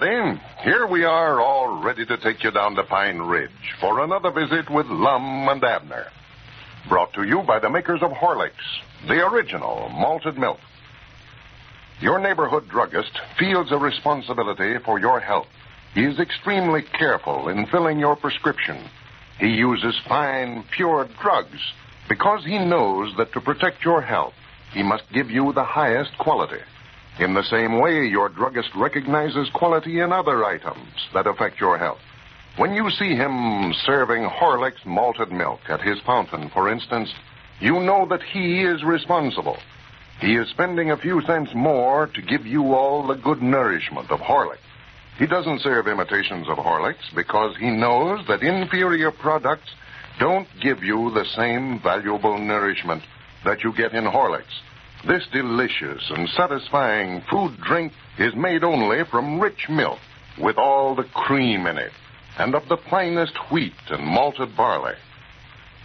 everybody. Here we are, all ready to take you down to Pine Ridge for another visit with Lum and Abner. Brought to you by the makers of Horlicks, the original malted milk. Your neighborhood druggist feels a responsibility for your health. He is extremely careful in filling your prescription. He uses fine, pure drugs because he knows that to protect your health, he must give you the highest quality. In the same way, your druggist recognizes quality in other items that affect your health. When you see him serving Horlicks malted milk at his fountain, for instance, you know that he is responsible. He is spending a few cents more to give you all the good nourishment of Horlicks. He doesn't serve imitations of Horlicks because he knows that inferior products don't give you the same valuable nourishment that you get in Horlicks. This delicious and satisfying food drink is made only from rich milk with all the cream in it and of the finest wheat and malted barley.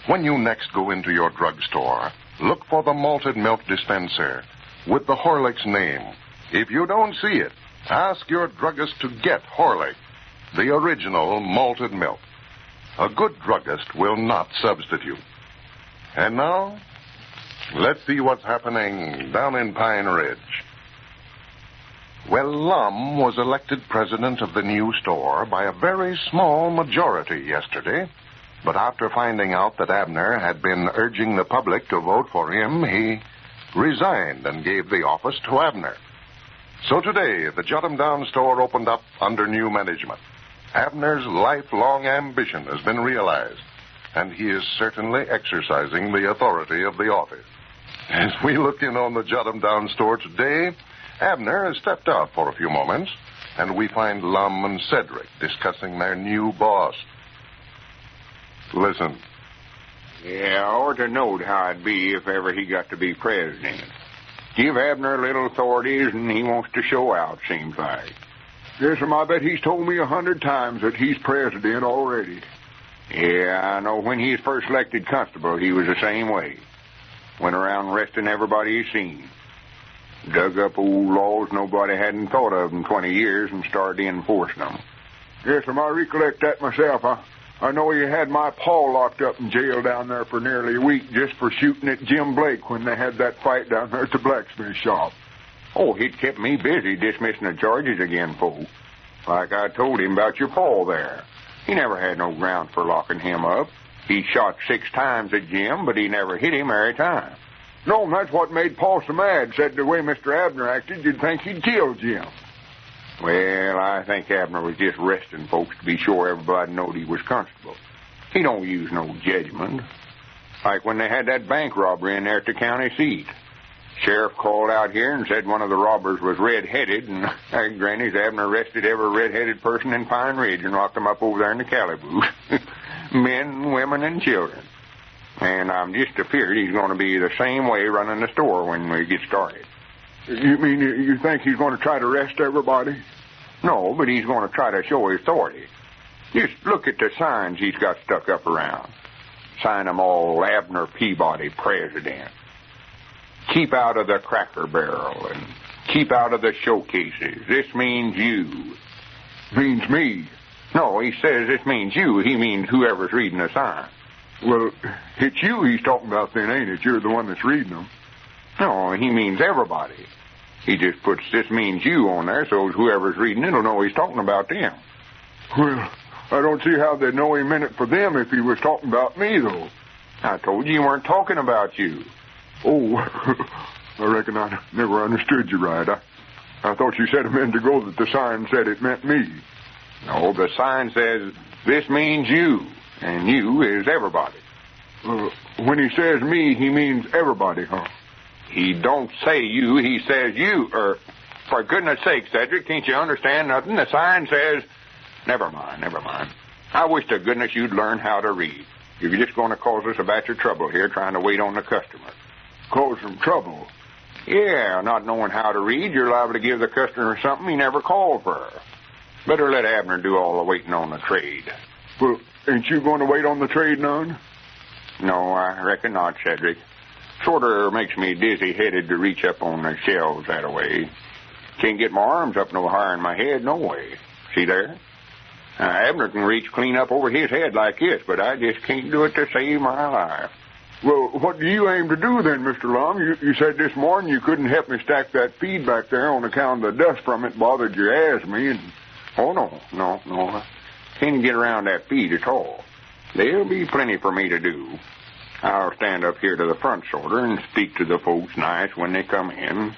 When you next go into your drugstore, look for the malted milk dispenser with the Horlicks name. If you don't see it, ask your druggist to get Horlicks, the original malted milk. A good druggist will not substitute. And now, let's see what's happening down in Pine Ridge. Well, Lum was elected president of the new store by a very small majority yesterday. But after finding out that Abner had been urging the public to vote for him, he resigned and gave the office to Abner. So today, the Jot-'em-Down store opened up under new management. Abner's lifelong ambition has been realized, and he is certainly exercising the authority of the office. As we look in on the Jot-'em-Down store today, Abner has stepped out for a few moments, and we find Lum and Cedric discussing their new boss. Listen. Yeah, I ought to knowed how it'd be if ever he got to be president. Give Abner little authorities, and he wants to show out, seems like. Yes, I bet he's told me 100 times that he's president already. Yeah, I know when he was first elected constable, he was the same way. Went around arresting everybody he seen. Dug up old laws nobody hadn't thought of in 20 years and started enforcing them. Yes, I recollect that myself. I know he had my pa locked up in jail down there for nearly a week just for shooting at Jim Blake when they had that fight down there at the blacksmith shop. Oh, he'd kept me busy dismissing the charges again, folks. Like I told him about your pa there. He never had no ground for locking him up. He shot 6 times at Jim, but he never hit him every time. No, and that's what made Pa so mad. Said the way Mr. Abner acted, you'd think he'd killed Jim. Well, I think Abner was just resting folks to be sure everybody knowed he was constable. He don't use no judgment. Like when they had that bank robbery in there at the county seat. Sheriff called out here and said one of the robbers was red-headed, and granny's Abner arrested every red-headed person in Pine Ridge and locked them up over there in the calaboose. Men, women, and children. And I'm just afeard he's going to be the same way running the store when we get started. You mean you think he's going to try to arrest everybody? No, but he's going to try to show his authority. Just look at the signs he's got stuck up around. Sign them all Abner Peabody, President. Keep out of the Cracker Barrel and keep out of the showcases. This means you. Means me? No, he says this means you. He means whoever's reading the sign. Well, it's you he's talking about then, ain't it? You're the one that's reading them. No, he means everybody. He just puts this means you on there so whoever's reading it'll know he's talking about them. Well, I don't see how they'd know he meant it for them if he was talking about me, though. I told you he weren't talking about you. Oh, I reckon I never understood you right. I thought you said a minute ago that the sign said it meant me. No, the sign says this means you, and you is everybody. When he says me, he means everybody, huh? He don't say you, he says you. For goodness sake, Cedric, can't you understand nothing? The sign says... Never mind. I wish to goodness you'd learn how to read. If you're just going to cause us a batch of trouble here trying to wait on the customer. Cause some trouble? Yeah, not knowing how to read, you're liable to give the customer something he never called for. Better let Abner do all the waiting on the trade. Well, ain't you going to wait on the trade none? No, I reckon not, Cedric. Sorter makes me dizzy-headed to reach up on the shelves that way. Can't get my arms up no higher than my head, no way. See there? Abner can reach clean up over his head like this, but I just can't do it to save my life. Well, what do you aim to do then, Mr. Lum? You said this morning you couldn't help me stack that feed back there on account of the dust from it bothered your asthma. And... Oh, no. I can't get around that feed at all. There'll be plenty for me to do. I'll stand up here to the front sorter and speak to the folks nice when they come in.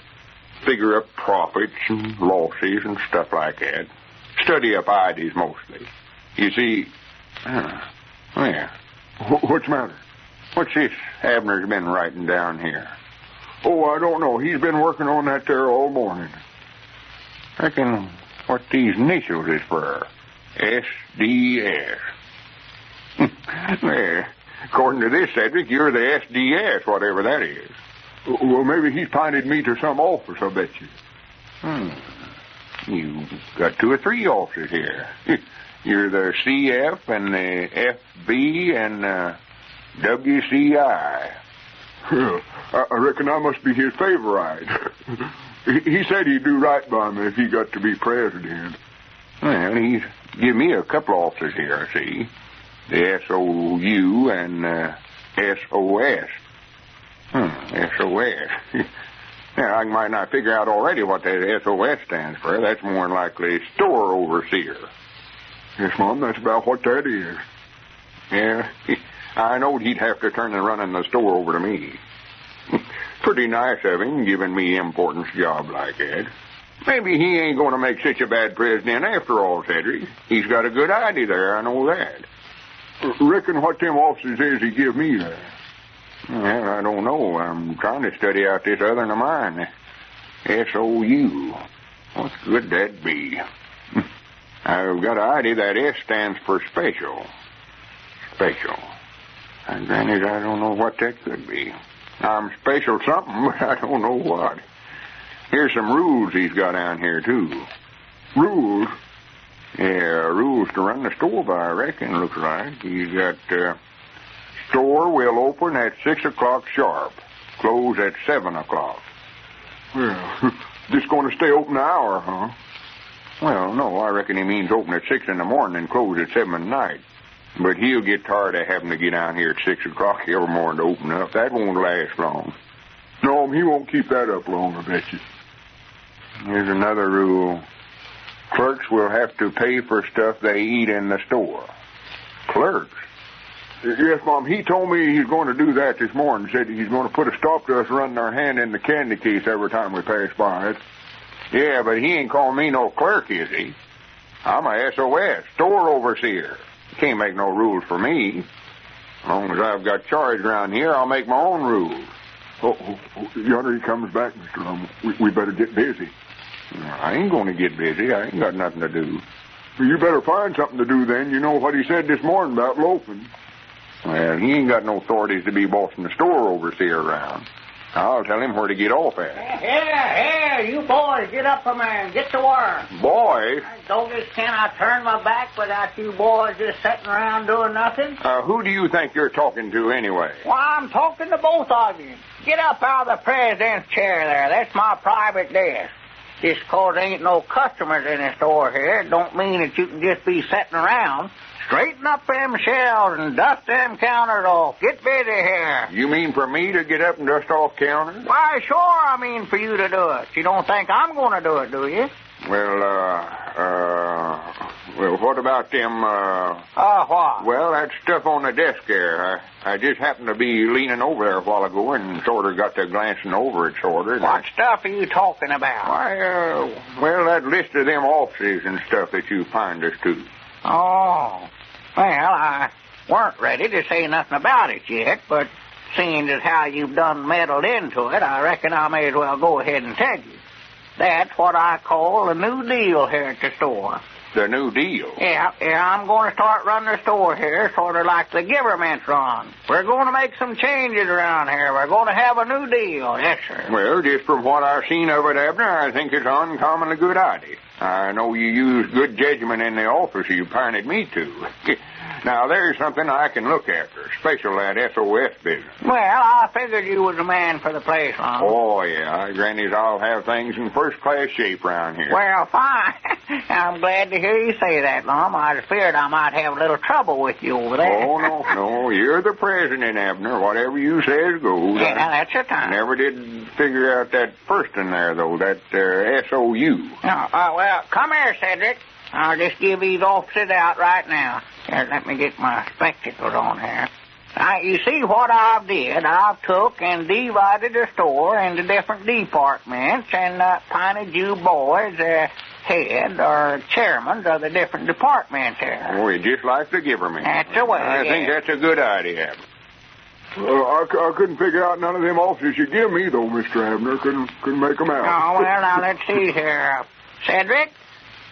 Figure up profits and losses and stuff like that. Study up ideas mostly. You see... yeah. What's the matter? What's this Abner's been writing down here? Oh, I don't know. He's been working on that there all morning. Reckon what these initials is for. SDS. Well, according to this, Cedric, you're the SDS, whatever that is. Well, maybe he's pointed me to some office, I bet you. You've got 2 or 3 offices here. You're the CF and the FB and WCI. Well, I reckon I must be his favorite. He said he'd do right by me if he got to be president. Well, he's give me a couple officers here, see. The SOU and SOS. SOS. Now, I might not figure out already what that SOS stands for. That's more than likely store overseer. Yes, Mom, that's about what that is. Yeah, I knowed he'd have to turn the running the store over to me. Pretty nice of him, giving me importance job like that. Maybe he ain't going to make such a bad president after all, Cedric. He's got a good idea there, I know that. Reckon what them officers is he give me there? Well, I don't know. I'm trying to study out this other than mine. SOU. What could that be? I've got an idea that S stands for special. Special. And granted, I don't know what that could be. I'm special something, but I don't know what. Here's some rules he's got down here, too. Rules? Yeah, rules to run the store by, I reckon, looks like. He's got, store will open at 6 o'clock sharp. Close at 7 o'clock. Well, just going to stay open an hour, huh? Well, no, I reckon he means open at 6 in the morning and close at 7 at night. But he'll get tired of having to get down here at 6 o'clock every morning to open up. That won't last long. No, he won't keep that up long, I bet you. Here's another rule. Clerks will have to pay for stuff they eat in the store. Clerks? Yes, Mom, he told me he's going to do that this morning. Said he's going to put a stop to us running our hand in the candy case every time we pass by it. Yeah, but he ain't calling me no clerk, is he? I'm a SOS, store overseer. Can't make no rules for me. As long as I've got charge around here, I'll make my own rules. Oh, yonder he comes back, Mr. Lum. We better get busy. I ain't going to get busy. I ain't got nothing to do. Well, you better find something to do then. You know what he said this morning about loafing. Well, he ain't got no authorities to be bossing the store overseer around. I'll tell him where to get off at. Here, you boys, get up from there and get to work. Boys? Doggos, can I turn my back without you boys just sitting around doing nothing? Who do you think you're talking to anyway? Why, I'm talking to both of you. Get up out of the president's chair there. That's my private desk. Just 'cause there ain't no customers in the store here don't mean that you can just be sitting around. Straighten up them shelves and dust them counters off. Get busy here. You mean for me to get up and dust off counters? Why, sure I mean for you to do it. You don't think I'm going to do it, do you? Well, what about them, what? Well, that stuff on the desk there. I just happened to be leaning over there a while ago and sort of got to glancing over it, sort of. What stuff are you talking about? Why, well, that list of them offices and stuff that you find us to. Oh. Well, I weren't ready to say nothing about it yet, but seeing as how you've done meddled into it, I reckon I may as well go ahead and tell you. That's what I call a new deal here at the store. The new deal? Yeah, I'm going to start running the store here sort of like the government's run. We're going to make some changes around here. We're going to have a new deal, yes, sir. Well, just from what I've seen of it, Abner, I think it's an uncommonly good idea. I know you used good judgment in the office you pointed me to. Now, there's something I can look after, especially that SOS business. Well, I figured you was the man for the place, Lum. Oh, yeah. Granny's I'll have things in first-class shape around here. Well, fine. I'm glad to hear you say that, Lum. I was feared I might have a little trouble with you over there. Oh, no. You're the president, Abner. Whatever you say goes. Yeah, that's your time. Never did figure out that first in there, though, that S-O-U. Well, come here, Cedric. I'll just give these offices out right now. Here, let me get my spectacles on here. Now, you see what I've did? I've took and divided the store into different departments, and Piney Jew boys head or chairman of the different departments here. Oh, you just like the giverman. That's the way, I think that's a good idea. I couldn't figure out none of them offices you give me, though, Mr. Abner. Couldn't make them out. Oh, well, now, let's see here. Cedric,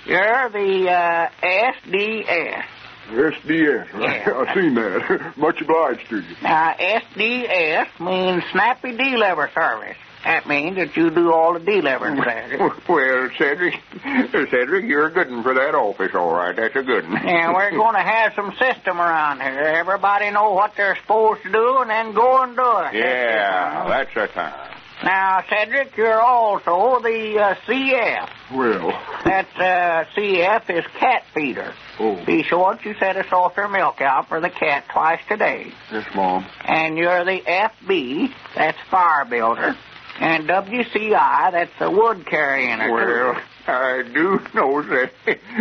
you're the SDS. SDS, right? Yeah. I seen that. Much obliged to you. Now, SDS means Snappy Deliver Service. That means that you do all the delivering, Cedric. Well, Cedric, you're a good one for that office, all right. That's a good one. Yeah, we're going to have some system around here. Everybody know what they're supposed to do and then go and do it. Yeah, that's the time. Now, Cedric, you're also the CF. Well. That CF is cat feeder. Oh. Be sure that you set a saucer of milk out for the cat twice today. Yes, Mom. And you're the FB, that's fire builder. And WCI, that's the wood carrying. Well, I do know that.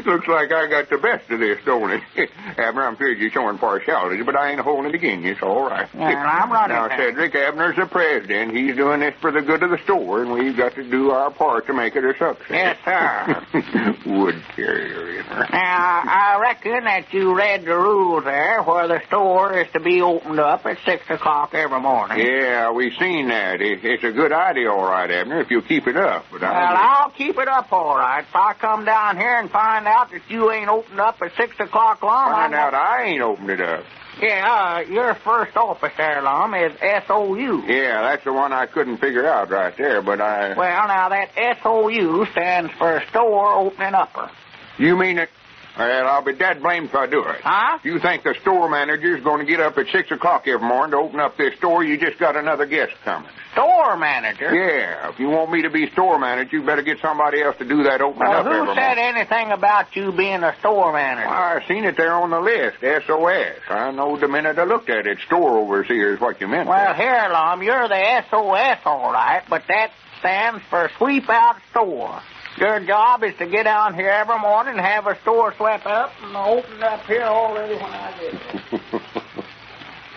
Looks like I got the best of this, don't it? Abner, I'm afraid you're showing partiality, but I ain't holding it against you. It's all right. Well, I'm running Now, Cedric, Abner's the president. He's doing this for the good of the store, and we've got to do our part to make it a success. Yes, sir. Wood carrier, you know. Now, I reckon that you read the rules there where the store is to be opened up at 6 o'clock every morning. Yeah, we've seen that. It's a good idea, all right, Abner, if you keep it up. But I'll keep it up all right. If I come down here and find out that you ain't opened up at 6 o'clock, Lum, find out I ain't opened it up. Yeah, your first office there, Lum, is SOU. Yeah, that's the one I couldn't figure out right there, but I... Well, now, that SOU stands for Store Opening Upper. You mean it? Well, I'll be dead blamed if I do it. Huh? You think the store manager's going to get up at 6 o'clock every morning to open up this store, you just got another guest coming. Store manager? Yeah, if you want me to be store manager, you better get somebody else to do that opening up every morning. Who said anything about you being a store manager? I seen it there on the list, SOS. I know the minute I looked at it, store overseer is what you meant. Well, here, Lum, you're the SOS, all right, but that stands for Sweep Out Store. Your job is to get down here every morning and have a store swept up and open up here already when I get there.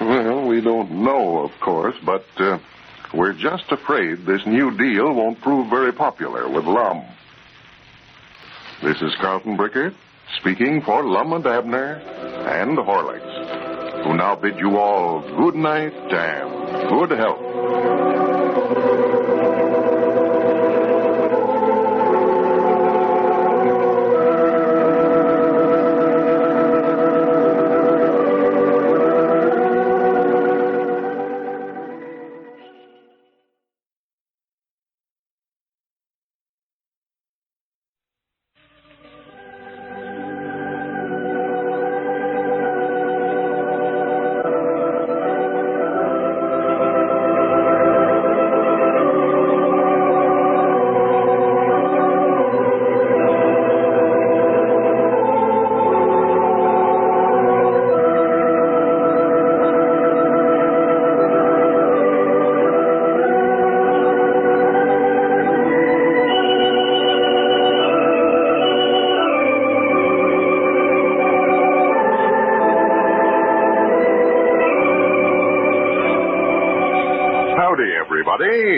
Well, we don't know, of course, but we're just afraid this new deal won't prove very popular with Lum. This is Carlton Bricker speaking for Lum and Abner and Horlicks, who now bid you all good night and good health.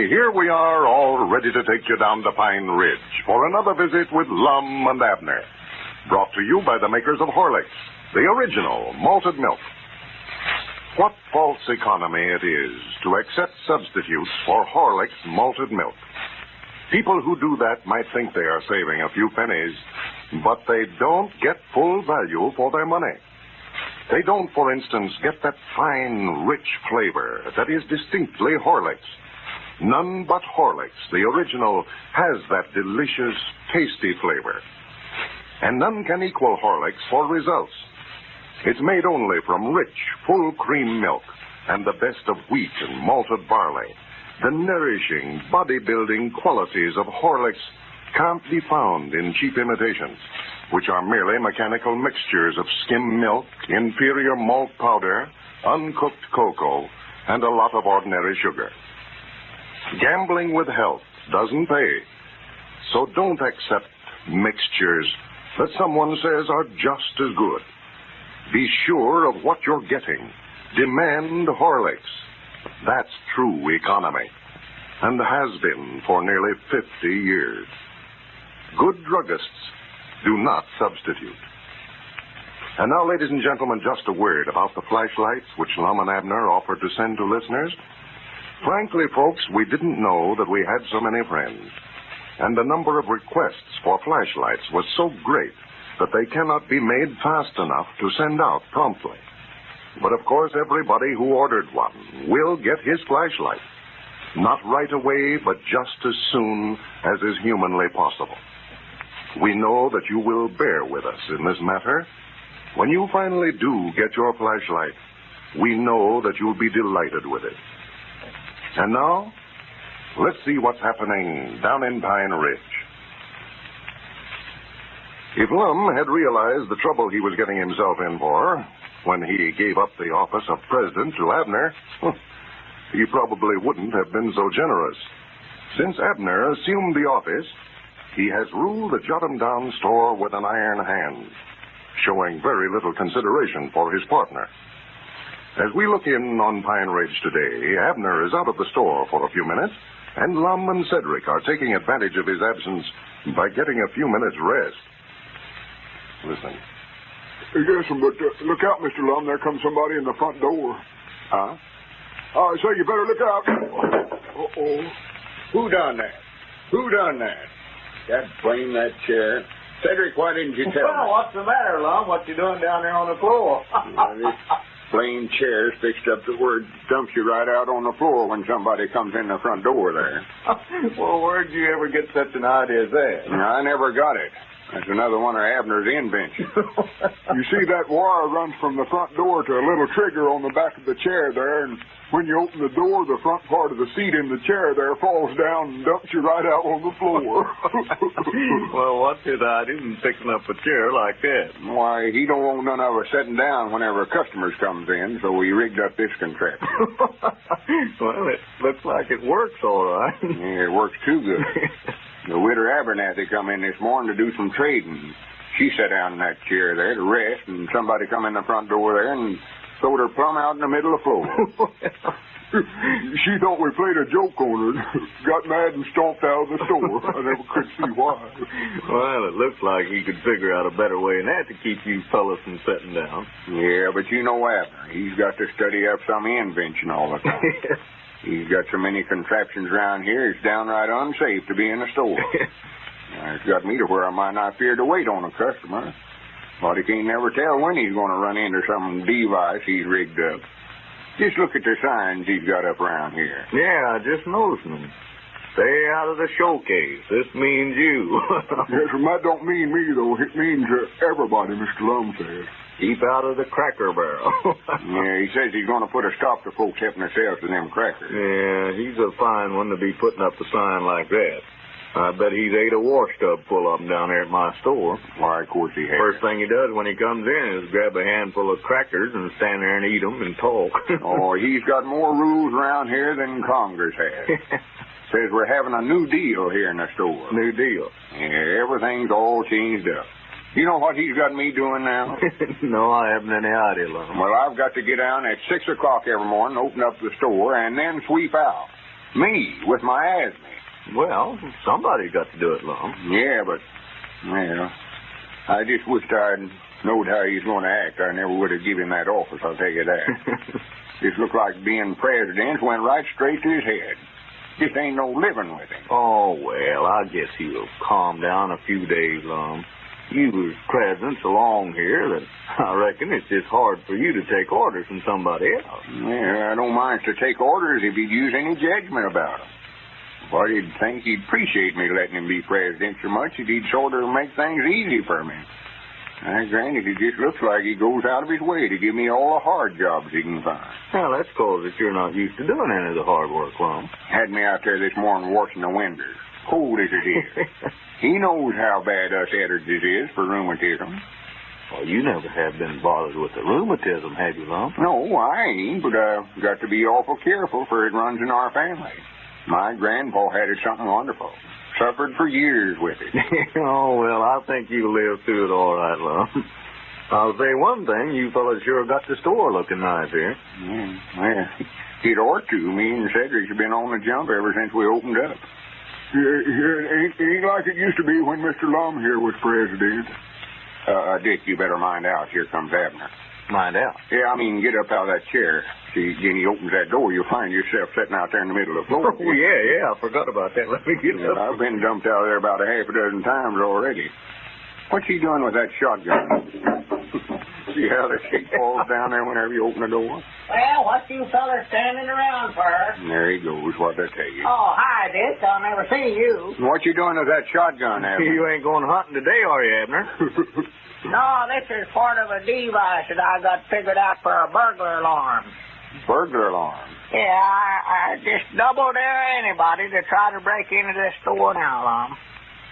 Here we are, all ready to take you down to Pine Ridge for another visit with Lum and Abner. Brought to you by the makers of Horlicks, the original malted milk. What false economy it is to accept substitutes for Horlicks malted milk. People who do that might think they are saving a few pennies, but they don't get full value for their money. They don't, for instance, get that fine, rich flavor that is distinctly Horlicks. None but Horlicks, the original, has that delicious, tasty flavor. And none can equal Horlicks for results. It's made only from rich, full cream milk and the best of wheat and malted barley. The nourishing, body-building qualities of Horlicks can't be found in cheap imitations, which are merely mechanical mixtures of skim milk, inferior malt powder, uncooked cocoa, and a lot of ordinary sugar. Gambling with health doesn't pay, so don't accept mixtures that someone says are just as good. Be sure of what you're getting. Demand Horlicks. That's true economy, and has been for nearly 50 years. Good druggists do not substitute. And now, ladies and gentlemen, just a word about the flashlights which Lum and Abner offered to send to listeners. Frankly, folks, we didn't know that we had so many friends. And the number of requests for flashlights was so great that they cannot be made fast enough to send out promptly. But of course, everybody who ordered one will get his flashlight. Not right away, but just as soon as is humanly possible. We know that you will bear with us in this matter. When you finally do get your flashlight, we know that you'll be delighted with it. And now, let's see what's happening down in Pine Ridge. If Lum had realized the trouble he was getting himself in for when he gave up the office of president to Abner, he probably wouldn't have been so generous. Since Abner assumed the office, he has ruled the Jot-'em-Down store with an iron hand, showing very little consideration for his partner. As we look in on Pine Ridge today, Abner is out of the store for a few minutes, and Lum and Cedric are taking advantage of his absence by getting a few minutes' rest. Listen. Yes, but look out, Mr. Lum. There comes somebody in the front door. Huh? I say you better look out. Uh-oh. Who done that? Who done that? God blame that chair. Cedric, why didn't you tell me? Well, what's the matter, Lum? What you doing down there on the floor? This plain chair's fixed up to where it dumps you right out on the floor when somebody comes in the front door there. Well, where'd you ever get such an idea as that? I never got it. That's another one of Abner's inventions. You see, that wire runs from the front door to a little trigger on the back of the chair there, and when you open the door, the front part of the seat in the chair there falls down and dumps you right out on the floor. Well, what's his idea in fixing up a chair like that? Why, he don't want none of us sitting down whenever customers comes in, so we rigged up this contraption. Well, it looks like it works all right. Yeah, it works too good. The widow Abernathy come in this morning to do some trading. She sat down in that chair there to rest, and somebody come in the front door there and throwed her plumb out in the middle of the floor. She thought we played a joke on her. Got mad and stomped out of the store. I never could see why. Well, it looks like he could figure out a better way than that to keep you fellas from sitting down. Yeah, but you know Abner. He's got to study up some invention all the time. He's got so many contraptions around here, it's downright unsafe to be in a store. It's got me to where I might not fear to wait on a customer. But he can't never tell when he's going to run into some device he's rigged up. Just look at the signs he's got up around here. Yeah, I just noticed them. Stay out of the showcase. This means you. Yes, and that don't mean me, though. It means everybody, Mr. Lum says. Keep out of the cracker barrel. Yeah, he says he's going to put a stop to folks helping themselves to them crackers. Yeah, he's a fine one to be putting up a sign like that. I bet he's ate a wash tub full of them down there at my store. Why, of course he has. First thing he does when he comes in is grab a handful of crackers and stand there and eat them and talk. Oh, he's got more rules around here than Congress has. Says we're having a new deal here in the store. New deal? Yeah, everything's all changed up. You know what he's got me doing now? No, I haven't any idea, Lum. Well, I've got to get down at 6 o'clock every morning, open up the store, and then sweep out. Me, with my asthma. Well, somebody's got to do it, Lum. Yeah, but, well, I just wished I'd knowed how he's going to act. I never would have given him that office, I'll tell you that. Just looked like being president went right straight to his head. Just ain't no living with him. Oh, well, I guess he'll calm down a few days, Lum. You was president so long here that I reckon it's just hard for you to take orders from somebody else. Yeah, I don't mind to take orders if he'd use any judgment about them. But he'd think he'd appreciate me letting him be president so much that he'd sort of make things easy for me. Granny, it just looks like he goes out of his way to give me all the hard jobs he can find. Well, that's 'cause that you're not used to doing any of the hard work, Lum. Had me out there this morning washing the windows. Cold as it is. He knows how bad us Edwardses is for rheumatism. Well, you never have been bothered with the rheumatism, have you, Lum? No, I ain't, but I've got to be awful careful, for it runs in our family. My grandpa had it something wonderful. Suffered for years with it. Oh, well, I think you'll live through it all right, Lum. I'll say one thing, you fellas sure got the store looking nice here. Yeah, well, it ought to. Me and Cedric have been on the jump ever since we opened up. It ain't like it used to be when Mr. Lum here was president. Dick, you better mind out. Here comes Abner. Mind out. Yeah, I mean, get up out of that chair. See, when he opens that door, you'll find yourself sitting out there in the middle of the floor. Oh, yeah, I forgot about that. Let me get up. I've been dumped out there about a half a dozen times already. What's he doing with that shotgun? See how the shit falls down there whenever you open the door? Well, what you fellas standing around for? And there he goes, what'd I tell you? Oh, hi, Dick. I'll never see you. What you doing with that shotgun, Abner? You ain't going hunting today, are you, Abner? No, this is part of a device that I got figured out for a burglar alarm. Burglar alarm? Yeah, I just double dare anybody to try to break into this store now, Lum.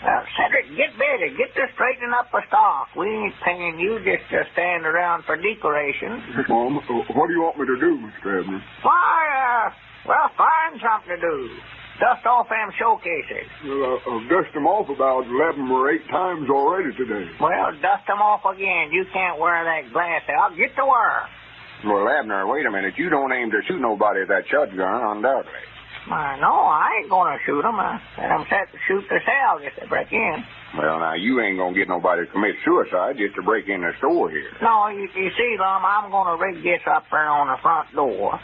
Well, Cedric, get busy. Get to straightening up the stock. We ain't paying you just to stand around for decoration. Mom, what do you want me to do, Mr. Abner? Why, well, find something to do. Dust off them showcases. Well, I've dusted them off about 11 or 8 times already today. Well, dust them off again. You can't wear that glass out. Get to work. Well, Abner, wait a minute. You don't aim to shoot nobody with that shotgun, undoubtedly. No, I ain't going to shoot them. I'm set to shoot themselves if they break in. Well, now, you ain't going to get nobody to commit suicide just to break in the store here. No, you see, Lum, I'm going to rig this up there on the front door.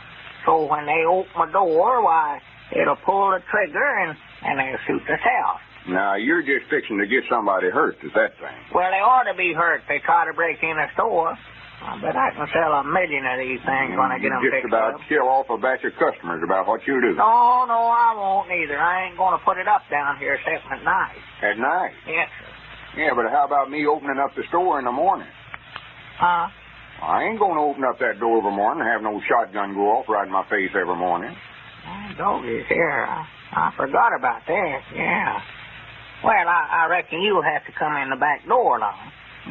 So when they open the door, why, it'll pull the trigger and they'll shoot themselves. Now, you're just fixing to get somebody hurt, is that thing? Well, they ought to be hurt if they try to break in a store. I bet I can sell 1 million of these things when I get them just fixed about up. kill off a batch of customers about what you do. No, I won't either. I ain't going to put it up down here except at night. At night? Yes, sir. Yeah, but how about me opening up the store in the morning? Huh? I ain't going to open up that door every morning and have no shotgun go off right in my face every morning. Doggies here. I forgot about that, yeah. Well, I reckon you'll have to come in the back door, Lum.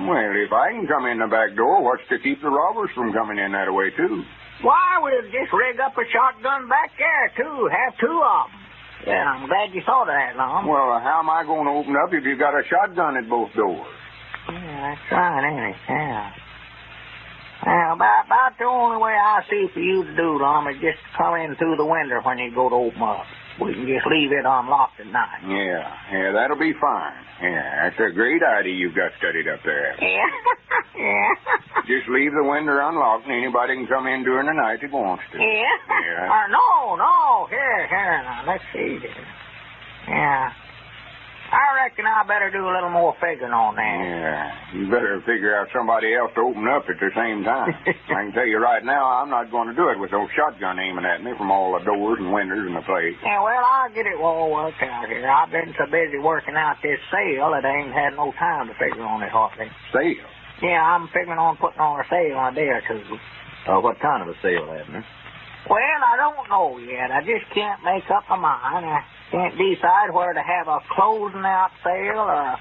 Well, if I can come in the back door, what's to keep the robbers from coming in that way, too? Why, we'll just rig up a shotgun back there, too. Have 2 of them. Yeah, I'm glad you thought of that, Lum. Well, how am I going to open up if you've got a shotgun at both doors? Yeah, that's right, ain't it? Yeah. Well, about the only way I see for you to do, Lum, is just come in through the window when you go to open up. We can just leave it unlocked at night. Yeah, that'll be fine. Yeah, that's a great idea you've got studied up there. Yeah, yeah. Just leave the window unlocked and anybody can come in during the night that wants to. Yeah? No. Here, now, let's see this. Yeah. I reckon I better do a little more figuring on that. Yeah, you better figure out somebody else to open up at the same time. I can tell you right now, I'm not going to do it with no shotgun aiming at me from all the doors and windows in the place. Yeah, well, I'll get it all worked out here. I've been so busy working out this sale that I ain't had no time to figure on it hardly. Sale? Yeah, I'm figuring on putting on a sale in a day or 2. What kind of a sale, Abner? Well, I don't know yet. I just can't make up my mind. I can't decide whether to have a closing out sale or a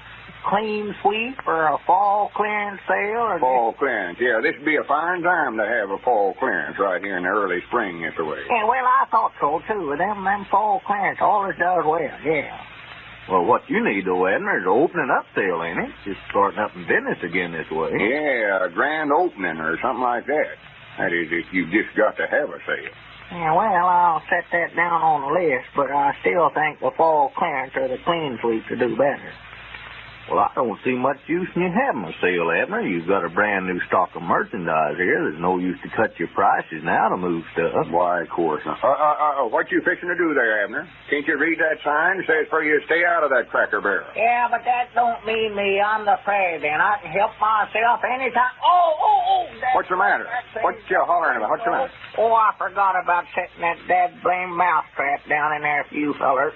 clean sweep or a fall clearance sale. Or fall clearance, yeah. This would be a fine time to have a fall clearance right here in the early spring this way. Yeah, well, I thought so, too. Them fall clearance always does well, yeah. Well, what you need, though, Abner, is an opening up sale, ain't it? Just starting up in business again this way. Yeah, a grand opening or something like that. That is, if you've just got to have a sale. Yeah, well, I'll set that down on the list, but I still think the fall clearance or the clean sweep to do better. Well, I don't see much use in you having a sale, Abner. You've got a brand new stock of merchandise here. There's no use to cut your prices now to move stuff. Why, of course not. What you fixing to do there, Abner? Can't you read that sign? It says for you to stay out of that cracker barrel. Yeah, but that don't mean me. I'm the president. I can help myself anytime. Oh! What's the matter? What you hollering about? What's the matter? Oh, I forgot about setting that dad blame mousetrap down in there for you fellers.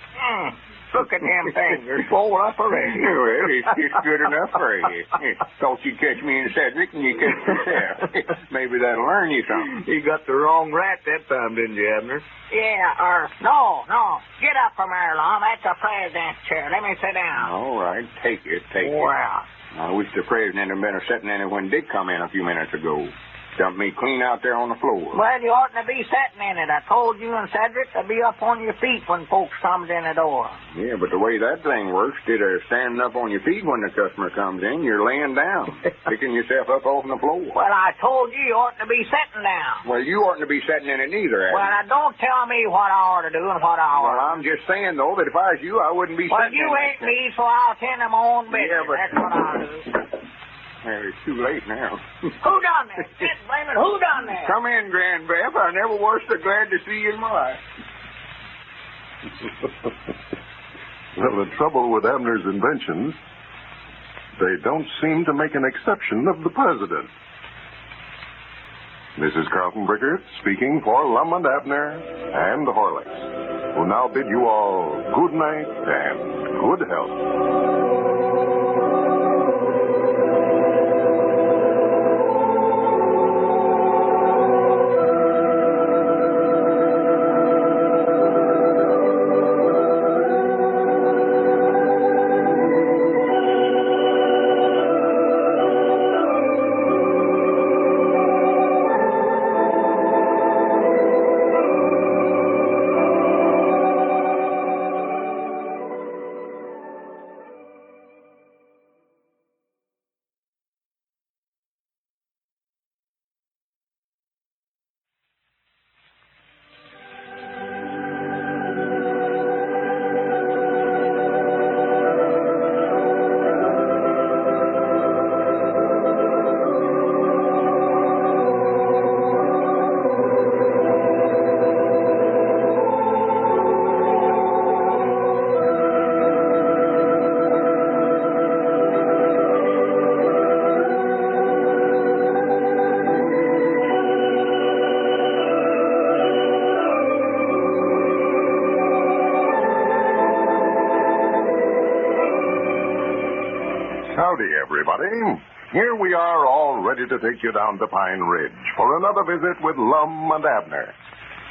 Look at them fingers full up already. Well, it's good enough for you. Thought you'd catch me and Cedric, and you catch yourself. Maybe that'll learn you something. You got the wrong rat that time, didn't you, Abner? Yeah, no. Get up from there, Lum. That's a president's chair. Let me sit down. All right, take it. Well. I wish the president had been sitting in it when Dick come in a few minutes ago. Dumped me clean out there on the floor. Well, you oughtn't to be sitting in it. I told you and Cedric to be up on your feet when folks comes in the door. Yeah, but the way that thing works, instead of standing up on your feet when the customer comes in, you're laying down, picking yourself up off the floor. Well, I told you oughtn't to be sitting down. Well, you oughtn't to be sitting in it neither, Well, now, don't tell me what I ought to do and what I ought to do. Well, I'm just saying, though, that if I was you, I wouldn't be Well, sitting you in ain't me, so I'll tend to my own business. Yeah, but... That's what I'll do. Well, it's too late now. Who done that? Just blame it. Who done that? Come in, Grand Beth. I never was so glad to see you in my life. Well, the trouble with Abner's inventions, they don't seem to make an exception of the president. This is Carlton Brickert speaking for Lum and Abner and Horlicks, who now bid you all good night and good health. Howdy, everybody. Here we are, all ready to take you down to Pine Ridge for another visit with Lum and Abner.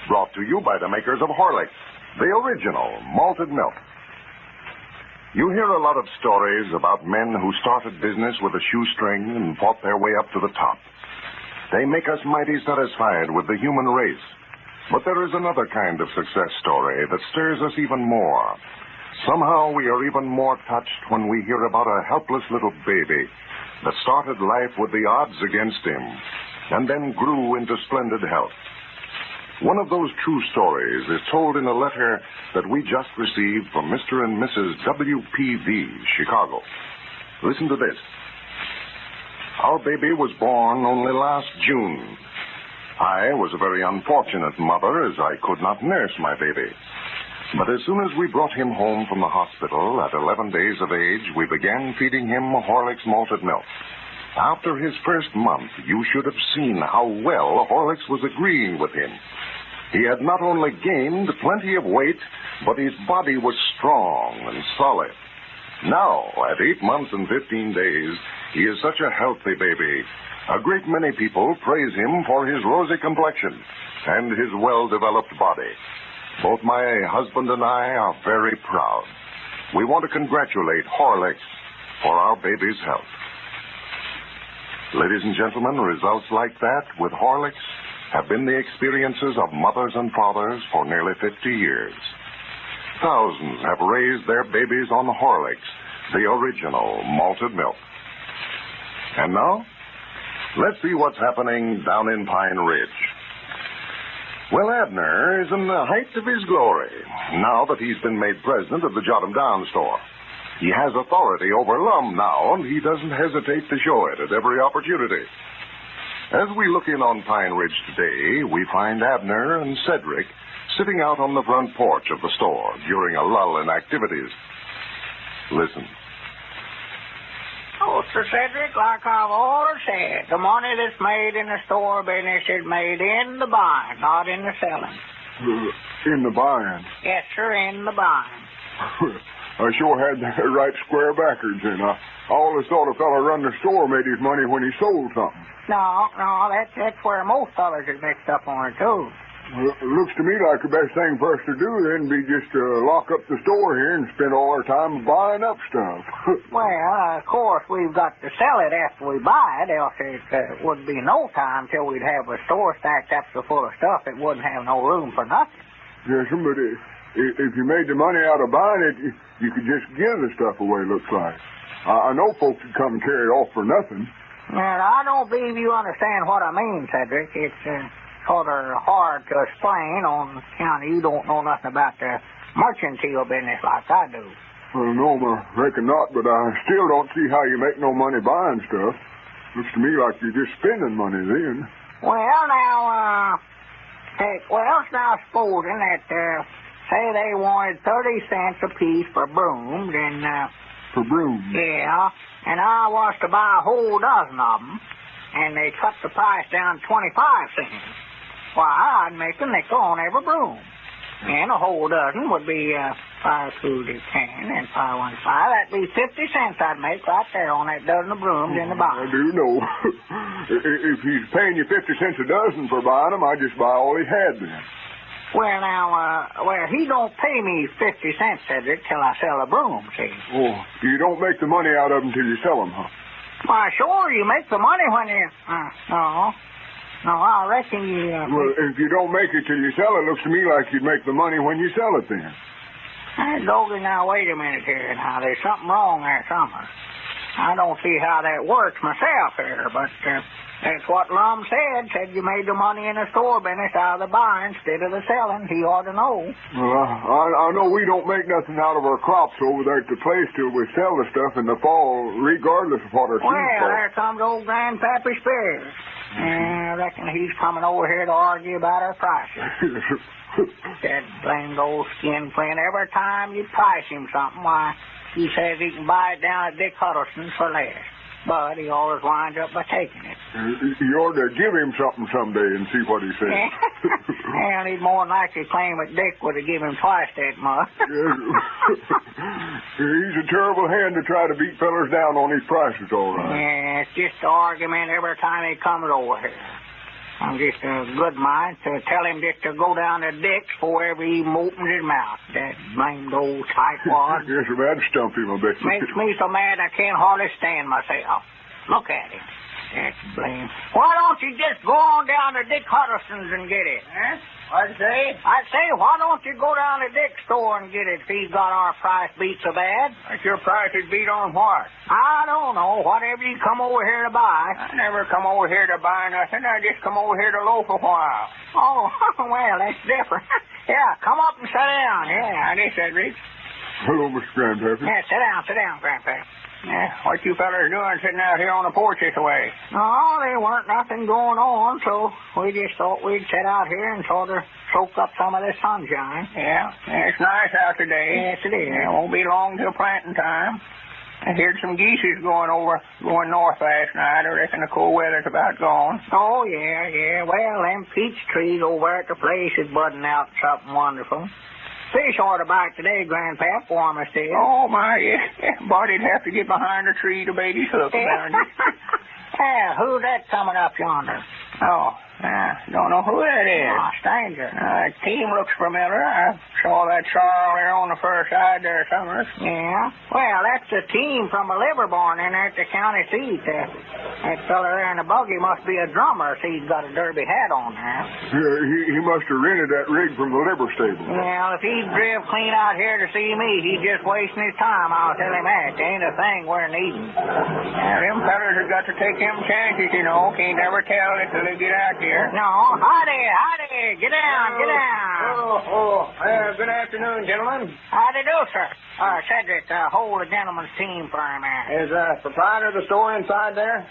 Brought to you by the makers of Horlicks, the original malted milk. You hear a lot of stories about men who started business with a shoestring and fought their way up to the top. They make us mighty satisfied with the human race. But there is another kind of success story that stirs us even more. Somehow we are even more touched when we hear about a helpless little baby that started life with the odds against him and then grew into splendid health. One of those true stories is told in a letter that we just received from Mr. and Mrs. W.P.V., Chicago. Listen to this. Our baby was born only last June. I was a very unfortunate mother, as I could not nurse my baby. But as soon as we brought him home from the hospital at 11 days of age, we began feeding him Horlicks malted milk. After his first month, you should have seen how well Horlicks was agreeing with him. He had not only gained plenty of weight, but his body was strong and solid. Now, at 8 months and 15 days, he is such a healthy baby. A great many people praise him for his rosy complexion and his well-developed body. Both my husband and I are very proud. We want to congratulate Horlicks for our baby's health. Ladies and gentlemen, results like that with Horlicks have been the experiences of mothers and fathers for nearly 50 years. Thousands have raised their babies on Horlicks, the original malted milk. And now, let's see what's happening down in Pine Ridge. Well, Abner is in the height of his glory, now that he's been made president of the Jot 'em Down store. He has authority over Lum now, and he doesn't hesitate to show it at every opportunity. As we look in on Pine Ridge today, we find Abner and Cedric sitting out on the front porch of the store during a lull in activities. Listen. Oh, Sir Cedric, like I've always said, the money that's made in the store business is made in the buying, not in the selling. In the buying? Yes, sir, in the buying. I sure had the right square backwards, and I always thought a fella run the store made his money when he sold something. No, that's where most fellas are mixed up on it, too. Well, it looks to me like the best thing for us to do then be just to lock up the store here and spend all our time buying up stuff. Well, of course, we've got to sell it after we buy it, else it wouldn't be no time till we'd have a store stacked up so full of stuff it wouldn't have no room for nothing. Yes, but if you made the money out of buying it, you could just give the stuff away, looks like. I know folks would come and carry it off for nothing. Well, I don't believe you understand what I mean, Cedric. It's sort of hard to explain on account you don't know nothing about the mercantile business like I do. Well, no, I reckon not, but I still don't see how you make no money buying stuff. Looks to me like you're just spending money then. Well, now, supposing that, say they wanted 30 cents apiece for brooms, and, For brooms? Yeah, and I was to buy a whole dozen of them, and they cut the price down 25 cents. Why, I'd make a nickel on every broom. And a whole dozen would be 5 2 to 10 and 5 1 5. That'd be 50 cents I'd make right there on that dozen of brooms in the box. I do know. If he's paying you 50 cents a dozen for buying them, I'd just buy all he had then. Well, now, he don't pay me 50 cents, Cedric, till I sell a broom, see? Oh, you don't make the money out of them till you sell them, huh? Why, sure, you make the money when you... No, I reckon you... Well, if you don't make it till you sell it, looks to me like you'd make the money when you sell it then. Doggy, now, wait a minute here. Now, there's something wrong there somewhere. I don't see how that works myself here, but that's what Lum said you made the money in the store business out of the buying instead of the selling. He ought to know. Well, I know we don't make nothing out of our crops over there at the place till we sell the stuff in the fall, regardless of what our seeds Well, cost. there comes old Grandpappy Spears. I reckon he's coming over here to argue about our prices. That blamed old skin flint. Every time you price him something, why, he says he can buy it down at Dick Huddleston's for less. But he always winds up by taking it. You ought to give him something someday and see what he says. Well, he'd more than likely claim that Dick would have given him twice that much. He's a terrible hand to try to beat fellers down on his prices, all right. Yeah, it's just an argument every time he comes over here. I'm just a good mind to tell him just to go down to Dick's before ever he even opens his mouth. That blamed old tightwad. Yes, sir, that'd stump him a bit. Makes me so mad I can't hardly stand myself. Look at him. That's blame. Why don't you just go on down to Dick Huddleston's and get it, huh? What'd you say? I say, why don't you go down to Dick's store and get it if he's got our price beat so bad? What's your price is beat on what? I don't know. Whatever you come over here to buy. I never come over here to buy nothing. I just come over here to loaf a while. Oh, well, that's different. Yeah, come up and sit down. Yeah. Howdy, Cedric. Hello, Mr. Grandpappy. Yeah, sit down, Grandpa. Yeah, what you fellas doing sitting out here on the porch this way? No, there weren't nothing going on, so we just thought we'd sit out here and sort of soak up some of this sunshine. Yeah, it's nice out today. Yes, it is. It won't be long till planting time. I heard some geeses going north last night. I reckon the cold weather's about gone. Oh, yeah. Well, them peach trees over at the place is budding out something wonderful. Fish ought to bite today, Grandpap, warm as it is. Oh, my, yeah. Body'd have to get behind a tree to bait his hook around it. Yeah, who's that coming up yonder? Oh, don't know who that is. Oh, stranger. That team looks familiar. I saw that sorrel there on the far side there somewhere. Yeah? Well, that's the team from a Liverborn in there at the county seat. That fella there in the buggy must be a drummer, so he's got a derby hat on there. Yeah, he must have rented that rig from the liver stable. Well, if he'd drive clean out here to see me, he's just wasting his time, I'll tell him that. There ain't a thing we're needing. Yeah, them fellas have got to take them chances, you know. Can't never tell until they get out here. No, howdy. Get down. Good afternoon, gentlemen. Howdy do, sir. Cedric, hold the gentleman's team for a minute. Is the proprietor of the store inside there?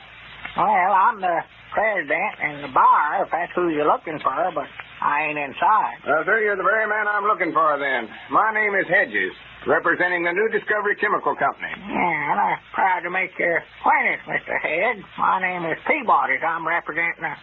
Well, I'm the president and the buyer, if that's who you're looking for, but I ain't inside. Sir, you're the very man I'm looking for, then. My name is Hedges, representing the New Discovery Chemical Company. Yeah, and I'm proud to make your acquaintance, Mr. Head. My name is Peabody. I'm representing the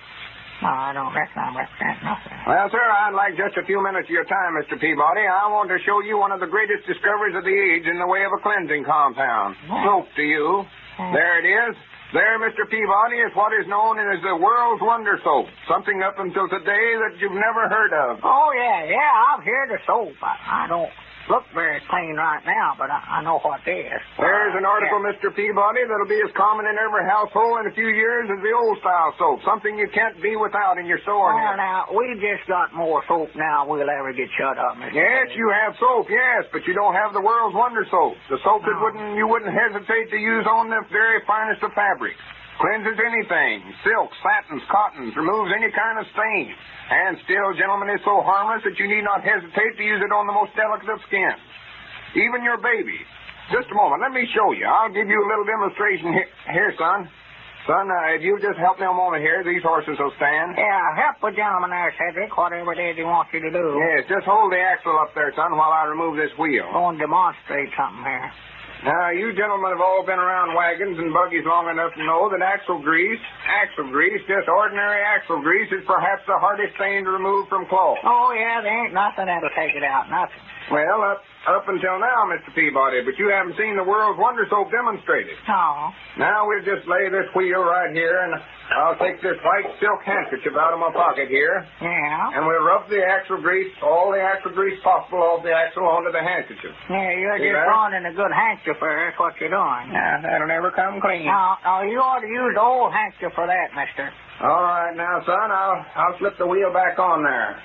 No, I don't reckon I represent nothing. Well, sir, I'd like just a few minutes of your time, Mr. Peabody. I want to show you one of the greatest discoveries of the age in the way of a cleansing compound. Soap to you. There it is. There, Mr. Peabody, is what is known as the world's wonder soap. Something up until today that you've never heard of. Oh, yeah, I've heard of soap. I don't look very clean right now, but I know what it is. There's an article, Mr. Peabody, that'll be as common in every household in a few years as the old-style soap. Something you can't be without in your store Well, here. now, we just got more soap now we'll ever get shut up, Mr. Yes, you have soap, yes, but you don't have the world's wonder soap. The soap that you wouldn't hesitate to use on the very finest of fabrics. Cleanses anything, silks, satins, cottons, removes any kind of stain. And still, gentlemen, is so harmless that you need not hesitate to use it on the most delicate of skins. Even your baby. Just a moment, let me show you. I'll give you a little demonstration here, son. Son, if you'll just help me a moment here, these horses will stand. Yeah, help the gentleman there, Cedric, whatever it is he wants you to do. Yes, just hold the axle up there, son, while I remove this wheel. Go and demonstrate something here. Now, you gentlemen have all been around wagons and buggies long enough to know that axle grease, just ordinary axle grease, is perhaps the hardest thing to remove from cloth. Oh, yeah, there ain't nothing that'll take it out, nothing. Well, up until now, Mr. Peabody, but you haven't seen the world's wonder soap demonstrated. No. Now we'll just lay this wheel right here, and I'll take this white silk handkerchief out of my pocket here. Yeah? And we'll rub the axle grease, all the axle grease possible off the axle onto the handkerchief. Yeah, you're See just that? throwing in a good handkerchief there. That's what you're doing. Yeah, that'll never come clean. No, you ought to use the old handkerchief for that, mister. All right, now, son, I'll slip the wheel back on there.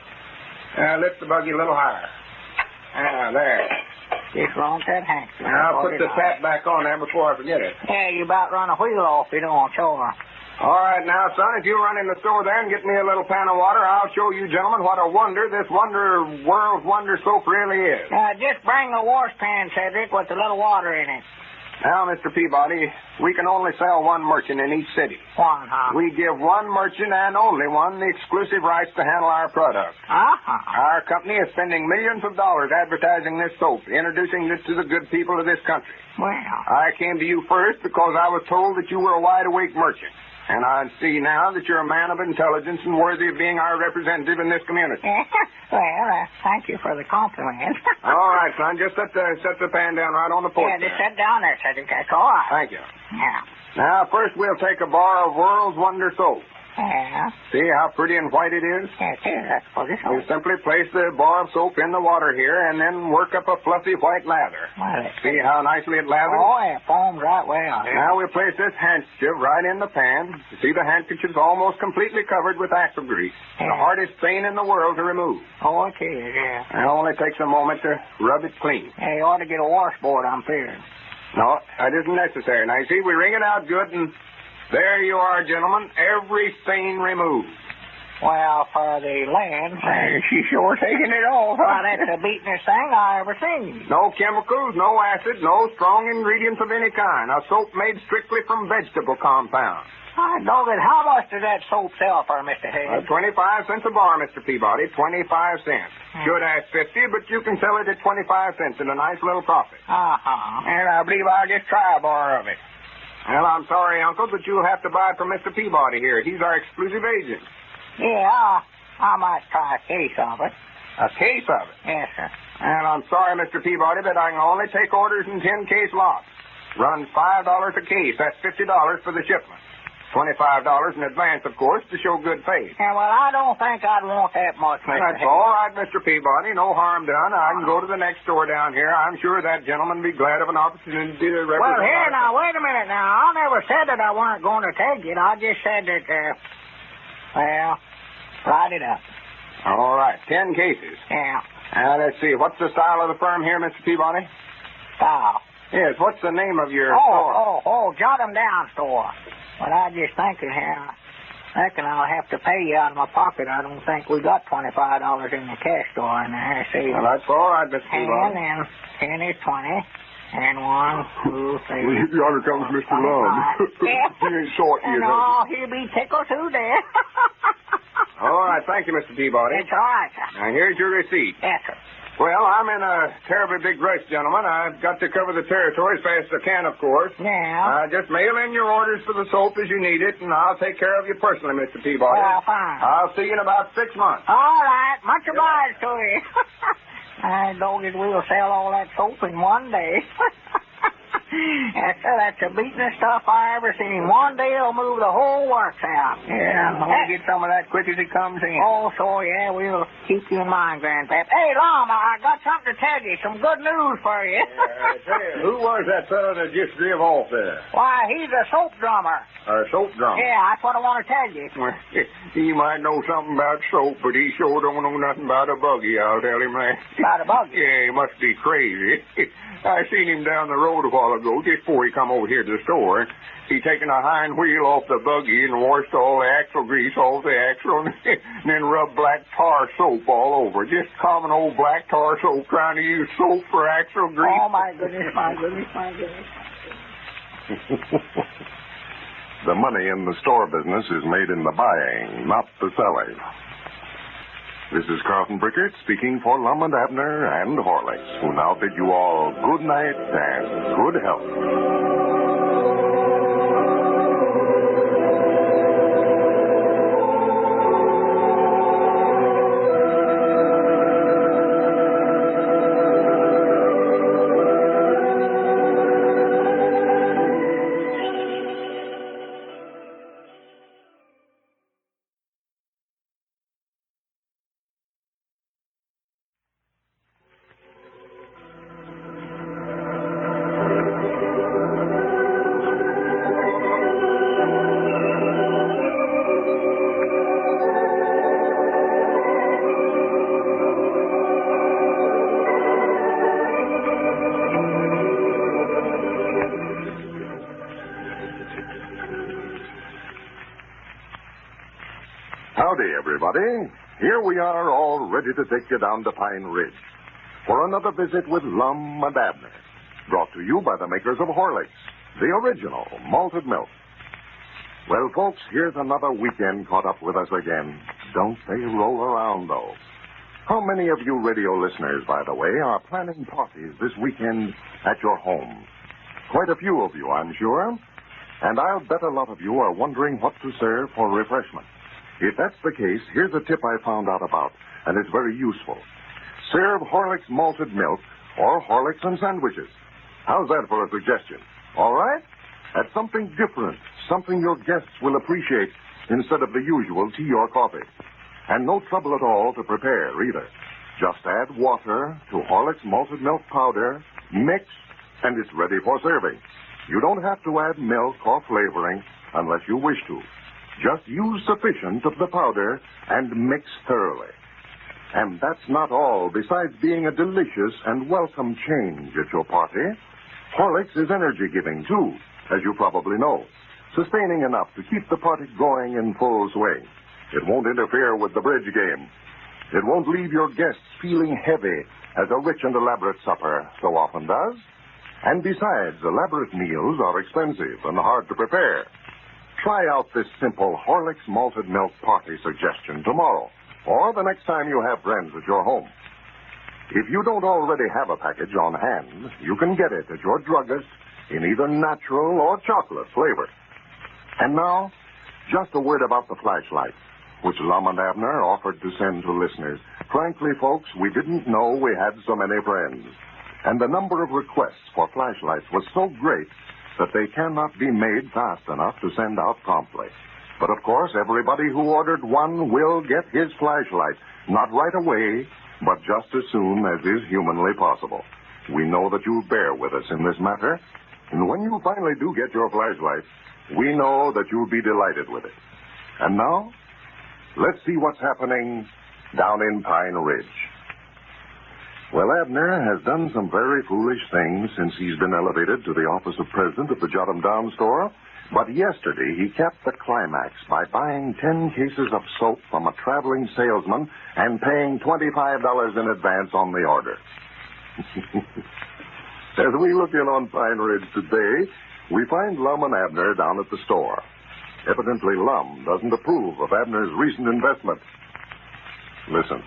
Lift the buggy a little higher. There. Just wrong that handkerchief. Now, I'll put the tap back on there before I forget it. Yeah, you about run a wheel off, you don't, sure. All right, now, son, if you run in the store there and get me a little pan of water, I'll show you gentlemen what a wonder this world's wonder soap really is. Just bring a washpan, Cedric, with a little water in it. Now, Mr. Peabody, we can only sell one merchant in each city. One, huh? We give one merchant and only one the exclusive rights to handle our product. Our company is spending millions of dollars advertising this soap, introducing this to the good people of this country. Well. I came to you first because I was told that you were a wide-awake merchant. And I see now that you're a man of intelligence and worthy of being our representative in this community. Well, thank you for the compliment. All right, son. Just set the pan down right on the porch. Yeah, just sit down there, Cedric. That's all right. Thank you. Yeah. Now, first we'll take a bar of World's Wonder soap. Yeah. See how pretty and white it is? Yeah, that's for this We simply place the bar of soap in the water here and then work up a fluffy white lather. Well, See how nicely it lathers? Oh, yeah, foams right well. Now we'll place this handkerchief right in the pan. You see the handkerchief's almost completely covered with axle grease. Yeah. The hardest stain in the world to remove. Oh, it is, yeah. It only takes a moment to rub it clean. Yeah, you ought to get a washboard, I'm fearing. No, that isn't necessary. Now, you see, we wring it out good, and there you are, gentlemen. Every stain removed. Well, for the land, She's sure taking it off. well, that's the beatinest thing I ever seen. No chemicals, no acid, no strong ingredients of any kind. A soap made strictly from vegetable compounds. I dog it. How much does that soap sell for, Mr. Hayes? 25 cents a bar, Mr. Peabody. 25 cents. Should ask 50, but you can sell it at 25 cents at a nice little profit. And I believe I'll just try a bar of it. Well, I'm sorry, Uncle, but you'll have to buy it from Mr. Peabody here. He's our exclusive agent. Yeah, I might try a case of it. A case of it? Yes, sir. And I'm sorry, Mr. Peabody, but I can only take orders in 10-case lots. Runs $5 a case. That's $50 for the shipment. $25 in advance, of course, to show good faith. Yeah, well, I don't think I'd want that much, Mr. That's Hayes. all right, Mr. Peabody. No harm done. I can go to the next store down here. I'm sure that gentleman will be glad of an opportunity to represent. Well, here now, wait a minute now. I never said that I weren't going to take it. I just said that, well, write it up. All right, 10 cases. Yeah. Now, let's see. What's the style of the firm here, Mr. Peabody? Style. Yes, what's the name of your store? Jot 'em down, store. But I just thinking here, I reckon I'll have to pay you out of my pocket. I don't think we got $25 in the cash store in there. See? Well, that's all right, Mr. 10 Peabody. and 10 is 20. And 1, 2, 3. Well, yonder comes Mr. Lum. Yeah. He ain't short yet, And has he'll be tickled too there. All right, thank you, Mr. Peabody. It's all right, sir. Now, here's your receipt. Yes, sir. Well, I'm in a terribly big rush, gentlemen. I've got to cover the territory as fast as I can, of course. Yeah. Just mail in your orders for the soap as you need it, and I'll take care of you personally, Mr. Peabody. Well, fine. I'll see you in about 6 months. All right. Much obliged to you. I don't think we'll sell all that soap in one day. That's the beatin'est stuff I ever seen. One day it'll move the whole works out. Yeah, I want to get some of that quick as it comes in. Oh, so, yeah, we'll keep you in mind, Grandpap. Hey, Lum, I got something to tell you. Some good news for you. Who was that fellow that just drove off there? Why, he's a soap drummer. A soap drummer? Yeah, that's what I want to tell you. Well, he might know something about soap, but he sure don't know nothing about a buggy, I'll tell him that. About a buggy? Yeah, he must be crazy. I seen him down the road a while ago, just before he come over here to the store. He taken a hind wheel off the buggy and washed all the axle grease off the axle and then rubbed black tar soap all over. Just common old black tar soap, trying to use soap for axle grease. Oh, my goodness, my goodness, my goodness. The money in the store business is made in the buying, not the selling. This is Carlton Brickert speaking for Lum and Abner and Horlicks, who now bid you all good night and good health. Howdy, everybody. Here we are, all ready to take you down to Pine Ridge for another visit with Lum and Abner, brought to you by the makers of Horlicks, the original malted milk. Well, folks, here's another weekend caught up with us again. Don't they roll around, though? How many of you radio listeners, by the way, are planning parties this weekend at your home? Quite a few of you, I'm sure. And I'll bet a lot of you are wondering what to serve for refreshment. If that's the case, here's a tip I found out about, and it's very useful. Serve Horlicks malted milk or Horlicks and sandwiches. How's that for a suggestion? All right? That's something different, something your guests will appreciate instead of the usual tea or coffee. And no trouble at all to prepare, either. Just add water to Horlicks malted milk powder, mix, and it's ready for serving. You don't have to add milk or flavoring unless you wish to. Just use sufficient of the powder and mix thoroughly. And that's not all. Besides being a delicious and welcome change at your party, Horlicks is energy-giving, too, as you probably know, sustaining enough to keep the party going in full swing. It won't interfere with the bridge game. It won't leave your guests feeling heavy, as a rich and elaborate supper so often does. And besides, elaborate meals are expensive and hard to prepare. Try out this simple Horlicks malted milk party suggestion tomorrow, or the next time you have friends at your home. If you don't already have a package on hand, you can get it at your druggist in either natural or chocolate flavor. And now, just a word about the flashlight, which Lum and Abner offered to send to listeners. Frankly, folks, we didn't know we had so many friends. And the number of requests for flashlights was so great that they cannot be made fast enough to send out promptly. But, of course, everybody who ordered one will get his flashlight, not right away, but just as soon as is humanly possible. We know that you'll bear with us in this matter, and when you finally do get your flashlight, we know that you'll be delighted with it. And now, let's see what's happening down in Pine Ridge. Well, Abner has done some very foolish things since he's been elevated to the office of president of the Jot 'em Down store. But yesterday he kept the climax by buying 10 cases of soap from a traveling salesman and paying $25 in advance on the order. As we look in on Pine Ridge today, we find Lum and Abner down at the store. Evidently, Lum doesn't approve of Abner's recent investment. Listen.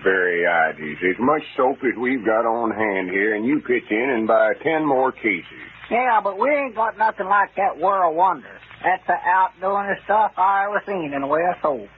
Very ideas. As much soap as we've got on hand here, and you pitch in and buy 10 more cases. Yeah, but we ain't got nothing like that World Wonder. That's the outdoingest stuff I ever seen in the way of soap.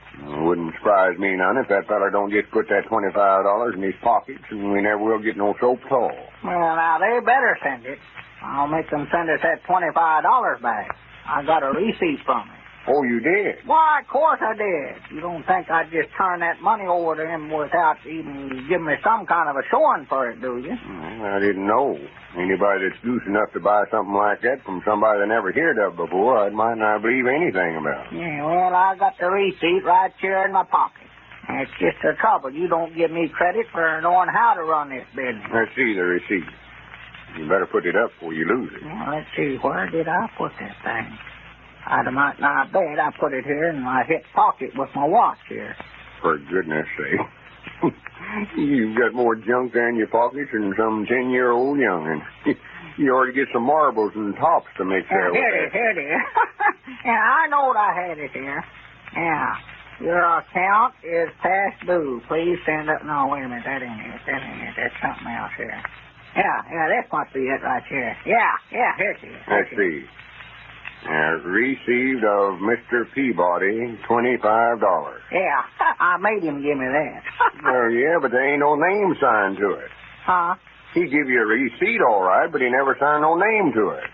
Wouldn't surprise me none if that feller don't just put that $25 in his pockets, and we never will get no soap at all. Well, now, they better send it. I'll make them send us that $25 back. I got a receipt from it. Oh, you did? Why, of course I did. You don't think I'd just turn that money over to him without even giving me some kind of a showing for it, do you? I didn't know. Anybody that's goose enough to buy something like that from somebody that never heard of before, I might not believe anything about. Yeah, well, I got the receipt right here in my pocket. It's just the trouble. You don't give me credit for knowing how to run this business. Let's see the receipt. You better put it up before you lose it. Well, let's see. Where did I put that thing? I might not bet I put it here in my hip pocket with my watch here. For goodness sake. You've got more junk there in your pockets than some 10-year-old young'un. You ought to get some marbles and tops to mix there with that. Here it is. Yeah, I knowed I had it here. Yeah. Your account is past due. Please send it. No, wait a minute. That ain't it. That's something else here. Yeah, this must be it right here. Yeah, here it is. Let's see. Received of Mr. Peabody, $25. Yeah, I made him give me that. Well, yeah, but there ain't no name signed to it. Huh? He give you a receipt, all right, but he never signed no name to it.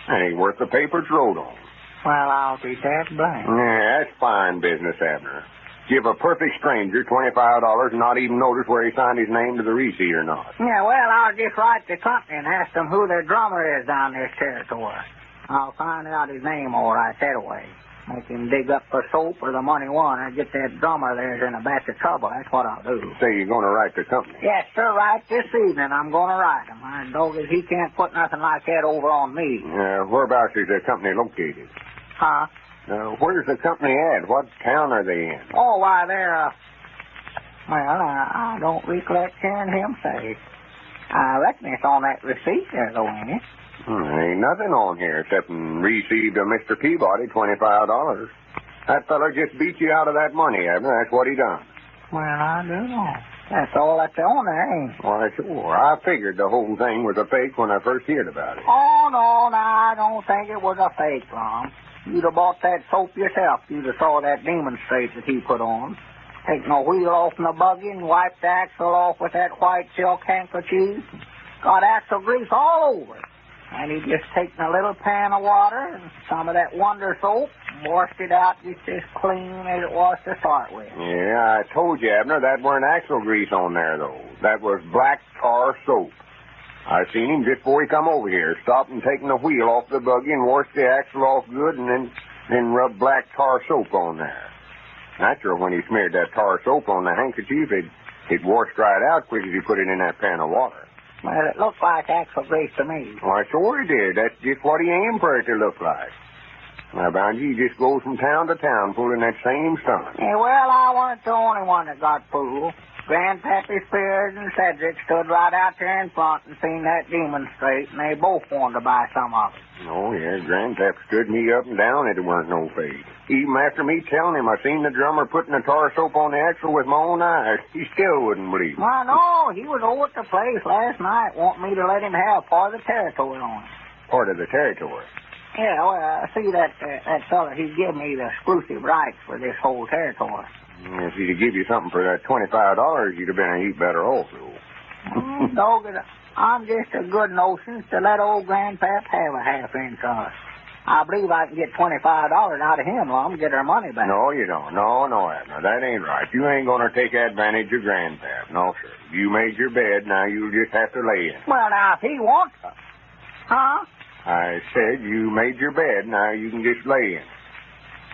That ain't worth the paper it's wrote on. Well, I'll be that blank. Yeah, that's fine business, Abner. Give a perfect stranger $25 and not even notice where he signed his name to the receipt or not. Yeah, well, I'll just write the company and ask them who their drummer is down this territory. I'll find out his name all right that way. Make him dig up for soap or the money won and get that drummer there's in a batch of trouble. That's what I'll do. Say you're going to write the company. Yes, sir, right this evening I'm going to write him. I know that he can't put nothing like that over on me. Whereabouts is the company located? Huh? Where's the company at? What town are they in? Oh, why, they're, well, I don't recollect hearing him say. I reckon it's on that receipt there, though, ain't it? Ain't nothing on here except received of Mr. Peabody, $25. That feller just beat you out of that money, Abner. That's what he done. Well, I do know. That's all that's on there, ain't it? Why, sure. I figured the whole thing was a fake when I first heard about it. Oh, no, I don't think it was a fake, Lum. You'd have bought that soap yourself. You'd have saw that demonstrate that he put on. Taking the wheel off in the buggy and wiped the axle off with that white silk handkerchief. Got axle grease all over it. And he just taken a little pan of water and some of that Wonder soap and washed it out just as clean as it was to start with. Yeah, I told you, Abner, that weren't axle grease on there, though. That was black tar soap. I seen him just before he come over here, stop and taking the wheel off the buggy and wash the axle off good and then rub black tar soap on there. Natural, when he smeared that tar soap on the handkerchief, it washed right out quick as he put it in that pan of water. Well, it looked like axle grease to me. Why, sure he did. That's just what he aimed for it to look like. Now, bound you, he just goes from town to town pulling that same stunt. Yeah, well, I wasn't the only one that got fooled. Grandpappy Spears and Cedric stood right out there in front and seen that demonstrate, and they both wanted to buy some of it. Oh, yeah, Grandpap stood me up and down it weren't no fake. Even after me telling him I seen the drummer putting the tar soap on the axle with my own eyes, he still wouldn't believe me. Well, no, he was over at the place last night wanting me to let him have part of the territory on it. Part of the territory? Yeah, well, I see that fella, he gave me the exclusive rights for this whole territory. If he'd give you something for that $25, you'd have been a heap better off, though. Dog, I'm just a good notion to let old Grandpap have a half-inch on us. I believe I can get $25 out of him, Lum, get our money back. No, you don't. No, Abner, that ain't right. You ain't going to take advantage of Grandpap. No, sir. You made your bed, now you'll just have to lay in. Well, now, if he wants to. Huh? I said you made your bed, now you can just lay in.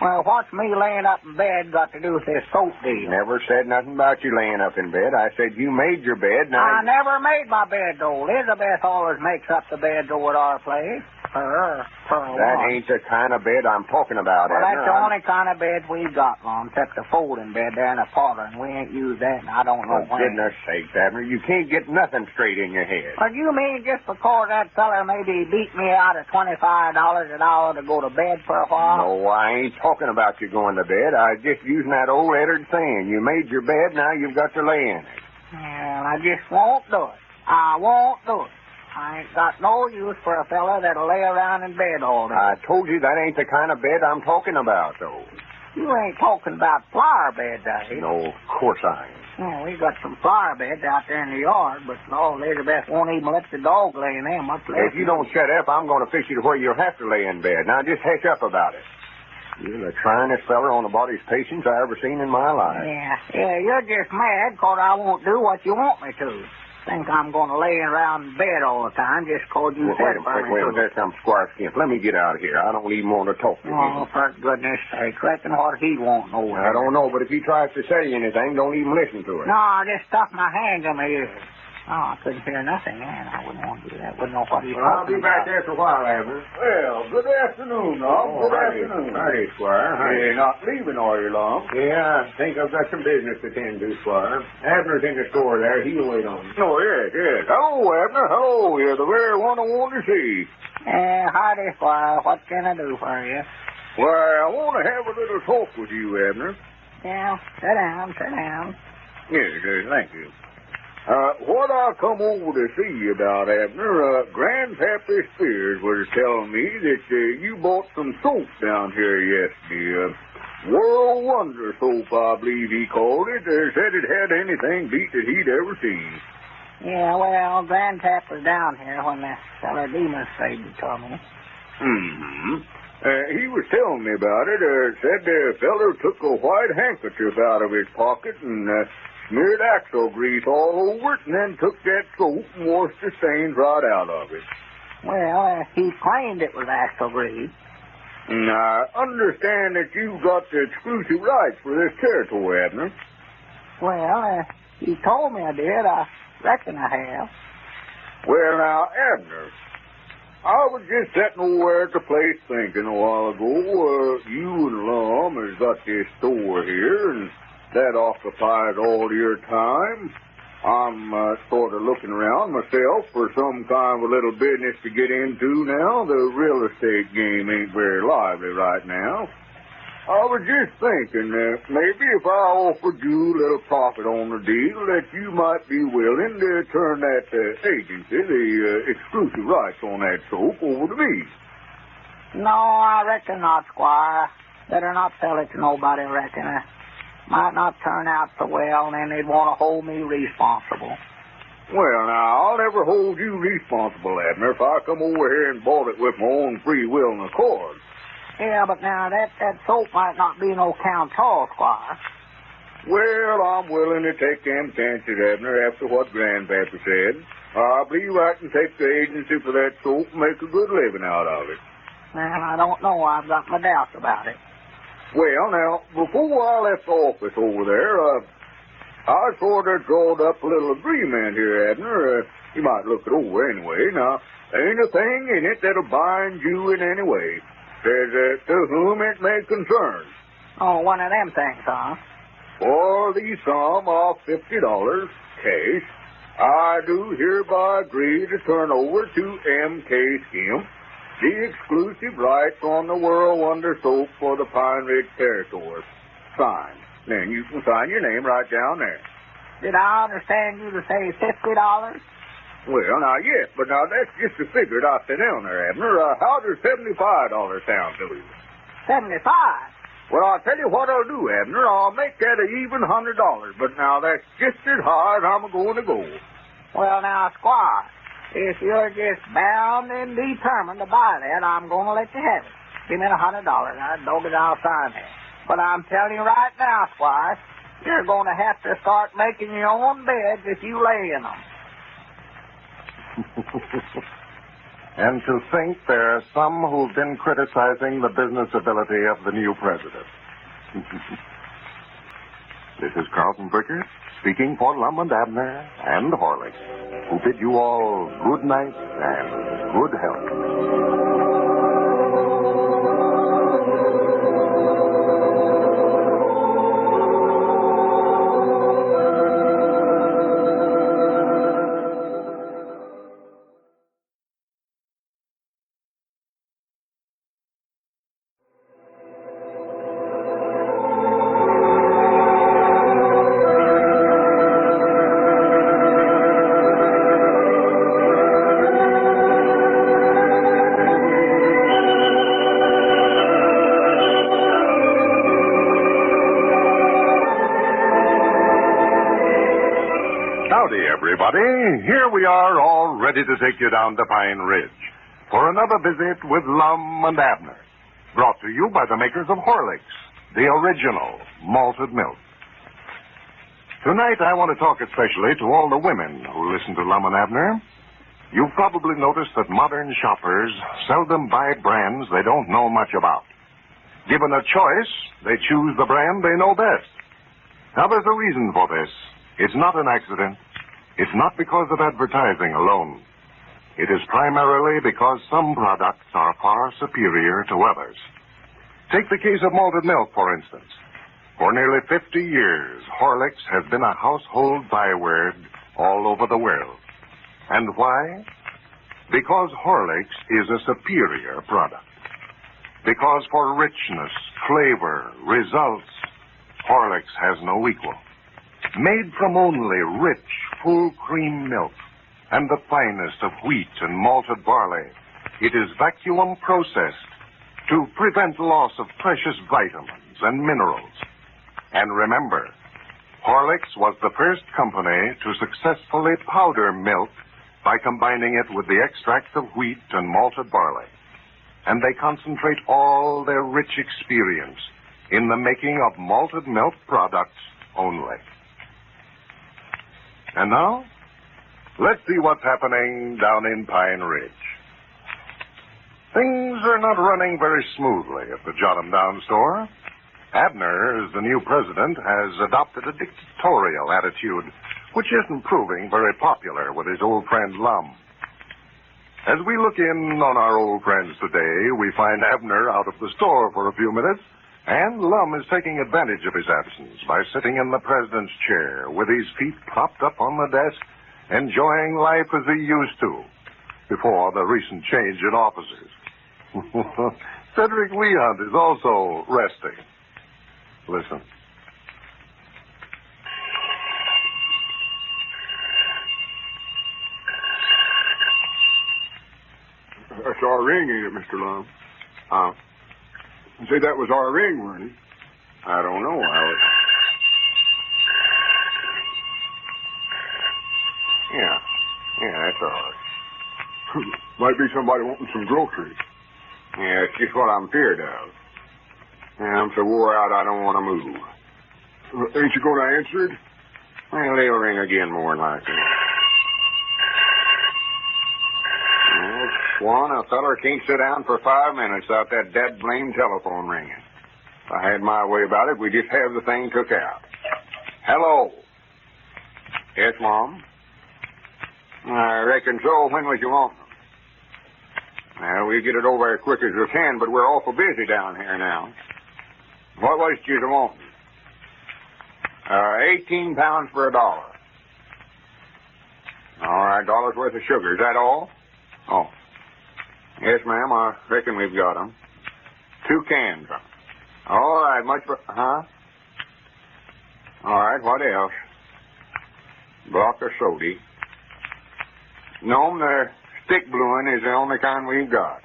Well, what's me laying up in bed got to do with this soap deal? Never said nothing about you laying up in bed. I said you made your bed. Now I never made my bed, though. Elizabeth always makes up the beds over at our place. Per That one. ain't the kind of bed I'm talking about, Well, Abner. that's the only kind of bed we got, Lum, except the folding bed there in the parlor, and we ain't used that, and I don't know For when. goodness sakes, Abner, you can't get nothing straight in your head. Well, you mean just because that feller maybe beat me out of $25 that I ought to go to bed for a while? No, I ain't talking about you going to bed. I was just using that old Eddard saying. You made your bed, now you've got to lay in it. Well, I just won't do it. I won't do it. I ain't got no use for a fella that'll lay around in bed all day. I told you that ain't the kind of bed I'm talking about, though. You ain't talking about flower beds, are you? No, of course I ain't. Well, we got some flower beds out there in the yard, but Lord, Elizabeth won't even let the dog lay in them. Much less. If you don't shut up, I'm going to fix you to where you'll have to lay in bed. Now, just hush up about it. You're the tryingest feller on the body's patience I ever seen in my life. Yeah, you're just mad 'cause I won't do what you want me to. Think I'm going to lay around in bed all the time just 'cause you said for me to. There comes Squire Skimp. Let me get out of here. I don't even want to talk to him. Oh, for goodness sake, reckon what he won't know. I don't know, but if he tries to say anything, don't even listen to it. No, I just stuck my hands in my ears. Oh, I couldn't hear nothing, man. I wouldn't want to do that. Wouldn't know what he's Well, I'll be talking back about. there for a while, Abner. Well, good afternoon, Lum. Good afternoon. Howdy, Squire. You're not leaving, are you, Lum? Yeah, I think I've got some business to tend to, Squire. Abner's in the store there. He'll wait on me. Oh, yes. Hello, Abner. Hello. You're the very one I want to see. Howdy, Squire. What can I do for you? Why, I want to have a little talk with you, Abner. Yeah, sit down. Yes, thank you. What I come over to see you about, Abner, Grandpappy Spears was telling me that you bought some soap down here yesterday. World Wonder soap, I believe he called it. Said it had anything beat that he'd ever seen. Yeah, well, Grandpap was down here when the feller demonstrated to me. Mm-hmm. He was telling me about it. Said the feller took a white handkerchief out of his pocket and smeared axle grease all over it and then took that soap and washed the stains right out of it. Well, he claimed it was axle grease. And I understand that you've got the exclusive rights for this territory, Abner. Well, he told me I did. I reckon I have. Well, now, Abner, I was just sitting over at the place thinking a while ago, you and Lum has got this store here, and that occupies all your time. I'm sort of looking around myself for some kind of a little business to get into now. The real estate game ain't very lively right now. I was just thinking maybe if I offered you a little profit on the deal that you might be willing to turn that agency, the exclusive rights on that soap, over to me. No, I reckon not, Squire. Better not sell it to nobody, I reckon. Might not turn out so well, and then they'd want to hold me responsible. Well, now, I'll never hold you responsible, Abner, if I come over here and bought it with my own free will and accord. Yeah, but now that soap might not be no count tall, Squire. Well, I'm willing to take them chances, Abner, after what Grandpappy said. I believe I can take the agency for that soap and make a good living out of it. Well, I don't know. I've got my doubts about it. Well, now, before I left the office over there, I sort of drawed up a little agreement here, Abner. You might look it over anyway. Now, ain't a thing in it that'll bind you in any way. Says, to whom it may concern. Oh, one of them things, huh? For the sum of $50 cash, I do hereby agree to turn over to M.K. Skimp the exclusive rights on the World Wonder soap for the Pine Ridge Territory. Signed. Then you can sign your name right down there. Did I understand you to say $50? Well, now, yes, but now that's just the figure I set down there, Abner. How does $75 sound to you? 75? Well, I'll tell you what I'll do, Abner. I'll make that an even $100, but now that's just as high as I'm going to go. Well, now, Squire, if you're just bound and determined to buy that, I'm going to let you have it. Give me $100. I dog it, I'll sign it. But I'm telling you right now, Squire, you're going to have to start making your own beds if you lay in them. And to think there are some who've been criticizing the business ability of the new president. This is Carlton Burger speaking for Lum and Abner and Horlicks, who bid you all good night and good health. Howdy, everybody. Here we are, all ready to take you down to Pine Ridge for another visit with Lum and Abner, brought to you by the makers of Horlicks, the original malted milk. Tonight, I want to talk especially to all the women who listen to Lum and Abner. You've probably noticed that modern shoppers seldom buy brands they don't know much about. Given a choice, they choose the brand they know best. Now, there's a reason for this. It's not an accident. It's not because of advertising alone. It is primarily because some products are far superior to others. Take the case of malted milk, for instance. For nearly 50 years, Horlicks has been a household byword all over the world. And why? Because Horlicks is a superior product. Because for richness, flavor, results, Horlicks has no equal. Made from only rich, full cream milk and the finest of wheat and malted barley, it is vacuum processed to prevent loss of precious vitamins and minerals. And remember, Horlicks was the first company to successfully powder milk by combining it with the extract of wheat and malted barley. And they concentrate all their rich experience in the making of malted milk products only. And now, let's see what's happening down in Pine Ridge. Things are not running very smoothly at the Jot-'em Down store. Abner, as the new president, has adopted a dictatorial attitude, which isn't proving very popular with his old friend Lum. As we look in on our old friends today, we find Abner out of the store for a few minutes, and Lum is taking advantage of his absence by sitting in the president's chair with his feet propped up on the desk, enjoying life as he used to before the recent change in officers. Cedric is also resting. Listen. That's our ring, ain't it, Mr. Lum? Say that was our ring, wasn't it? I don't know. Yeah, that's all right. Might be somebody wanting some groceries. Yeah, it's just what I'm feared of. Yeah, I'm so wore out I don't want to move. Ain't you going to answer it? Well, they'll ring again more than likely. Well, Swan, a feller can't sit down for 5 minutes without that dead-blamed telephone ringing. If I had my way about it, we'd just have the thing took out. Hello. Yes, Mom? I reckon so. When was you wanting them? Well, we'll get it over as quick as we can, but we're awful busy down here now. What was it you wanting? 18 pounds for $1. All right, $1 worth of sugar. Is that all? Oh. Yes, ma'am, I reckon we've got them. 2 cans. All right, much for... Huh? All right, what else? Block of soda. No, the stick blueing is the only kind we've got.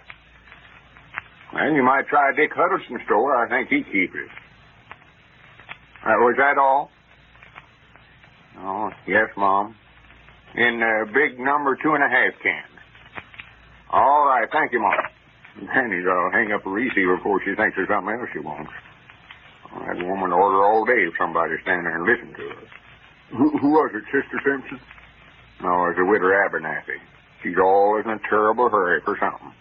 Well, you might try Dick Huddleston's store. I think he'd keep it. Was that all? Oh, yes, Mom. In big number 2.5 cans. All right, thank you, Mom. Granny's I'll hang up a receiver before she thinks there's something else she wants. Well, that woman order all day if somebody stand there and listen to her. Who was it, Sister Simpson? No, it's a widow Abernathy. She's always in a terrible hurry for something.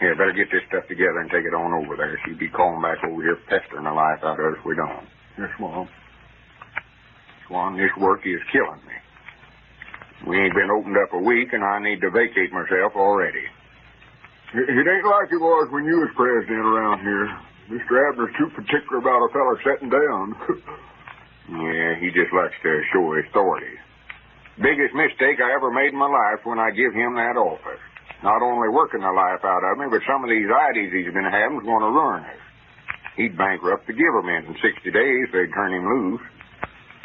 Here, better get this stuff together and take it on over there. She'd be calling back over here pestering the life out of us if we don't. Yes, Mom. Swan, this work is killing me. We ain't been opened up a week, and I need to vacate myself already. It ain't like it was when you was president around here. Mr. Abner's too particular about a fella sitting down. Yeah, he just likes to show his authority. Biggest mistake I ever made in my life when I give him that office. Not only working the life out of me, but some of these ideas he's been having is going to ruin us. He'd bankrupt the government in 60 days if they'd turn him loose.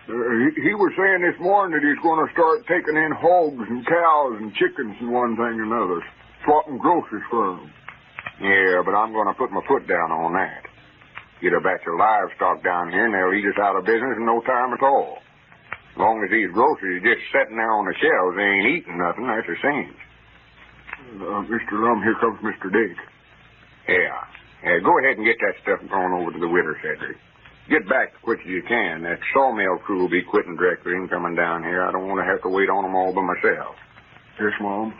He was saying this morning that he's going to start taking in hogs and cows and chickens and one thing and another, swapping groceries for them. Yeah, but I'm going to put my foot down on that. Get a batch of livestock down here, and they'll eat us out of business in no time at all. As long as these groceries are just sitting there on the shelves, they ain't eating nothing, that's a cinch. Mr. Lum, here comes Mr. Dick. Yeah, go ahead and get that stuff going over to the widow, Cedric. Get back as quick as you can. That sawmill crew will be quitting directly and coming down here. I don't want to have to wait on them all by myself. Yes, Mom.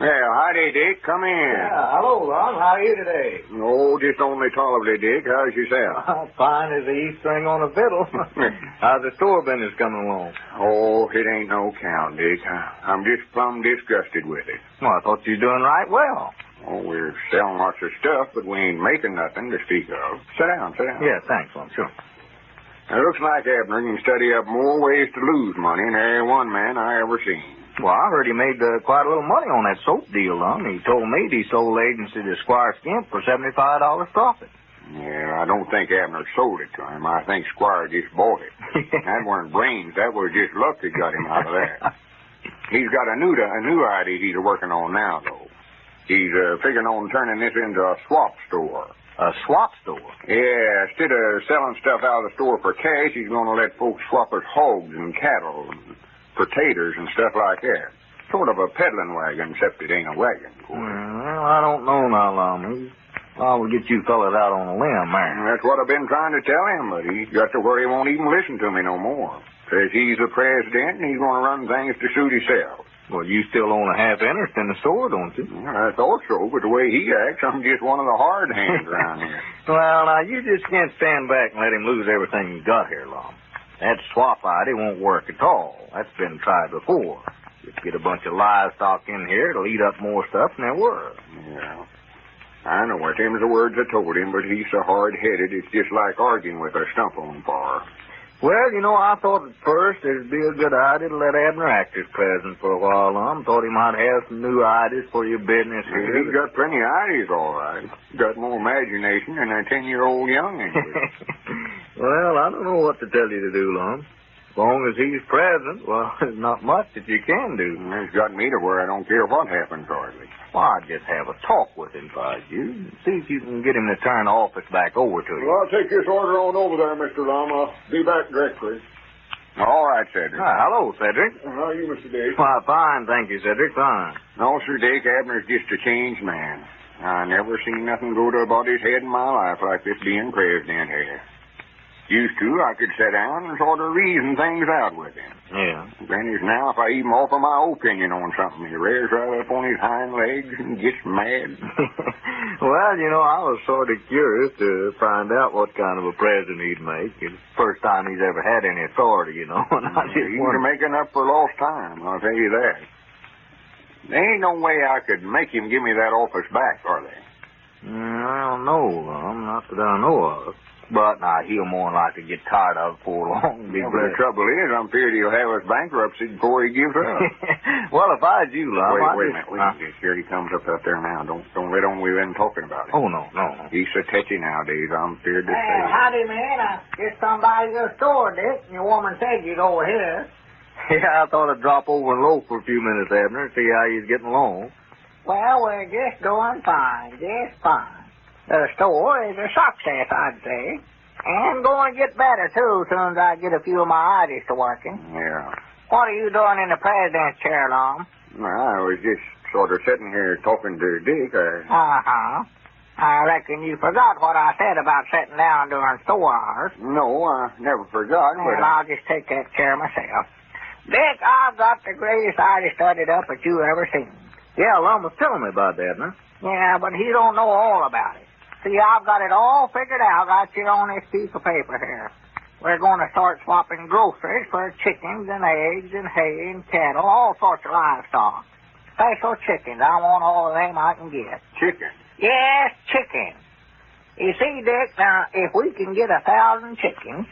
Well, howdy, Dick. Come in. Yeah, hello, Lum. How are you today? Oh, just only tolerably, Dick. How's yourself? Fine as the E string on a fiddle. How's the store business coming along? Oh, it ain't no count, Dick. I'm just plumb disgusted with it. Well, I thought you were doing right well. Oh, we're selling lots of stuff, but we ain't making nothing to speak of. Sit down. Yeah, thanks, Lum. Sure. It looks like Abner can study up more ways to lose money than any one man I ever seen. Well, I heard he made quite a little money on that soap deal, Lum. He told me he sold agency to Squire Skimp for $75 profit. Yeah, I don't think Abner sold it to him. I think Squire just bought it. That weren't brains. That was just luck that got him out of that. He's got a new idea he's working on now, though. He's figuring on turning this into a swap store. A swap store? Yeah, instead of selling stuff out of the store for cash, he's going to let folks swap us hogs and cattle and potatoes and stuff like that. Sort of a peddling wagon, except it ain't a wagon. Well, I don't know now, Lum. I'll get you fellas out on a limb, man. That's what I've been trying to tell him, but he's got to where he won't even listen to me no more. Says he's the president and he's going to run things to suit himself. Well, you still own a half interest in the store, don't you? Well, I thought so, but the way he acts, I'm just one of the hard hands around here. Well, now, you just can't stand back and let him lose everything you got here, Lum. That swap idea won't work at all. That's been tried before. Just get a bunch of livestock in here, it'll eat up more stuff than there were. Yeah. I know it. Them's the words I told him, but he's so hard-headed, it's just like arguing with a stump on fire. Well, I thought at first it'd be a good idea to let Abner act as president for a while, Lum. Thought he might have some new ideas for your business here. He's got plenty of ideas, all right. Got more imagination than a 10-year-old youngin. Well, I don't know what to tell you to do, Lum. As long as he's president, well, there's not much that you can do. It's got me to where I don't care what happens, hardly. Well, I'd just have a talk with him if I was you. See if you can get him to turn the office back over to you. Well, I'll take this order on over there, Mr. Lum. I'll be back directly. All right, Cedric. Hello, Cedric. How are you, Mr. Dick? Well, fine, thank you, Cedric, fine. No, Sir Dick, Abner's just a changed man. I never seen nothing go to about his head in my life like this being president here. Used to, I could sit down and sort of reason things out with him. Yeah. Then is now, if I even offer my opinion on something, he rears right up on his hind legs and gets mad. Well, I was sort of curious to find out what kind of a president he'd make. It's the first time he's ever had any authority, And I just He's making up for lost time, I'll tell you that. There ain't no way I could make him give me that office back, are there? I don't know, not that I know of. But he'll more than likely get tired of it before long. But the trouble is, I'm feared he'll have us bankruptcy before he gives up. Well, if I was you, Lum, Wait a minute. Here he comes up there now. Don't let on we've been talking about it. Oh, no. He's so touchy nowadays, I'm feared to say. Hey, howdy, man. I just come by your store, Dick, and your woman said you'd over here. Yeah, I thought I'd drop over and loaf for a few minutes, Abner, see how he's getting along. Well, we're just doing fine, just fine. The store is a success, I'd say. And going to get better, too, as soon as I get a few of my ideas to working. Yeah. What are you doing in the president's chair, Lum? Well, I was just sort of sitting here talking to Dick. Uh-huh. I reckon you forgot what I said about sitting down during store hours. No, I never forgot. Well, I'll just take that chair myself. Dick, I've got the greatest idea studied up that you ever seen. Yeah, Lum was telling me about that, Abner. Yeah, but he don't know all about it. See, I've got it all figured out right here on this piece of paper here. We're going to start swapping groceries for chickens and eggs and hay and cattle, all sorts of livestock. Special chickens. I want all of them I can get. Chicken? Yes, chickens. You see, Dick, now, if we can get 1,000 chickens,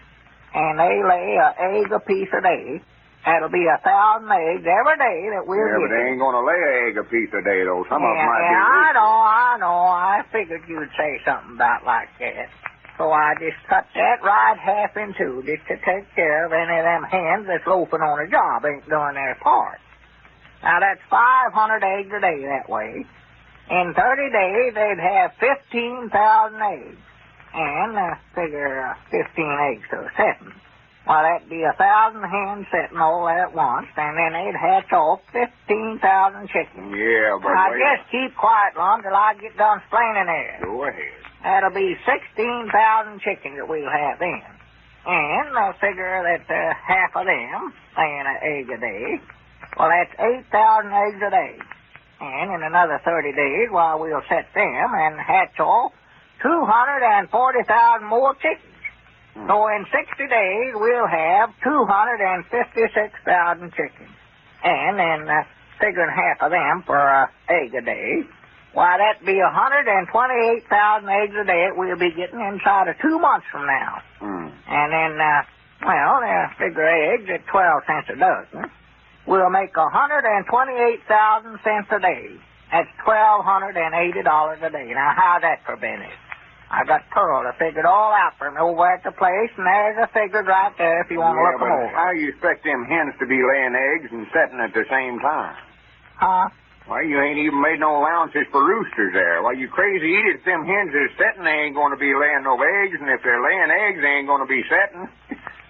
and they lay an egg a piece a day, that'll be 1,000 eggs every day that we're getting. Yeah, but they ain't going to lay an egg a piece a day, though. Some of them might be. I know. I figured you'd say something about like that. So I just cut that right half in two just to take care of any of them hens that's loafing on a job, ain't doing their part. Now, that's 500 eggs a day that way. In 30 days, they'd have 15,000 eggs. And figure 15 eggs to a 7. Well, that'd be 1,000 hens sitting all there at once, and then they'd hatch off 15,000 chickens. Yeah, but Now, wait. just keep quiet, Lum, till I get done explaining there. Go ahead. That'll be 16,000 chickens that we'll have then. And I figure that half of them laying an egg a day. Well, that's 8,000 eggs a day. And in another 30 days, well, we'll set them and hatch off 240,000 more chickens. So in 60 days, we'll have 256,000 chickens. And then figuring half of them for an egg a day, why, that'd be 128,000 eggs a day that we'll be getting inside of 2 months from now. And then, figure eggs at 12 cents a dozen. We'll make 128,000 cents a day. That's $1,280 a day. Now, how's that for business? I got Pearl to figure it all out for me over at the place, and there's a figure right there if you want to look them over. How you expect them hens to be laying eggs and setting at the same time? Huh? Why, you ain't even made no allowances for roosters there. Why, you crazy idiot. If them hens is setting, they ain't going to be laying no eggs, and if they're laying eggs, they ain't going to be setting.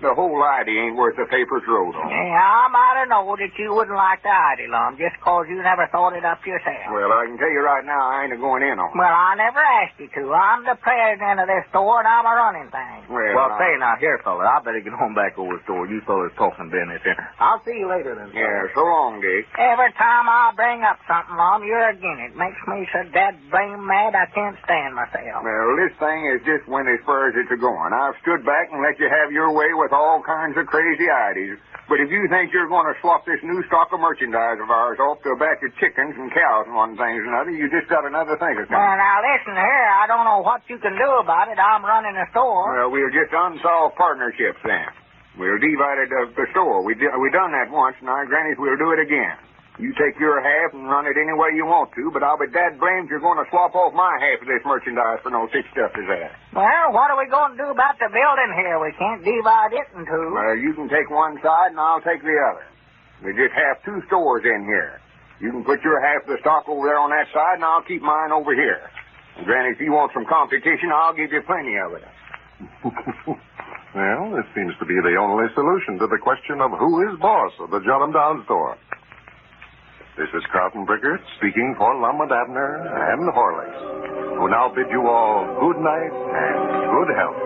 The whole idea ain't worth the paper it's wrote on. Yeah, I might have known that you wouldn't like the idea, Lum, just 'cause you never thought it up yourself. Well, I can tell you right now, I ain't going in on it. Well, I never asked you to. I'm the president of this store, and I'm a running thing. Well, say now, here, fella, I better get on back over the store. You fellas talking business here. I'll see you later then. Yeah, so long, Dick. Every time I bring up something, Lum, you're again. It makes me so dead blame mad I can't stand myself. Well, this thing is just went as far as it's a-going. I've stood back and let you have your way with all kinds of crazy ideas. But if you think you're going to swap this new stock of merchandise of ours off to a batch of chickens and cows and one thing and another, you just got another thing or something. Well, now, listen here. I don't know what you can do about it. I'm running a store. Well, we'll just unsolve partnerships then. We'll divide the store. We done that once, and I granted we'll do it again. You take your half and run it any way you want to, but I'll be dad blamed you're going to swap off my half of this merchandise for no such stuff as that. Well, what are we going to do about the building here? We can't divide it in two. Well, you can take one side and I'll take the other. We just have 2 stores in here. You can put your half of the stock over there on that side, and I'll keep mine over here. And granny, if you want some competition, I'll give you plenty of it. Well, this seems to be the only solution to the question of who is boss of the Jot 'em Down store. This is Carlton Briggert speaking for Lum and Abner and Horlicks, who now bid you all good night and good health.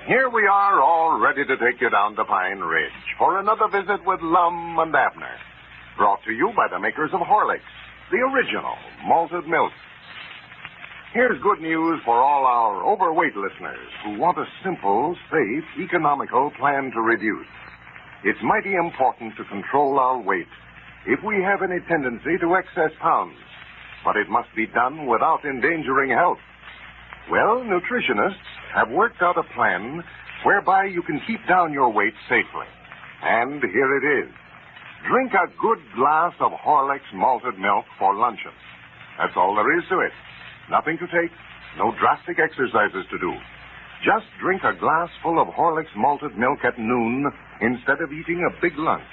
Here we are, all ready to take you down to Pine Ridge for another visit with Lum and Abner. Brought to you by the makers of Horlicks, the original malted milk. Here's good news for all our overweight listeners who want a simple, safe, economical plan to reduce. It's mighty important to control our weight if we have any tendency to excess pounds, but it must be done without endangering health. Well, nutritionists have worked out a plan whereby you can keep down your weight safely. And here it is. Drink a good glass of Horlicks malted milk for luncheon. That's all there is to it. Nothing to take, no drastic exercises to do. Just drink a glass full of Horlicks malted milk at noon instead of eating a big lunch.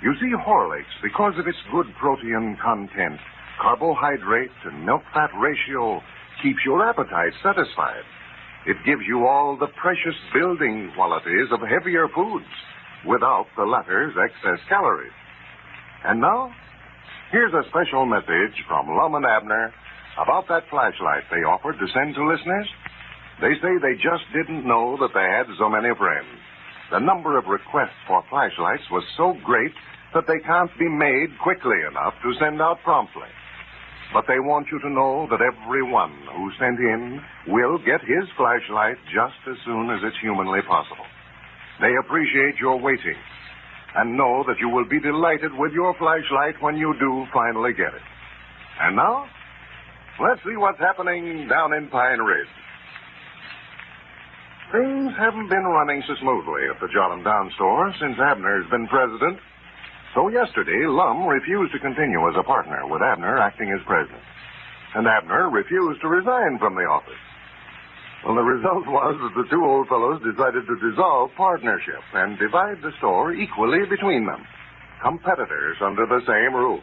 You see, Horlicks, because of its good protein content, carbohydrate and milk fat ratio, keeps your appetite satisfied. It gives you all the precious building qualities of heavier foods without the latter's excess calories. And now, here's a special message from Lum and Abner about that flashlight they offered to send to listeners. They say they just didn't know that they had so many friends. The number of requests for flashlights was so great that they can't be made quickly enough to send out promptly. But they want you to know that everyone who sent in will get his flashlight just as soon as it's humanly possible. They appreciate your waiting and know that you will be delighted with your flashlight when you do finally get it. And now, let's see what's happening down in Pine Ridge. Things haven't been running so smoothly at the Jot 'em Down store since Abner's been president. So yesterday, Lum refused to continue as a partner, with Abner acting as president. And Abner refused to resign from the office. Well, the result was that the two old fellows decided to dissolve partnership and divide the store equally between them, competitors under the same roof.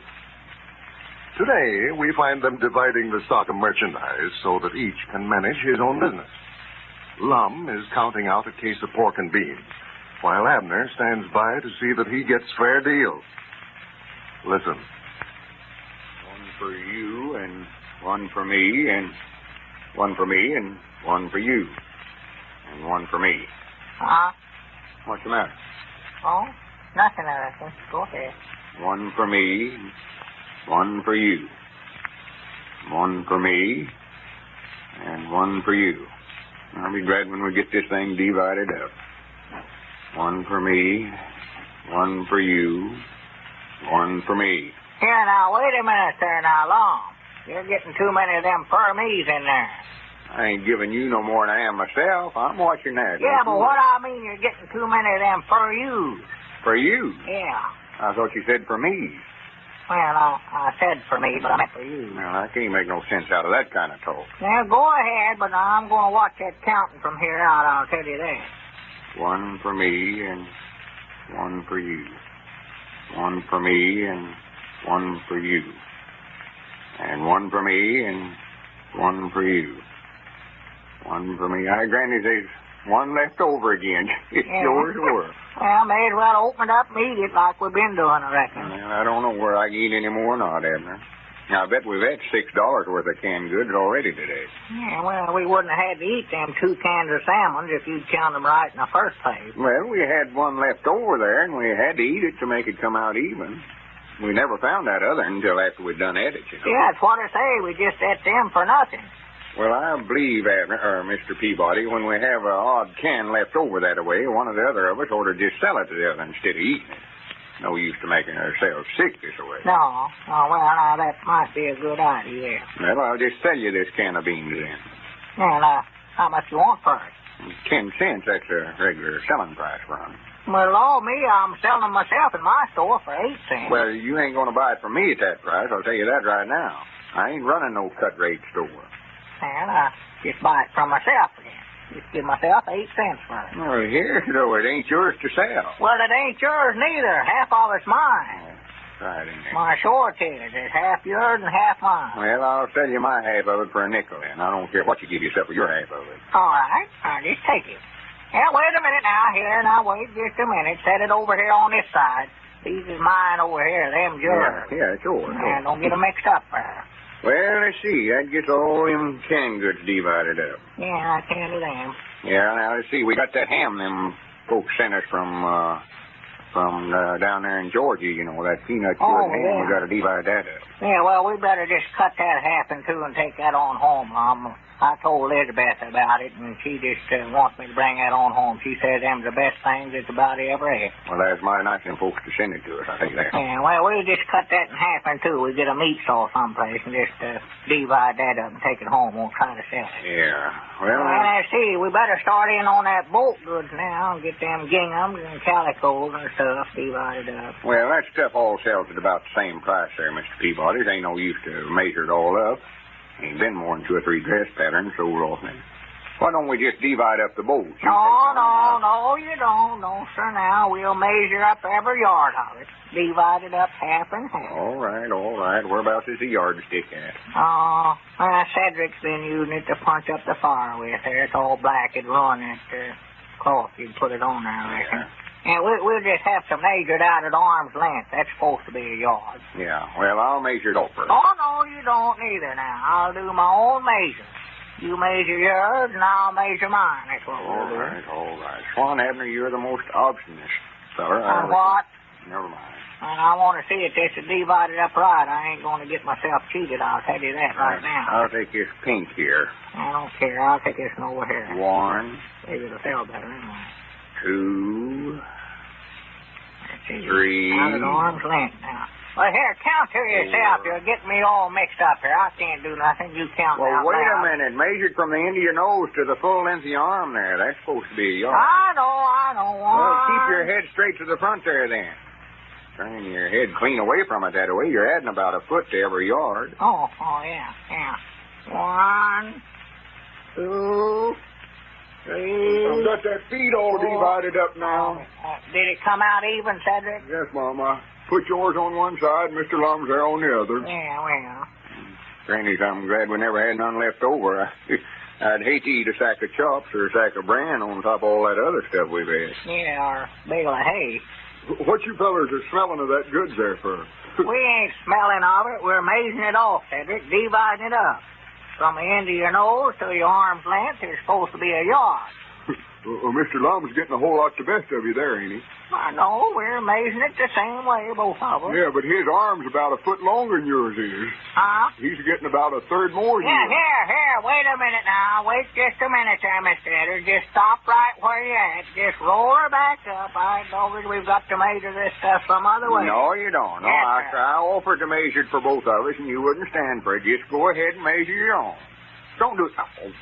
Today, we find them dividing the stock of merchandise so that each can manage his own business. Lum is counting out a case of pork and beans, while Abner stands by to see that he gets fair deals. Listen. One for you, and one for me, and one for me, and one for you, and one for me. What's the matter? Oh, nothing, I reckon. Go ahead. One for me, one for you, one for me, and one for you. I'll be glad when we get this thing divided up. One for me, one for you, one for me. Here, now, wait a minute there now, Lum. You're getting too many of them fur me's in there. I ain't giving you no more than I am myself. I'm watching that. Yeah, but what I mean, you're getting too many of them fur you's. For you? Yeah. I thought you said for me. Well, I said for me, but I meant for you. Well, I can't make no sense out of that kind of talk. Now, go ahead, but I'm going to watch that counting from here out, I'll tell you that. One for me and one for you. One for me and one for you. And one for me and one for you. One for me. Granny, there's one left over again. It's yours or? Well, may as well open it up and eat it like we've been doing, I reckon. Well, I don't know where I can eat any more or not, Abner. Now, I bet we've had $6 worth of canned goods already today. Yeah, well, we wouldn't have had to eat them 2 cans of salmon if you'd count them right in the first place. Well, we had one left over there, and we had to eat it to make it come out even. We never found that other until after we'd done at it, you know. Yeah, that's what I say. We just ate them for nothing. Well, I believe, Abner, or Mr. Peabody, when we have an odd can left over that way, one of the other of us ought to just sell it to the other instead of eating it. No use to making ourselves sick this way. No. Oh, well, now, that might be a good idea. Well, I'll just sell you this can of beans then. Well, how much you want for it? 10 cents, that's a regular selling price for them. Well, Lord, me, I'm selling them myself in my store for 8 cents. Well, you ain't going to buy it from me at that price, I'll tell you that right now. I ain't running no cut-rate store. Well, I just buy it from myself again. Just give myself 8 cents for it. Well, here, though, it ain't yours to sell. Well, it ain't yours neither. Half of it's mine. Right in there. My sure it is. It's half yours and half mine. Well, I'll sell you my half of it for a nickel, then. I don't care what you give yourself for your half of it. All right. I'll just take it. Now, wait a minute now. Here, now, wait just a minute. Set it over here on this side. These is mine over here. Them yours. Yeah, it's yours. And don't get them mixed up there. Well, let's see. That gets all them canned goods divided up. Yeah, I can do them. Yeah, now, let's see. We got that ham them folks sent us from down there in Georgia, you know, that peanut cured ham. Yeah. We got to divide that up. Yeah, well, we better just cut that half in two and take that on home, Mom. I told Elizabeth about it, and she just wants me to bring that on home. She says them's the best things that's about ever ate. Well, that's mighty nice of them folks to send it to us, I think that. Yeah, well, we'll just cut that in half in two. We get a meat saw someplace and just divide that up and take it home. We'll try to sell it. Yeah, well... I see. We better start in on that bolt goods now and get them ginghams and calicos and stuff divided up. Well, that stuff all sells at about the same price there, Mr. Peabody. There ain't no use to measure it all up. Ain't been more than 2 or 3 dress patterns sold off me. Why don't we just divide up the bolts? No, you don't. No, sir, now. We'll measure up every yard of it. Divide it up half and half. All right. Whereabouts is the yardstick at? Oh, Cedric's been using it to punch up the fire with there. It's all black. It'd ruin that cloth. You'd put it on there, I reckon. Yeah. And we'll just have to measure it out at arm's length. That's supposed to be a yard. Yeah, well, I'll measure it off first. Oh, no, you don't either now. I'll do my own measure. You measure yours, and I'll measure mine. That's what we'll do. All right. Swan Abner, you're the most obstinate feller. What? Never mind. And I want to see if this is divided up right. I ain't going to get myself cheated, I'll tell you that right now. I'll take this pink here. I don't care. I'll take this one over here. 1, Maybe it'll sell better anyway. 2, Let's see. 3. Out at arm's length now. Well, here, count to yourself. You're getting me all mixed up here. I can't do nothing. You count Well, out wait loud. a minute. Measured from the end of your nose to the full length of your arm there. That's supposed to be a yard. I know. Well, keep your head straight to the front there, then. Turn your head clean away from it that way. You're adding about a foot to every yard. Oh, yeah. 1, 2, 3. I've got that feed all divided up now. Did it come out even, Cedric? Yes, Mama. Put yours on one side, Mr. Lum's there on the other. Yeah, well. Granny, I'm glad we never had none left over. I'd hate to eat a sack of chops or a sack of bran on top of all that other stuff we've had. Yeah, or a bale of hay. What you fellers are smelling of that goods there for? We ain't smelling of it. We're mazing it off, Cedric, dividing it up. From the end of your nose to your arm's length, there's supposed to be a yard. Well, Mr. Lum's getting a whole lot the best of you there, ain't he? I know. We're mazing it the same way, both of us. Yeah, but his arm's about a foot longer than yours is. Huh? He's getting about a third more than Yeah, you. here. Wait a minute now. Wait just a minute there, Mr. Edder. Just stop right where you're at. Just roll her back up. I know that we've got to measure this stuff some other way. No, you don't. No, Yes, sir. I offered to measure it for both of us, and you wouldn't stand for it. Just go ahead and measure your own. Don't do it. Oh.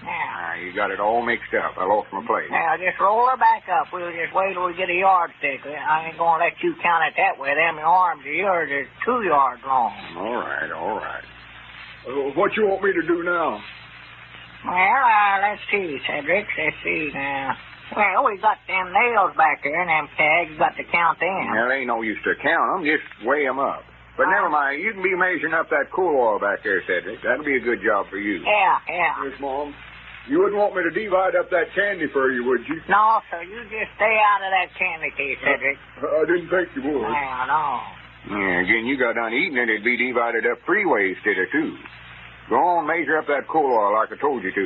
Now, You got it all mixed up. I lost my place. just roll her back up. We'll just wait till we get a yardstick. I ain't going to let you count it that way. Them arms of yours are 2 yards long. All right. What you want me to do now? Well, let's see, Cedric. Let's see now. Well, we got them nails back there and them tags. Got to count them. Now, there ain't no use to count them. Just weigh them up. But never mind. You can be measuring up that cool oil back there, Cedric. That'll be a good job for you. Yeah. Yes, Mom. You wouldn't want me to divide up that candy for you, would you? No, sir. You just stay out of that candy case, Cedric. I didn't think you would. Well, no. Yeah, again, you got done eating it, it'd be divided up 3 ways instead of 2. Go on, measure up that cool oil like I told you to.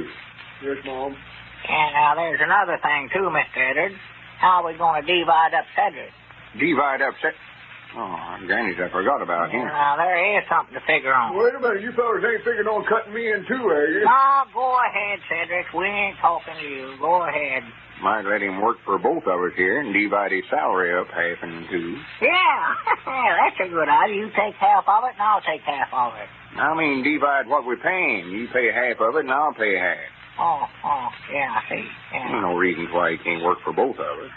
Yes, Mom. And now there's another thing, too, Mr. Edwards. How are we going to divide up Cedric? Divide up Oh, Granny's, I forgot about him. Now, there is something to figure on. Wait a minute. You fellas ain't figuring on cutting me in two, are you? No, go ahead, Cedric. We ain't talking to you. Go ahead. Might let him work for both of us here and divide his salary up half and 2. Yeah, that's a good idea. You take half of it, and I'll take half of it. I mean, divide what we're paying. You pay half of it, and I'll pay half. Oh, yeah, I see. Yeah. Ain't no reason why he can't work for both of us.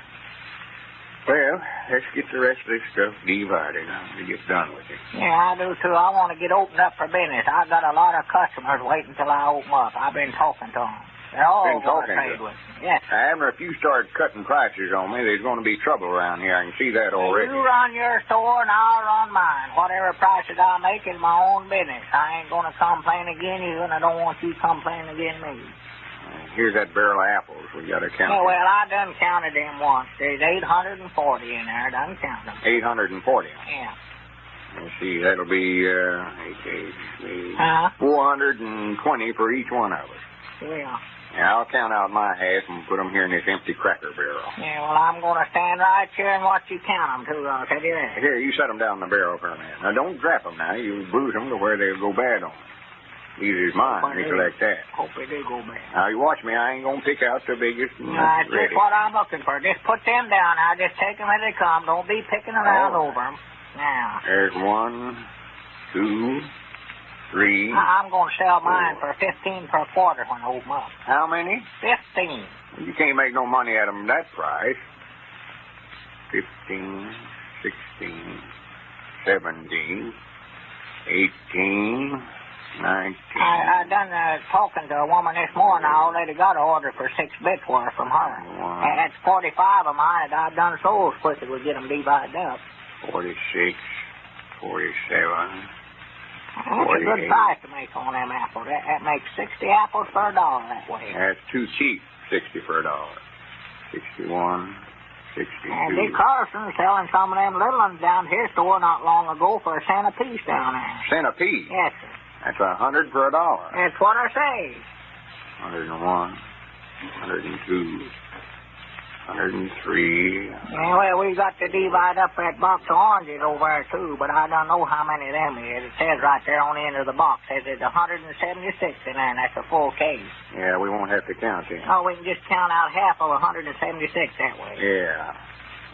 Well, let's get the rest of this stuff divided and get done with it. Yeah, I do, too. I want to get opened up for business. I've got a lot of customers waiting till I open up. I've been talking to them. They're all Been going to talking trade to with me. Yes. Abner, if you start cutting prices on me, there's going to be trouble around here. I can see that already. You run your store, and I'll run mine. Whatever prices I make is my own business. I ain't going to complain again you, and I don't want you complaining again me. Here's that barrel of apples. We got to count Yeah, them. well, I done counted them once. There's 840 in there. Done count them. 840. Yeah. Let's see, that'll be 420 for each one of us. Yeah. Yeah, I'll count out my half and put them here in this empty cracker barrel. Yeah, well, I'm going to stand right here and watch you count them, too. I'll tell you that. Here, you set them down in the barrel for a minute. Now, don't drop them now. You'll bruise them to where they'll go bad on. These is mine. Recollect that. Hope they do go bad. Now, you watch me. I ain't going to pick out the biggest and That's just ready. what I'm looking for. Just put them down now. Just take them as they come. Don't be picking around Oh. over them. Now. There's 1, 2, 3. I'm going to sell mine for 15 per quarter when I open up. How many? 15. You can't make no money at them that price. 15, 16, 17, 18, 19. I done talking to a woman this morning. I already got an order for 6 bits worth from her. Wow. That's 45 of mine that I've done so quick that we get them divided up. 46, 47. That's a good 48. price to make on them apples. That makes 60 apples for $1 that way. That's too cheap. 60 for $1. 61, 62. And Dick Carson's selling some of them little ones down to his store not long ago for a cent apiece down there. Cent a piece. Yes, sir. That's 100 for $1. That's what I say. 101, 102, 103. Yeah, well, we got to divide up that box of oranges over there, too, but I don't know how many of them is. It says right there on the end of the box, says it's 176 in there, and that's a full case. Yeah, we won't have to count it. Oh, we can just count out half of 176 that way. Yeah.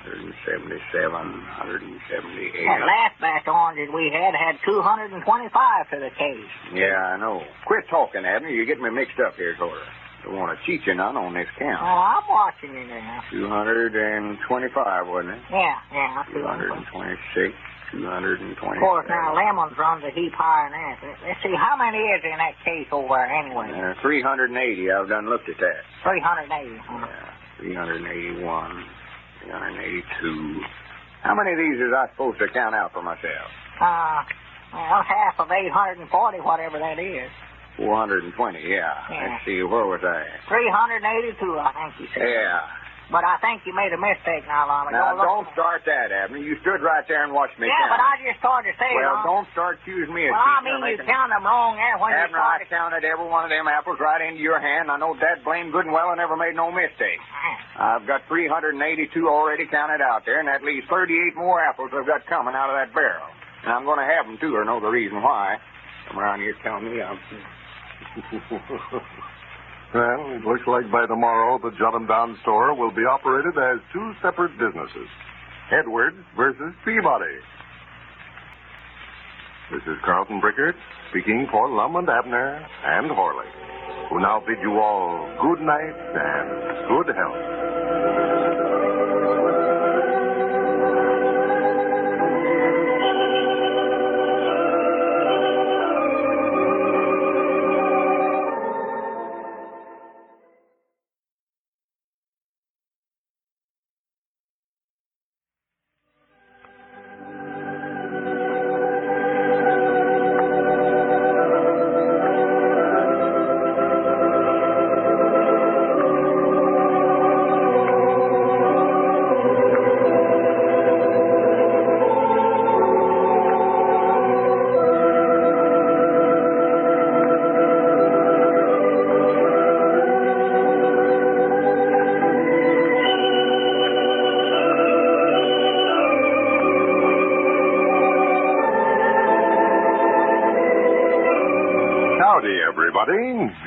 177, 178. That last batch of oranges we had 225 to the case. Yeah, I know. Quit talking, Abner. You get me mixed up here, sort of. Don't want to cheat you none on this count. Oh, I'm watching you now. 225, wasn't it? Yeah. 226, 220. Of course, now lemons runs a heap higher than that. Let's see, how many is in that case over there anyway? 380. I've done looked at that. 380. Yeah, 381, 382. How many of these is I supposed to count out for myself? Well, half of 840, whatever that is. 420, yeah. Let's see, where was I? 382, I think you said. Yeah. But I think you made a mistake now, Lum. Now, don't start that, Abner. You stood right there and watched me count. Yeah, but I just started to say, well, don't start accusing me of cheating. Well, I mean, you counted them wrong there when Abner, I counted every one of them apples right into your hand. I know that blame good and well I never made no mistake. I've got 382 already counted out there, and that leaves 38 more apples I've got coming out of that barrel. And I'm going to have them, too, or know the reason why. Come around here telling me I'm... Well, it looks like by tomorrow the Jot 'em Down store will be operated as two separate businesses. Edwards versus Peabody. This is Carlton Brickert speaking for Lum and Abner and Horley, who now bid you all good night and good health.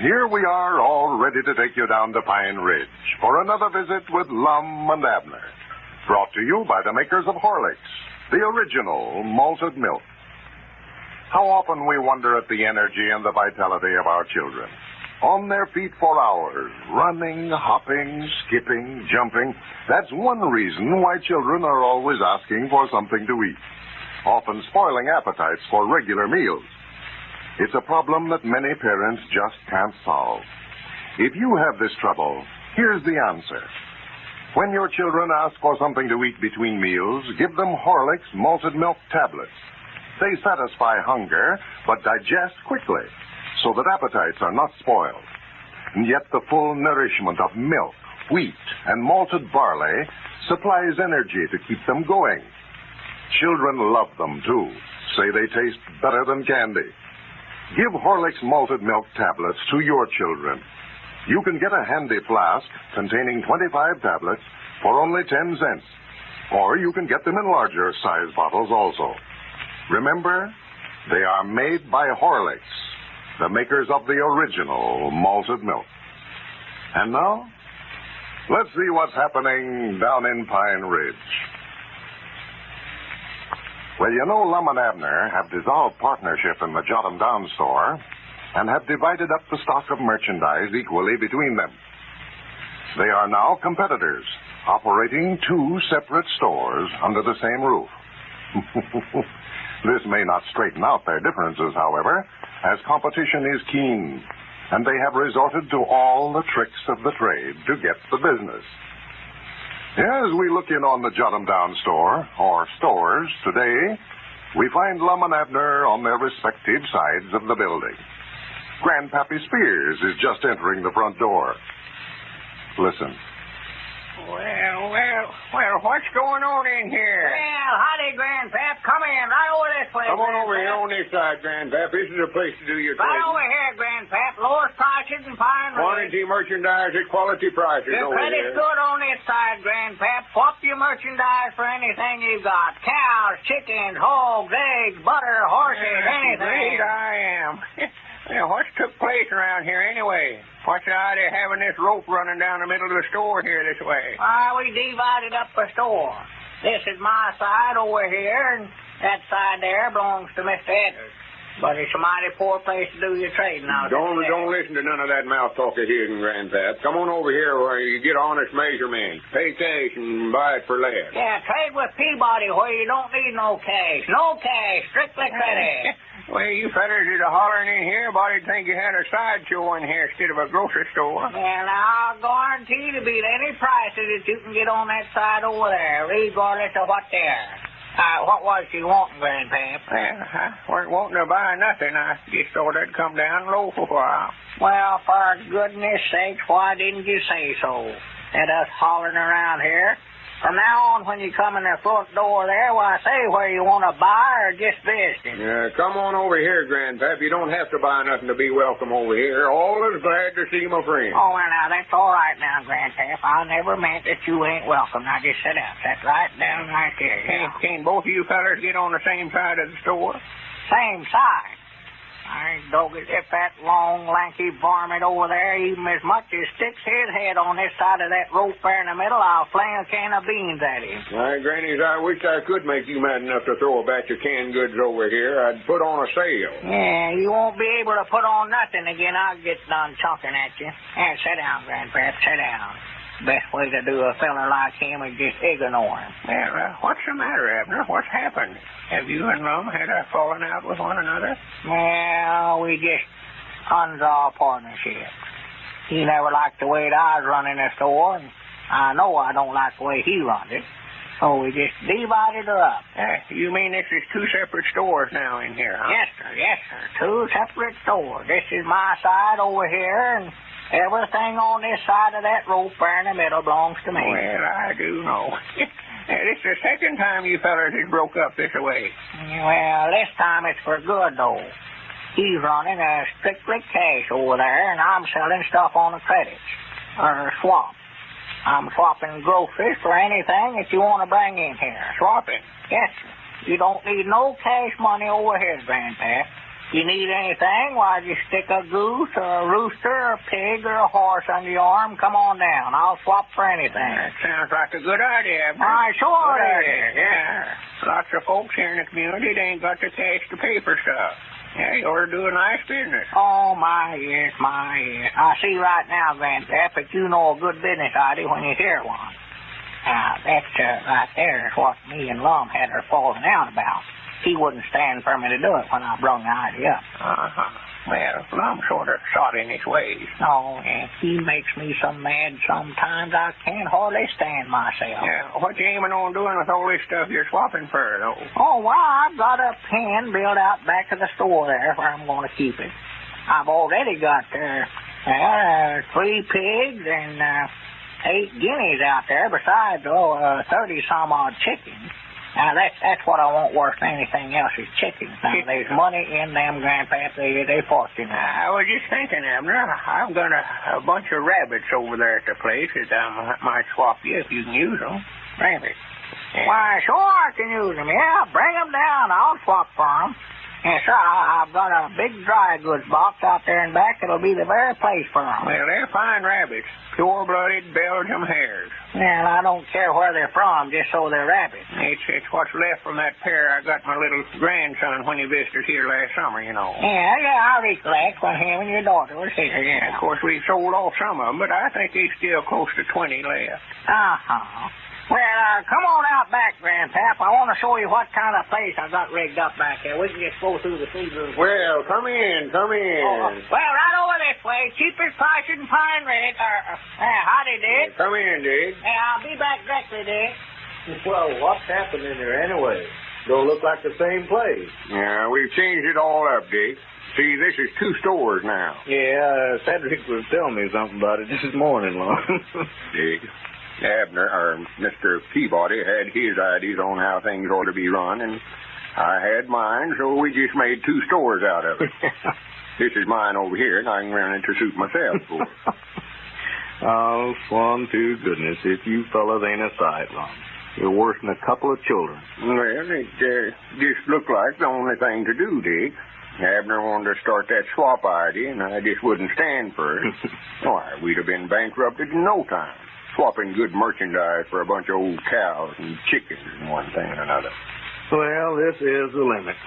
Here we are, all ready to take you down to Pine Ridge for another visit with Lum and Abner. Brought to you by the makers of Horlicks, the original malted milk. How often we wonder at the energy and the vitality of our children. On their feet for hours, running, hopping, skipping, jumping. That's one reason why children are always asking for something to eat, often spoiling appetites for regular meals. It's a problem that many parents just can't solve. If you have this trouble, here's the answer. When your children ask for something to eat between meals, give them Horlicks malted milk tablets. They satisfy hunger, but digest quickly, so that appetites are not spoiled. And yet the full nourishment of milk, wheat, and malted barley supplies energy to keep them going. Children love them, too. Say they taste better than candy. Give Horlicks malted milk tablets to your children. You can get a handy flask containing 25 tablets for only 10 cents. Or you can get them in larger size bottles also. Remember, they are made by Horlicks, the makers of the original malted milk. And now, let's see what's happening down in Pine Ridge. Well, you know, Lum and Abner have dissolved partnership in the Jot 'em Down store and have divided up the stock of merchandise equally between them. They are now competitors, operating two separate stores under the same roof. This may not straighten out their differences, however, as competition is keen, and they have resorted to all the tricks of the trade to get the business. As we look in on the Jot 'em Down store, or stores, today, we find Lum and Abner on their respective sides of the building. Grandpappy Spears is just entering the front door. Listen. Well, what's going on in here? Well, howdy, Grandpap. Come in, right over this way. Come on over here on this side, Grandpap. This is a place to do your Right trading. over here, Grandpap. Lowest prices and fine rates. Quantity merchandise at quality prices Your over credit's here. good on this side, Grandpap. Swap your merchandise for anything you got. Cows, chickens, hogs, eggs, butter, horses, anything. Great I am. Well, what's took place around here anyway? What's the idea of having this rope running down the middle of the store here this way? We divided up the store. This is my side over here, and that side there belongs to Mr. Edwards. But it's a mighty poor place to do your trading now. Don't listen to none of that mouth talk of his, Grandpap. Come on over here where you get honest measurements. Pay cash and buy it for less. Yeah, trade with Peabody where you don't need no cash. No cash, strictly credit. Well, you fellers is hollering in here about it think you had a sideshow in here instead of a grocery store. Well, now, I'll guarantee to beat any prices that you can get on that side over there, regardless of what they are. What was you wanting, Grandpap? Well, I weren't wanting to buy nothing. I just thought I'd come down low for a while. Well, for goodness sakes, why didn't you say so? And us hollering around here. From now on, when you come in the front door there, why, say where you want to buy or just visit. Come on over here, Grandpap. You don't have to buy nothing to be welcome over here. Always glad to see my friend. Oh, well, now, that's all right now, Grandpap. I never meant that you ain't welcome. Now, just sit down. Sit right down right there. Yeah. Can both of you fellers get on the same side of the store? Same side. I dog it, if that long, lanky varmint over there even as much as sticks his head on this side of that rope there in the middle, I'll fling a can of beans at him. My grannies, I wish I could make you mad enough to throw a batch of canned goods over here. I'd put on a sale. Yeah, you won't be able to put on nothing again. I'll get done chunking at you. Yeah, sit down, Grandpap, sit down. Best way to do a feller like him is just ignore him. Well, what's the matter, Abner? What's happened? Have you and Lum had a falling out with one another? Well, we just unresolved partnership. He never liked the way that I was running the store, and I know I don't like the way he runs it. So we just divided her up. You mean this is two separate stores now in here, huh? Yes, sir, yes, sir. Two separate stores. This is my side over here, and everything on this side of that rope there in the middle belongs to me. Well, I do know. This is the second time you fellers has broke up this way. Well, this time it's for good, though. He's running a strictly cash over there, and I'm selling stuff on the credits, or swap. I'm swapping groceries for anything that you want to bring in here. Swapping? Yes, sir. You don't need no cash money over here, Grandpap. You need anything, why, just stick a goose or a rooster or a pig or a horse under your arm, come on down. I'll swap for anything. That sounds like a good idea, Abner. I sure it is. Yeah. Lots of folks here in the community, they ain't got the cash to pay for stuff. Yeah, you ought to do a nice business. Oh, my, yes, my, yes. I see right now, Grandpap, that you know a good business idea when you hear one. Now, that right there is what me and Lum had her falling out about. He wouldn't stand for me to do it when I brung the idea up. Uh-huh. Well, Lum sort of shot in his ways. Oh, yeah. He makes me so mad sometimes I can't hardly stand myself. Yeah, what you aiming on doing with all this stuff you're swapping for, though? Oh, well, I've got a pen built out back of the store there where I'm going to keep it. I've already got 3 pigs and 8 guineas out there, besides 30-some-odd chickens. Now, that's what I want worse than anything else is chickens. Now, there's money in them, Grandpap. They fortune. I was just thinking, Abner, I've got a bunch of rabbits over there at the place that I might swap you if you can use them. Rabbits? Yeah. Why, sure I can use them. Yeah, bring them down. I'll swap for them. Yes, sir, I've got a big dry goods box out there in back. It'll be the very place for them. Well, they're fine rabbits. Pure-blooded Belgium hares. Well, I don't care where they're from, just so they're rabbits. It's what's left from that pair I got my little grandson when he visited here last summer, you know. Yeah, I recollect when him and your daughter was here, yeah. Of course, we've sold off some of them, but I think there's still close to 20 left. Uh-huh. Well, come on out back, Grandpap. I want to show you what kind of place I got rigged up back there. We can just go through the feed room. Well, come in. Well, right over this way. Cheapest price in Pine Ridge. Howdy, Dick. Come in, Dick. Hey, I'll be back directly, Dick. Well, what's happening there anyway? Don't look like the same place. Yeah, we've changed it all up, Dick. See, this is 2 stores now. Yeah, Cedric was telling me something about it this morning, Lum. Dick, Abner, or Mr. Peabody, had his ideas on how things ought to be run, and I had mine, so we just made 2 stores out of it. This is mine over here, and I can run it to suit myself. Oh, fun to goodness. If you fellas ain't a sight, Lum. You're worse than a couple of children. Well, it just looked like the only thing to do, Dick. Abner wanted to start that swap idea, and I just wouldn't stand for it. Why, we'd have been bankrupted in no time, swapping good merchandise for a bunch of old cows and chickens and one thing and another. Well, this is the limit.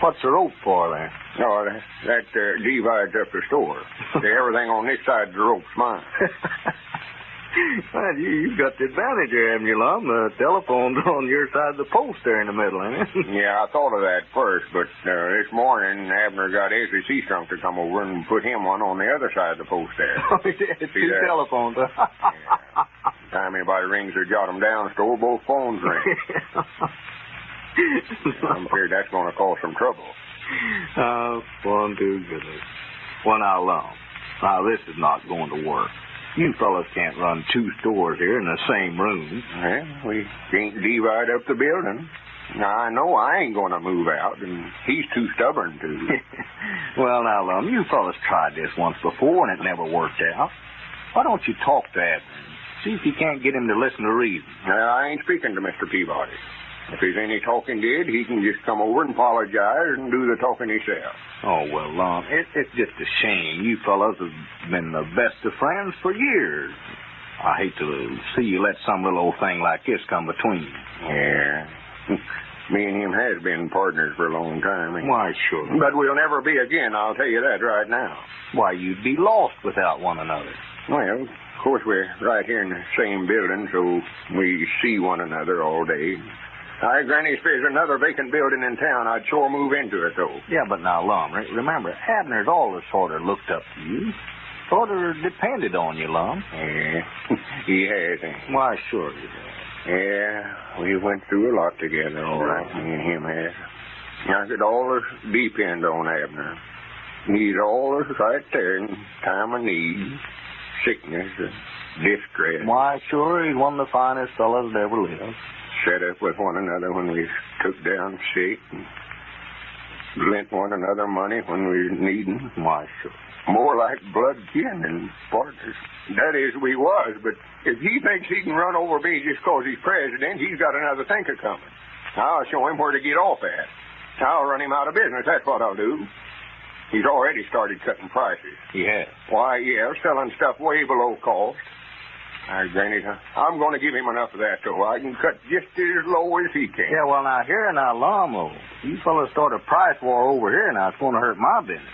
What's the rope for there? No, that divides up the store. Everything on this side of the rope's mine. Well, you've got the advantage here, haven't you, Lum? The telephone's on your side of the post there in the middle, ain't it? Yeah, I thought of that first, but this morning Abner got Ezra Seastrunk to come over and put him one on the other side of the post there. Oh, yeah, 2 telephones, huh? Yeah. Time anybody rings or jot them down, store, both phones ring. I'm afraid that's going to cause some trouble. Oh, fun to goodness. Well, now, Lum, this is not going to work. You fellas can't run 2 stores here in the same room. Well, we can't divide up the building. Now, I know I ain't going to move out, and he's too stubborn to. Well, now, Lum, you fellas tried this once before, and it never worked out. Why don't you talk to Abner and see if you can't get him to listen to reason? I ain't speaking to Mr. Peabody. If there's any talking did, he can just come over and apologize and do the talking himself. Oh, well, Lum, it's just a shame. You fellas have been the best of friends for years. I hate to see you let some little old thing like this come between you. Yeah. Me and him has been partners for a long time. Why, sure. But we'll never be again, I'll tell you that right now. Why, you'd be lost without one another. Well, of course, we're right here in the same building, so we see one another all day. Granny, if there's another vacant building in town, I'd sure move into it, though. Yeah, but now, Lum, remember, Abner's always sort of looked up to you. Sort of depended on you, Lum. Yeah, he has, ain't he? Why, sure he has. Yeah, we went through a lot together, all right, me and him has. I could always depend on Abner. He's always right there in time of need, sickness, distress. Why, sure, he's one of the finest fellows that ever lived. Set up with one another when we took down sick, and lent one another money when we were needing. Why, sure. More like blood kin than partners. That is, we was, but if he thinks he can run over me just 'cause he's president, he's got another thinker coming. I'll show him where to get off at. I'll run him out of business, that's what I'll do. He's already started cutting prices. He has? Why, yeah, selling stuff way below cost. Granny, I'm going to give him enough of that, so I can cut just as low as he can. Yeah, well, now, here now, Lum, you fellas start a price war over here, now it's going to hurt my business.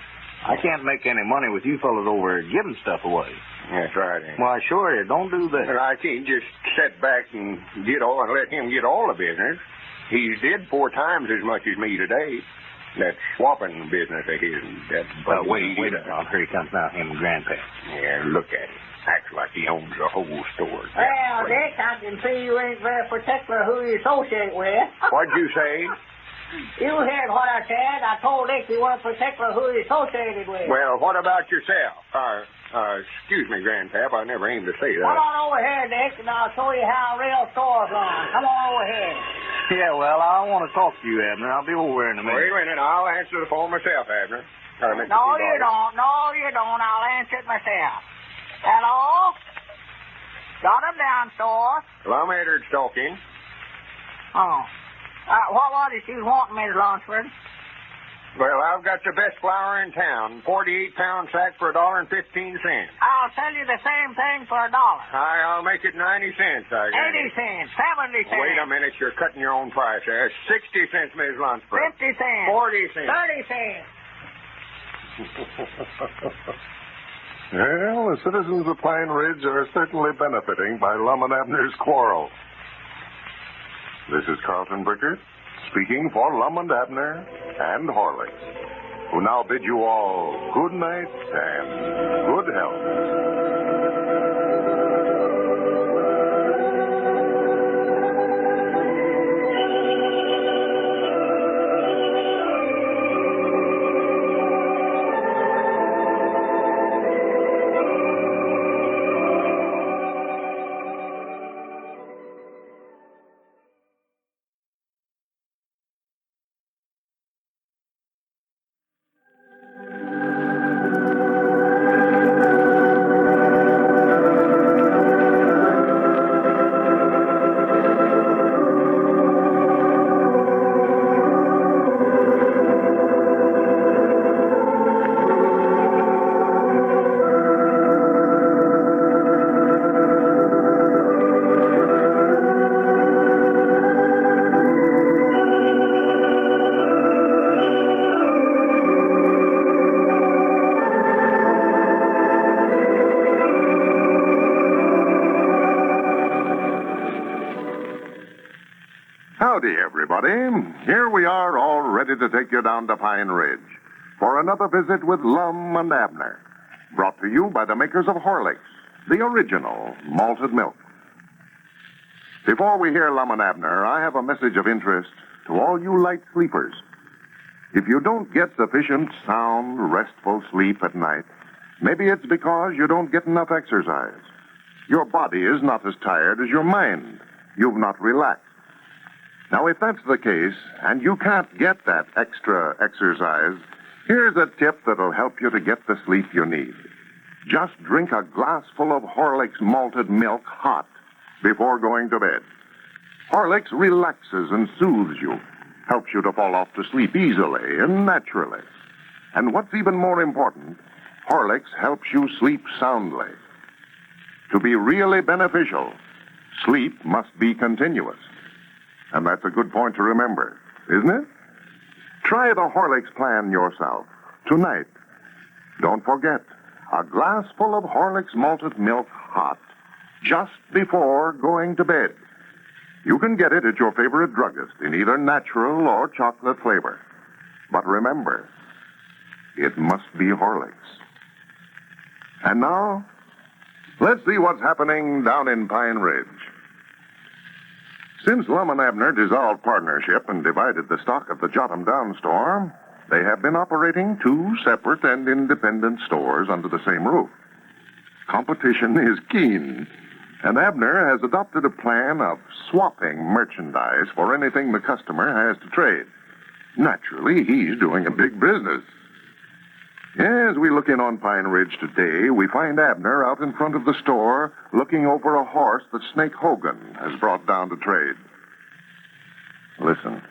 I can't make any money with you fellas over here giving stuff away. That's right, ain't it? Why, sure, don't do that. But I can't just sit back and let him get all the business. He's did 4 times as much as me today. That swapping business of his. Wait a minute. Here he comes now, him and Grandpa. Yeah, look at him. Acts like he owns the whole store. Well, Dick, I can see you ain't very particular who you associate with. What'd you say? You heard what I said. I told Dick you weren't particular who you associated with. Well, what about yourself? Excuse me, Grandpap, I never aimed to say that. Come on over here, Dick, and I'll show you how a real store's run. Come on over here. Yeah, well, I want to talk to you, Abner. I'll be over in a minute. Wait a minute. I'll answer the phone myself, Abner. No, you don't. No, you don't. I'll answer it myself. Hello? Got him down, store. Lum Eddard's talking. Oh. What was it you want, Miss Lunsford? Well, I've got the best flour in town. 48-pound sack for $1.15. I'll sell you the same thing for $1. I'll make it 90 cents, I guess. 80 cents. 70 cents. Wait a minute. You're cutting your own price there. 60 cents, Miss Lunsford. 50 cents. 40 cents. 30 cents. Well, the citizens of Pine Ridge are certainly benefiting by Lum and Abner's quarrel. This is Carlton Bricker, speaking for Lum and Abner and Horlicks, who now bid you all good night and good health. Howdy, everybody. Here we are, all ready to take you down to Pine Ridge for another visit with Lum and Abner. Brought to you by the makers of Horlicks, the original malted milk. Before we hear Lum and Abner, I have a message of interest to all you light sleepers. If you don't get sufficient, sound, restful sleep at night, maybe it's because you don't get enough exercise. Your body is not as tired as your mind. You've not relaxed. Now, if that's the case, and you can't get that extra exercise, here's a tip that'll help you to get the sleep you need. Just drink a glassful of Horlicks malted milk hot before going to bed. Horlicks relaxes and soothes you, helps you to fall off to sleep easily and naturally. And what's even more important, Horlicks helps you sleep soundly. To be really beneficial, sleep must be continuous. And that's a good point to remember, isn't it? Try the Horlicks plan yourself tonight. Don't forget, a glassful of Horlicks malted milk hot just before going to bed. You can get it at your favorite druggist in either natural or chocolate flavor. But remember, it must be Horlicks. And now, let's see what's happening down in Pine Ridge. Since Lum and Abner dissolved partnership and divided the stock of the Jot-'em Down store, they have been operating two separate and independent stores under the same roof. Competition is keen, and Abner has adopted a plan of swapping merchandise for anything the customer has to trade. Naturally, he's doing a big business. As we look in on Pine Ridge today, we find Abner out in front of the store looking over a horse that Snake Hogan has brought down to trade. Listen.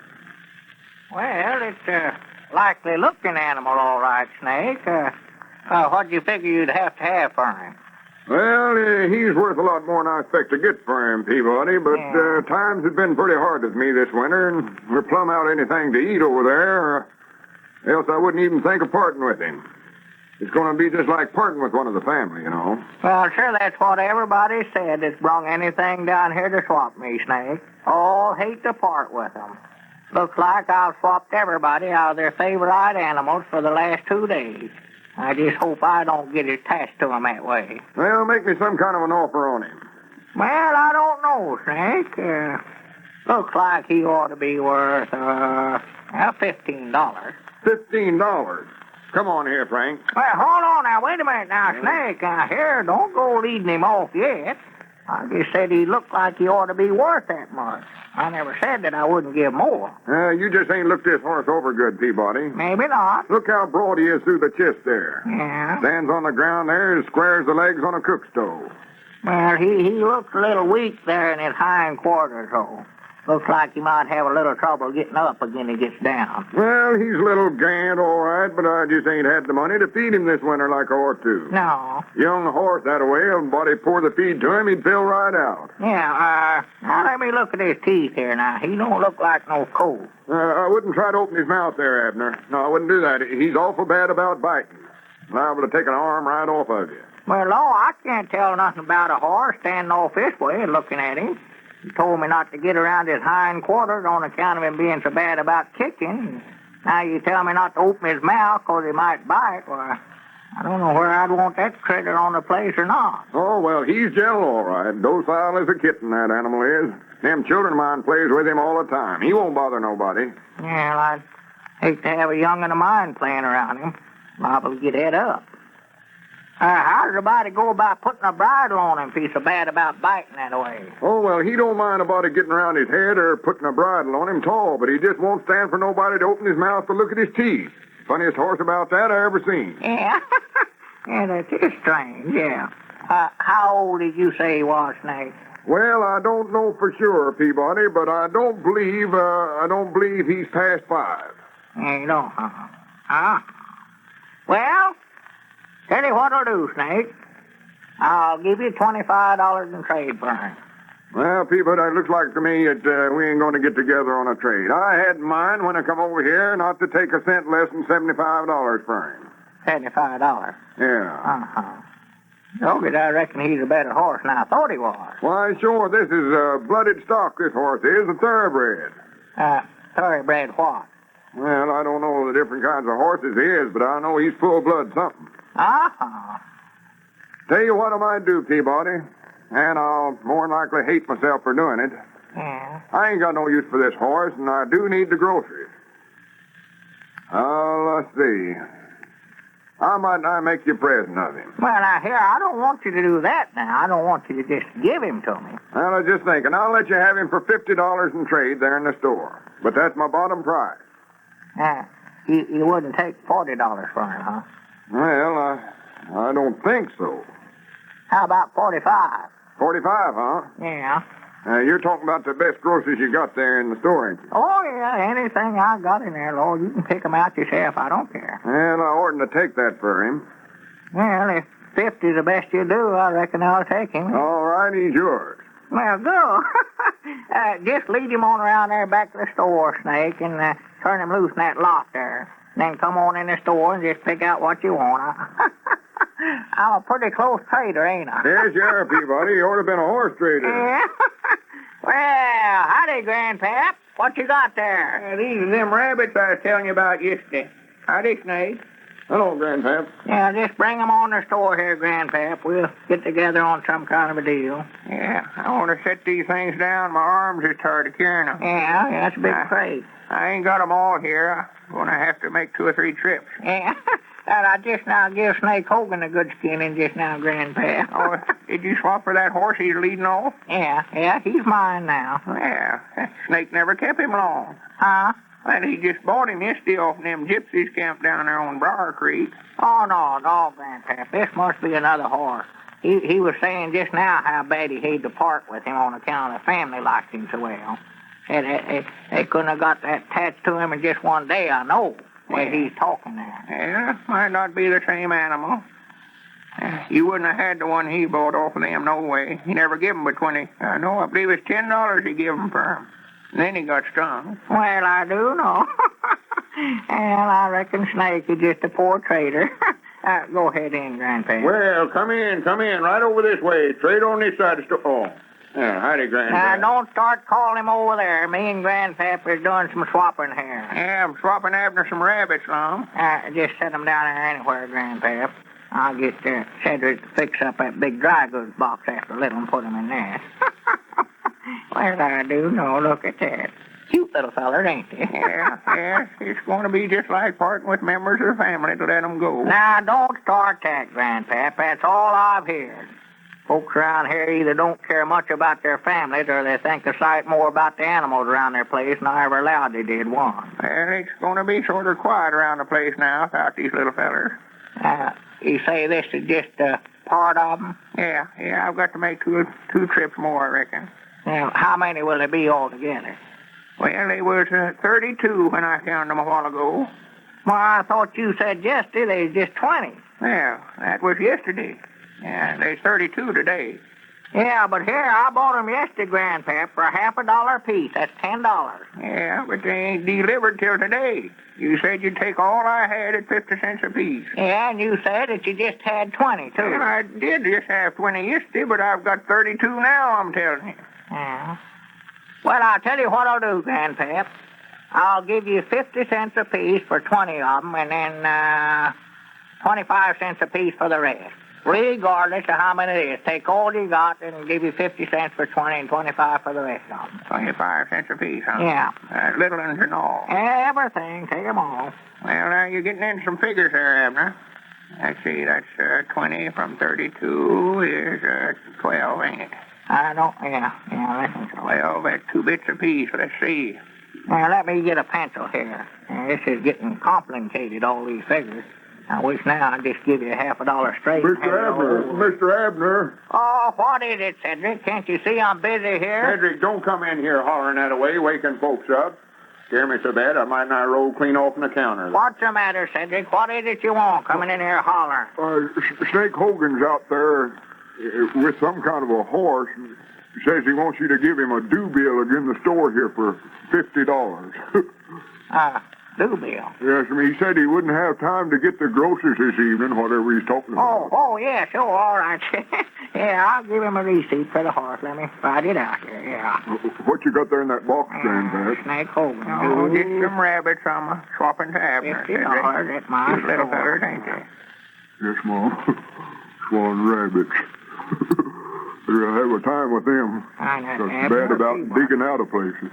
Well, it's a likely-looking animal, all right, Snake. What do you figure you'd have to have for him? Well, he's worth a lot more than I expect to get for him, Peabody, but times have been pretty hard with me this winter, and we're plumb out anything to eat over there, else I wouldn't even think of parting with him. It's going to be just like parting with one of the family, you know. Well, sure, that's what everybody said that's brung anything down here to swap me, Snake. All hate to part with them. Looks like I've swapped everybody out of their favorite animals for the last 2 days. I just hope I don't get attached to them that way. Well, make me some kind of an offer on him. Well, I don't know, Snake. Looks like he ought to be worth, $15. $15? Come on here, Frank. Well, hold on now. Wait a minute now, Snake. Here, don't go leading him off yet. I just said he looked like he ought to be worth that much. I never said that I wouldn't give more. You just ain't looked this horse over good, Peabody. Maybe not. Look how broad he is through the chest there. Yeah. Stands on the ground there as square as the legs on a cook stove. Well, he looks a little weak there in his hind quarters, though. Looks like he might have a little trouble getting up again he gets down. Well, he's a little gant, all right, but I just ain't had the money to feed him this winter like I ought to. No. Young horse that way, if somebody pour the feed to him, he'd fill right out. Yeah, now let me look at his teeth here now. He don't look like no colt. I wouldn't try to open his mouth there, Abner. No, I wouldn't do that. He's awful bad about biting. Liable to take an arm right off of you. Well, no, I can't tell nothing about a horse standing off this way and looking at him. He told me not to get around his hind quarters on account of him being so bad about kicking. Now you tell me not to open his mouth because he might bite. Well, I don't know where I'd want that critter on the place or not. Oh, well, he's gentle, all right. Docile as a kitten, that animal is. Them children of mine plays with him all the time. He won't bother nobody. Yeah, I'd hate to have a young'un of mine playing around him. Liable to get head up. How does a body go about putting a bridle on him if he's so bad about biting that way? Oh, well, he don't mind about it getting around his head or putting a bridle on him at all, but he just won't stand for nobody to open his mouth to look at his teeth. Funniest horse about that I ever seen. Yeah, yeah, that is strange, yeah. How old did you say he was, Snake? Well, I don't know for sure, Peabody, but I don't believe he's past 5. You don't, Well, tell you what I'll do, Snake. I'll give you $25 in trade for him. Well, Peabody, it looks like to me that we ain't going to get together on a trade. I had in mind when I come over here not to take a cent less than $75 for him. $75? Yeah. Hogan, I reckon he's a better horse than I thought he was. Why, sure, this is blooded stock, this horse is, a thoroughbred. Thoroughbred what? Well, I don't know the different kinds of horses he is, but I know he's full-blood something. Uh-huh. Tell you what I might do, Peabody, and I'll more than likely hate myself for doing it. Yeah. I ain't got no use for this horse, and I do need the groceries. Let's see. How might I make you a present of him? Well, now, here, I don't want you to do that now. I don't want you to just give him to me. Well, I was just thinking, I'll let you have him for $50 in trade there in the store. But that's my bottom price. You wouldn't take $40 for him, huh? Well, I don't think so. How about 45? 45, huh? Yeah. You're talking about the best groceries you got there in the store, ain't you? Oh, yeah, anything I got in there, Lord, you can pick them out yourself. I don't care. Well, I oughtn't to take that for him. Well, if 50's the best you do, I reckon I'll take him. All right, he's yours. Well, go. Just lead him on around there back to the store, Snake, and turn him loose in that lot there. Then come on in the store and just pick out what you want. I'm a pretty close trader, ain't I? Yes, you are, Peabody. You ought to have been a horse trader. Yeah. Well, howdy, Grandpap. What you got there? These are them rabbits I was telling you about yesterday. Howdy, Snake. Hello, Grandpap. Yeah, just bring them on the store here, Grandpap. We'll get together on some kind of a deal. Yeah, I want to set these things down. My arms are tired of carrying them. Yeah, that's a big crate. I ain't got them all here. I'm going to have to make 2 or 3 trips. Yeah. And I just now give Snake Hogan a good skinning just now, Grandpa. Oh, did you swap for that horse he's leading off? Yeah, he's mine now. Yeah, Snake never kept him long. Huh? Well, he just bought him yesterday off them gypsies camped down there on Briar Creek. Oh, no, Grandpa. This must be another horse. He was saying just now how bad he hated to part with him on account of the family liked him so well. And they couldn't have got that attached to him in just one day, I know. Way he's talking there. Yeah, might not be the same animal. You wouldn't have had the one he bought off of them, no way. He never gave him but 20. No, I believe it's $10 he gave him for him. And then he got stung. Well, I do know. And I reckon Snake is just a poor trader. Go ahead in, Grandpa. Well, come in, right over this way. Trade on this side of the store. Oh, yeah, howdy, Grandpa. Don't start calling him over there. Me and Grandpap is doing some swapping here. Yeah, I'm swapping Abner some rabbits, Lum. Just set them down there anywhere, Grandpap. I'll get Cedric to fix up that big dry goods box after a little and put him in there. Well, I do know. Look at that. Cute little feller, ain't he? Yeah, it's going to be just like parting with members of the family to let them go. Now, don't start that, Grandpap. That's all I've heard. Folks around here either don't care much about their families or they think a sight more about the animals around their place than I ever allowed they did one. Well, it's going to be sort of quiet around the place now without these little fellers. You say this is just a part of them? Yeah, I've got to make two trips more, I reckon. Now, how many will there be altogether? Well, there was 32 when I counted them a while ago. Well, I thought you said yesterday there was just 20. Yeah, that was yesterday. Yeah, there's 32 today. Yeah, but here, I bought them yesterday, Grandpap, for $50 a piece. That's $10. Yeah, but they ain't delivered till today. You said you'd take all I had at 50 cents a piece. Yeah, and you said that you just had 20, too. Well, I did just have 20 yesterday, but I've got 32 now, I'm telling you. Yeah. Well, I'll tell you what I'll do, Grandpap. I'll give you 50 cents a piece for 20 of them, and then 25 cents a piece for the rest. Regardless of how many it is. Take all you got and give you 50 cents for 20 and 25 for the rest of them. 25 cents a piece, huh? Yeah. Little ones and all. Everything. Take them all. Well, now you're getting into some figures there, Abner. Let's see, that's 20 from 32 is 12, ain't it? I don't, I reckon so. 12 at 2 bits apiece. Let's see. Now, let me get a pencil here. This is getting complicated, all these figures. I wish now I'd just give you $50 straight. Mr. Abner. Oh, what is it, Cedric? Can't you see I'm busy here? Cedric, don't come in here hollering that away, waking folks up. Scare me so bad I might not roll clean off the counter. What's the matter, Cedric? What is it you want coming in here hollering? Snake Hogan's out there with some kind of a horse. He says he wants you to give him a due bill in the store here for $50. Do, Bill. Yes, he said he wouldn't have time to get the groceries this evening, whatever he's talking about. Oh, yeah, sure, all right. Yeah, I'll give him a receipt for the horse. Let me write it out here, yeah. What you got there in that box, Grandpa? Snake Hogan. Oh, just some rabbits I'm swapping to Abner. $50, that's my These little fellers, ain't they? Yes, Mom. Swan rabbits. We'll have a time with them. That's bad about digging out of places.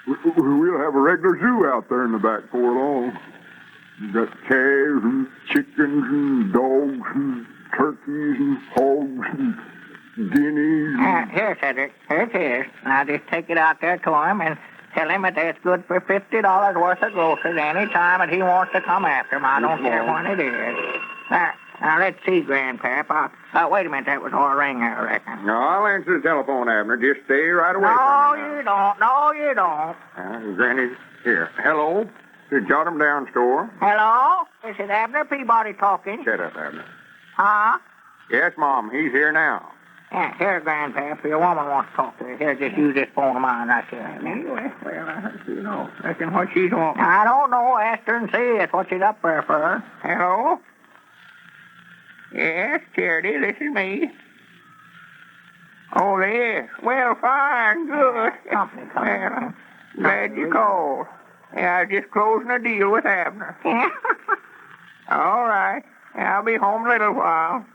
We'll have a regular zoo out there in the back before long. You got calves and chickens and dogs and turkeys and hogs and guineas. Here, Cedric. Here it is. Now just take it out there to him and tell him that it's good for $50 worth of groceries any time that he wants to come after him. I don't care when it is. Now, let's see, Grandpap. Wait a minute. That was our ring, I reckon. No, I'll answer the telephone, Abner. Just stay right away No, from me. you don't. No, you don't. Granny, here. Hello? Jot him down, store. Hello? This is Abner Peabody talking. Shut up, Abner. Huh? Yes, Mom. He's here now. Yeah, here, Grandpap. Your woman wants to talk to you. Here, just use this phone of mine right here. Anyway, well, you know, reckon what she's wanting. I don't know. Ask her and see. That's what she's up there for. Hello? Yes, Charity, this is me. Oh, yes. Well, fine, good. Company coming. Well, glad you called. Yeah, I was just closing a deal with Abner. All right. Yeah, I'll be home a little while.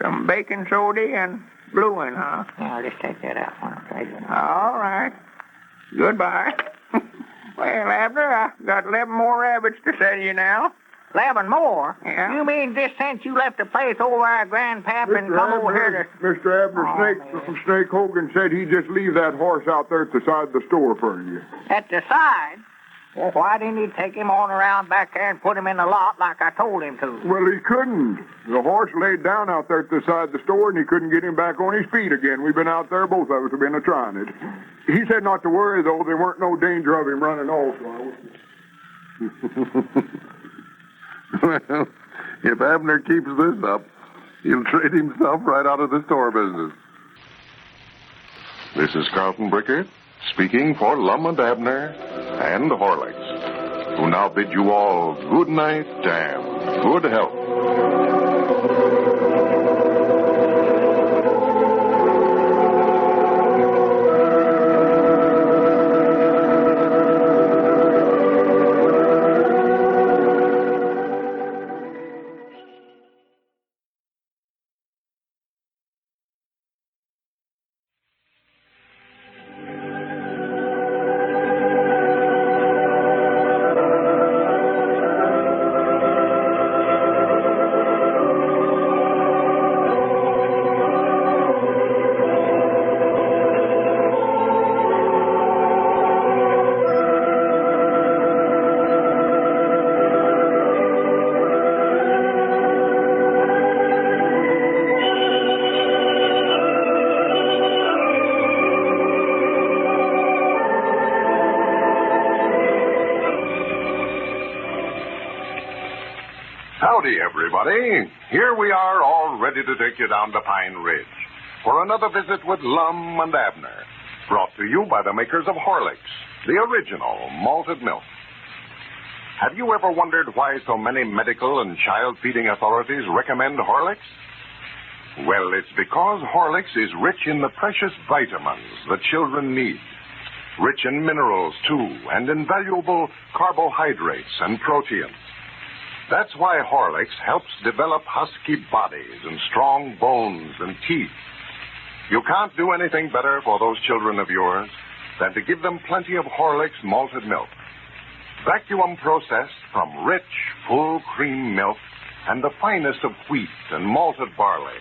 Some baking soda and bluing, huh? Yeah, I'll just take that out when I'm ready. All right. Goodbye. Well, Abner, I got 11 more rabbits to sell you now. 11 more? Yeah. You mean just since you left the place over at Grandpap and come over here to... Mr. Abner, Snake Hogan said he'd just leave that horse out there at the side of the store for you. At the side? Well, why didn't he take him on around back there and put him in the lot like I told him to? Well, he couldn't. The horse laid down out there at the side of the store, and he couldn't get him back on his feet again. We've been out there, both of us have been trying it. He said not to worry, though. There weren't no danger of him running also. Well, if Abner keeps this up, he'll trade himself right out of the store business. This is Carlton Bricker, speaking for Lum and Abner and Horlicks, who now bid you all good night and good health. Howdy, everybody. Here we are, all ready to take you down to Pine Ridge for another visit with Lum and Abner, brought to you by the makers of Horlicks, the original malted milk. Have you ever wondered why so many medical and child-feeding authorities recommend Horlicks? Well, it's because Horlicks is rich in the precious vitamins that children need. Rich in minerals, too, and invaluable carbohydrates and proteins. That's why Horlicks helps develop husky bodies and strong bones and teeth. You can't do anything better for those children of yours than to give them plenty of Horlicks malted milk. Vacuum processed from rich, full cream milk and the finest of wheat and malted barley.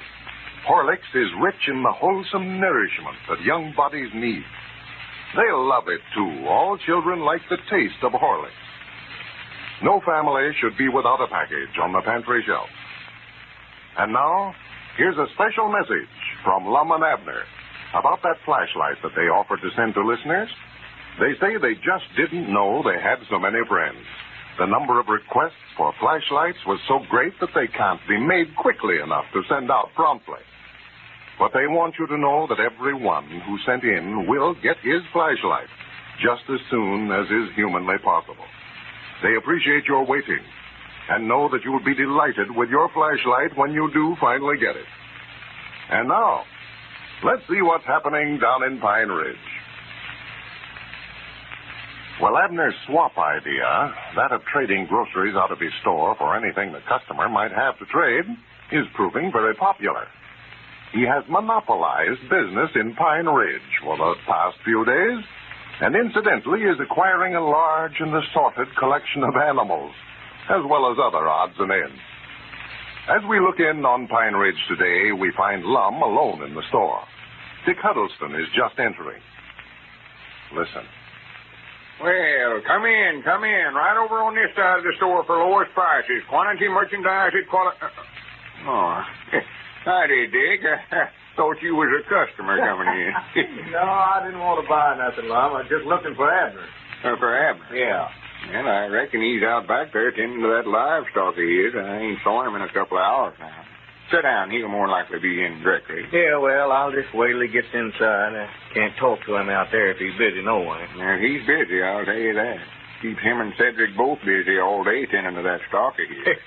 Horlicks is rich in the wholesome nourishment that young bodies need. They'll love it, too. All children like the taste of Horlicks. No family should be without a package on the pantry shelf. And now, here's a special message from Lum and Abner about that flashlight that they offered to send to listeners. They say they just didn't know they had so many friends. The number of requests for flashlights was so great that they can't be made quickly enough to send out promptly. But they want you to know that everyone who sent in will get his flashlight, just as soon as is humanly possible. They appreciate your waiting and know that you will be delighted with your flashlight when you do finally get it. And now, let's see what's happening down in Pine Ridge. Well, Abner's swap idea, that of trading groceries out of his store for anything the customer might have to trade, is proving very popular. He has monopolized business in Pine Ridge for the past few days, and incidentally is acquiring a large and assorted collection of animals, as well as other odds and ends. As we look in on Pine Ridge today, we find Lum alone in the store. Dick Huddleston is just entering. Listen. Well, come in. Right over on this side of the store for lowest prices. Quantity merchandise at quality... Oh, howdy, Dick. I thought you was a customer coming in. No, I didn't want to buy nothing, Lum. I was just looking for Abner. For Abner? Yeah. Well, I reckon he's out back there tending to that livestock of his. I ain't saw him in a couple of hours now. Sit down. He'll more likely be in directly. Yeah, well, I'll just wait till he gets inside. I can't talk to him out there if he's busy no way. Well, he's busy, I'll tell you that. Keeps him and Cedric both busy all day tending to that stock of his.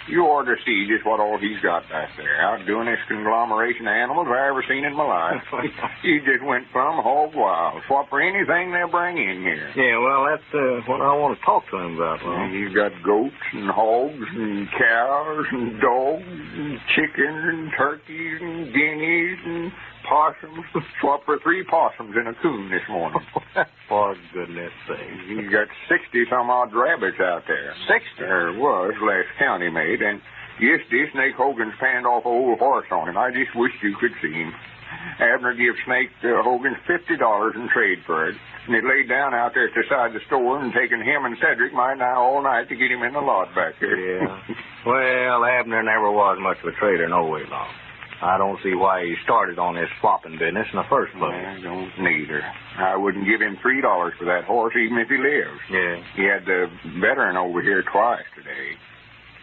You ought to see just what all he's got back there. Outdoing this conglomeration of animals I ever seen in my life. He just went plumb hog wild. Swap for anything they bring in here. Yeah, well, that's what I want to talk to him about, Lum. He's got goats and hogs and cows and dogs and chickens and turkeys and guineas and possums. Swap for 3 possums and a coon this morning. For goodness sake. He's got 60-some-odd rabbits out there. 60? There was, last county made, and yesterday Snake Hogan's panned off an old horse on him. I just wish you could see him. Abner gave Snake Hogan $50 in trade for it, and it laid down out there at the side of the store and taken him and Cedric might now all night to get him in the lot back there. Yeah. Well, Abner never was much of a trader no way, Lum. I don't see why he started on this swapping business in the first place. I don't neither. I wouldn't give him $3 for that horse even if he lives. Yeah. He had the veteran over here twice today.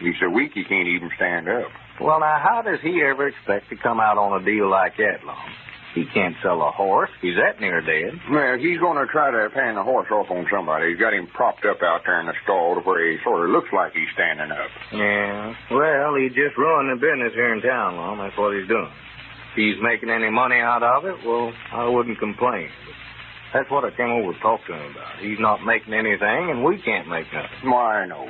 He's so weak he can't even stand up. Well, now, how does he ever expect to come out on a deal like that, Lum? He can't sell a horse. He's that near dead. Well, he's going to try to pan the horse off on somebody. He's got him propped up out there in the stall to where he sort of looks like he's standing up. Yeah. Well, he just ruined the business here in town, Lum. That's what he's doing. If he's making any money out of it, well, I wouldn't complain. But that's what I came over to talk to him about. He's not making anything, and we can't make nothing. Why, no.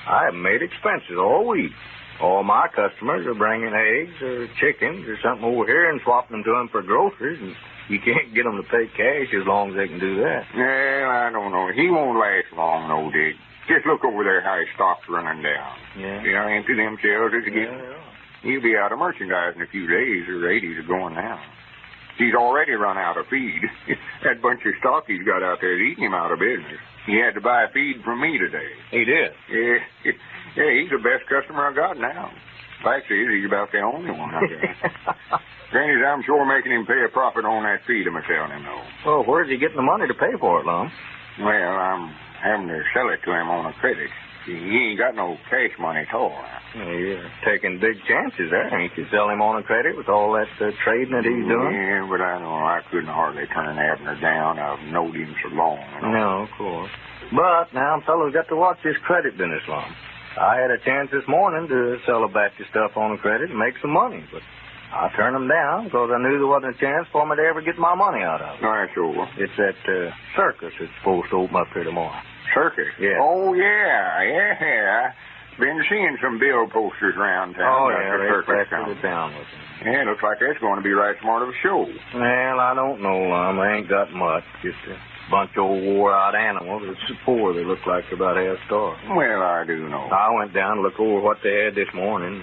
I haven't made expenses all week. All my customers are bringing eggs or chickens or something over here and swapping them to them for groceries, and you can't get them to pay cash as long as they can do that. Well, I don't know. He won't last long, no, Dick. Just look over there how his stock's running down. Yeah. You know, empty them shelves again. Yeah. He'll be out of merchandise in a few days. The 80s are going down. He's already run out of feed. That bunch of stock he's got out there is eating him out of business. He had to buy feed from me today. He did? Yeah. Yeah, he's the best customer I got now. Fact is, he's about the only one I got. Granny's, I'm sure making him pay a profit on that feed, I'm telling him, though. Well, where's he getting the money to pay for it, Lum? Well, I'm having to sell it to him on a credit. He ain't got no cash money at all. Yeah, you're taking big chances there. Ain't you sell him on a credit with all that trading that he's doing? Yeah, but I know I couldn't hardly turn Abner down. I've known him so long. You know? No, of course. But now fellas got to watch this credit business, Lum. I had a chance this morning to sell a batch of stuff on a credit and make some money, but I turned them down because I knew there wasn't a chance for me to ever get my money out of it. All right, sure. It's that Circus that's supposed to open up here tomorrow. Circus? Yeah. Oh, yeah. Been seeing some bill posters around town. Oh, about yeah, the they Circus plastered it down with them. Yeah, looks like that's going to be right smart of a show. Well, I don't know, Lum. I ain't got much. Just a bunch of old wore-out animals. It's so poor they look like they're about half starved. Well, I do know. I went down to look over what they had this morning.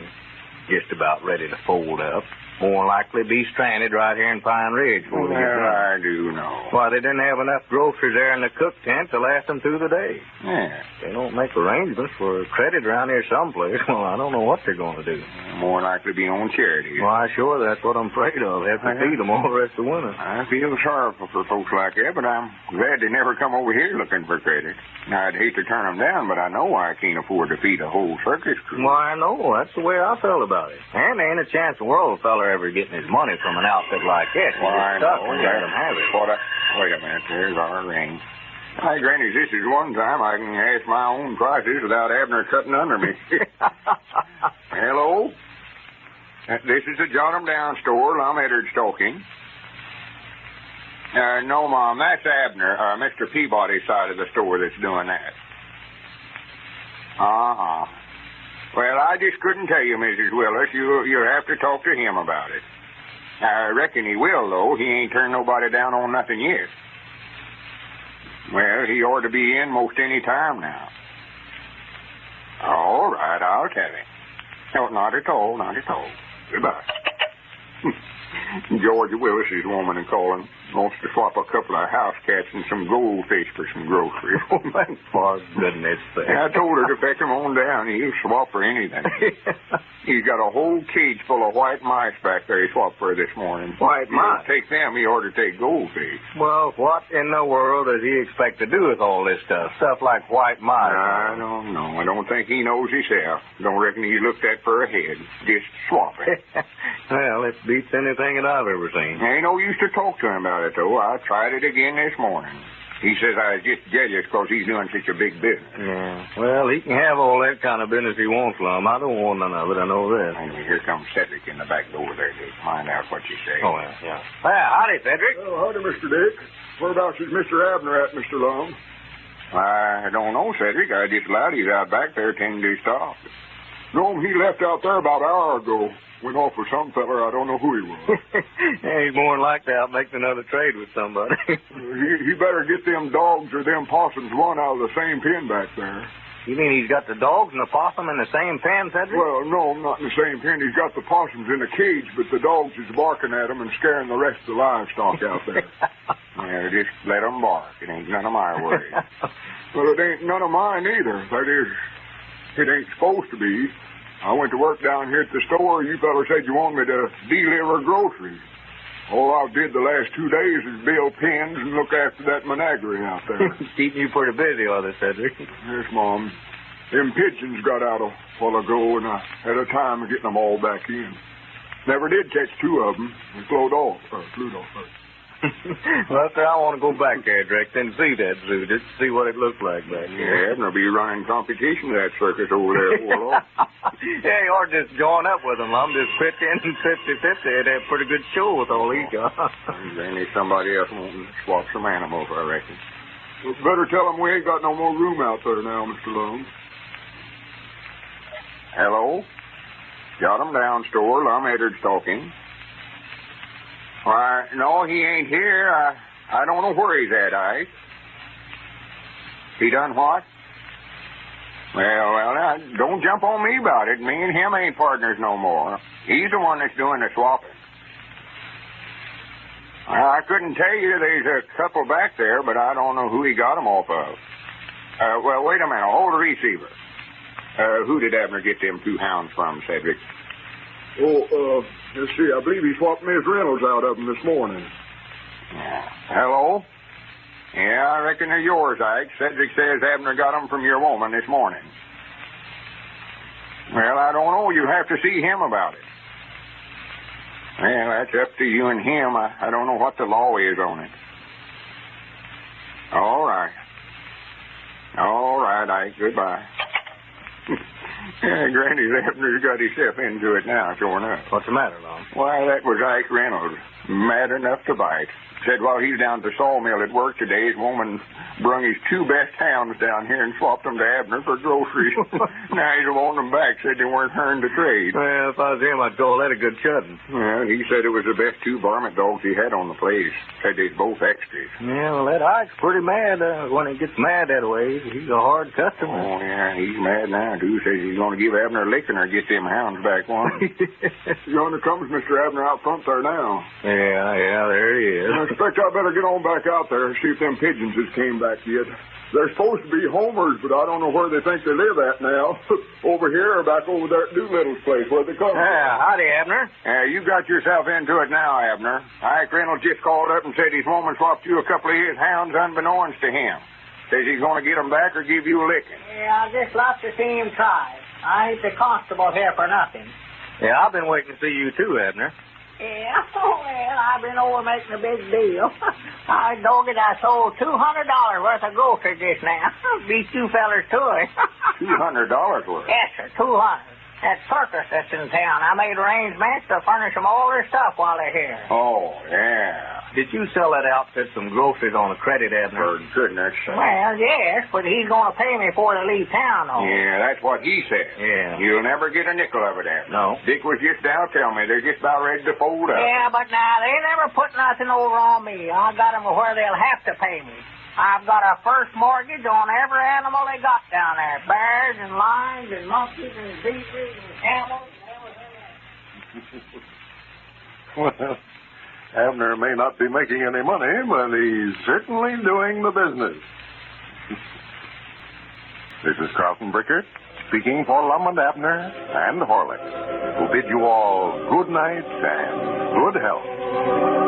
Just about ready to fold up. More likely be stranded right here in Pine Ridge. Well, I do know. Why, they didn't have enough groceries there in the cook tent to last them through the day. Yeah. They don't make arrangements for credit around here someplace. Well, I don't know what they're going to do. More likely be on charity. Why, sure, that's what I'm afraid of. Have to feed them all the rest of the winter. I feel sorrowful for folks like that, but I'm glad they never come over here looking for credit. I'd hate to turn them down, but I know I can't afford to feed a whole circus crew. Why, I know. That's the way I felt about it. And there ain't a chance in the world a feller ever getting his money from an outfit like this. Well, I stuck know. and let him have it. Wait a minute. There's our ring. Hi, Granny, this is one time I can ask my own prices without Abner cutting under me. Hello? This is the Jot 'em Down store, Lum and Abner talking. No, Mom, that's Abner, Mr. Peabody's side of the store that's doing that. Uh-huh. Well, I just couldn't tell you, Mrs. Willis. You'll have to talk to him about it. I reckon he will, though. He ain't turned nobody down on nothing yet. Well, he ought to be in most any time now. All right, I'll tell him. No, not at all, not at all. Goodbye. George Willis's woman and calling wants to swap a couple of house cats and some goldfish for some groceries. Oh, for goodness sake. I told her to fetch them on down. He'll swap for anything. He's got a whole cage full of white mice back there he swapped for this morning. White mice? If he don't take them, he ought to take goldfish. Well, what in the world does he expect to do with all this stuff? Stuff like white mice. I don't know. I don't think he knows himself. Don't reckon he's looked at for a head. Just swapping. Well, it beats anything that I've ever seen. Ain't no use to talk to him about it, though. I tried it again this morning. He says I was just jealous because he's doing such a big business. Yeah. Well, he can have all that kind of business he wants, Lum. I don't want none of it. I know that. Anyway, here comes Cedric in the back door there to find out what you say. Oh, yeah. Howdy, Cedric. Oh, howdy, Mr. Dick. Whereabouts is Mr. Abner at, Mr. Lum? I don't know, Cedric. I just allowed he's out back there tending to his stock. No, he left out there about an hour ago. Went off with some feller. I don't know who he was. Yeah, he's more than likely out making another trade with somebody. he better get them dogs or them possums one out of the same pen back there. You mean he's got the dogs and the possum in the same pen, Cedric? Well, no, not in the same pen. He's got the possums in a cage, but the dogs is barking at them and scaring the rest of the livestock out there. Yeah, just let them bark. It ain't none of my worries. Well, it ain't none of mine either. That is, it ain't supposed to be. I went to work down here at the store. You fellas said you wanted me to deliver groceries. All I did the last 2 days is build pens and look after that menagerie out there. Keeping you pretty busy, are they, Cedric? Yes, Mom. Them pigeons got out a while ago, and I had a time of getting them all back in. Never did catch 2 of them. They flew off first. Well, sir, I want to go back there, Direct, and see that zoo, just to see what it looks like back there. Yeah, Abner will be running competition to that circus over there. Yeah, you ought to just join up with them, Lum. Just pitch in 50-50. They'd have a pretty good show with all these guys. Then there's somebody else wanting to swap some animals, I reckon. Well, better tell them we ain't got no more room out there now, Mr. Lum. Hello? Jot 'em Down store. Lum Edwards talking. Why, no, he ain't here. I don't know where he's at, Ike. He done what? Well, now, don't jump on me about it. Me and him ain't partners no more. He's the one that's doing the swapping. I couldn't tell you. There's a couple back there, but I don't know who he got them off of. Well, wait a minute. Hold the receiver. Who did Abner get them 2 hounds from, Cedric? Oh, let's see. I believe he swapped Miss Reynolds out of them this morning. Hello? Yeah, I reckon they're yours, Ike. Cedric says Abner got them from your woman this morning. Well, I don't know. You'll have to see him about it. Well, that's up to you and him. I don't know what the law is on it. All right. All right, Ike. Goodbye. Yeah, Granny's Abner's got himself into it now, sure enough. What's the matter, Lum? Why, that was Ike Reynolds. Mad enough to bite. Said while he's down at the sawmill at work today, his woman brung his 2 best hounds down here and swapped them to Abner for groceries. Now he's wanting them back. Said they weren't earned to trade. Well, if I was him, I'd call that a good chudding. Well, he said it was the best 2 varmint dogs he had on the place. Said they's both extras. Yeah, well, that Ike's pretty mad. When he gets mad that way, he's a hard customer. Oh, yeah, he's mad now, too. Says he's going to give Abner a licking or get them hounds back one. Yonder comes Mr. Abner out front there now. Yeah, there he is. I expect I better get on back out there and see if them pigeons has came back yet. They're supposed to be homers, but I don't know where they think they live at now. Over here or back over there at Doolittle's place, where they come from. Howdy, Abner. You got yourself into it now, Abner. Ike Reynolds just called up and said his woman swapped you a couple of his hounds unbeknownst to him. Says he's going to get them back or give you a licking. Yeah, I'd just love to see him try. I ain't the constable here for nothing. Yeah, I've been waiting to see you too, Abner. Yeah, well, I've been over making a big deal. I dog it, I sold $200 worth of groceries just now. Beat you fellers to it. $200 worth? Yes, sir, 200. That Circus that's in town. I made arrangements to furnish them all their stuff while they're here. Oh, yeah. Did you sell that outfit some groceries on a credit, Abner? For goodness sake. Well, yes, but he's going to pay me before they leave town, though. Yeah, that's what he said. Yeah. You'll never get a nickel of it, Abner. No. Dick was just down telling me they're just about ready to fold up. Yeah, but now, they never put nothing over on me. I got them where they'll have to pay me. I've got a first mortgage on every animal they got down there. Bears and lions and monkeys and zebras and camels and everything else. Well, Abner may not be making any money, but he's certainly doing the business. This is Carlton Brickert, speaking for Lum and Abner and Horlicks, who bid you all good night and good health.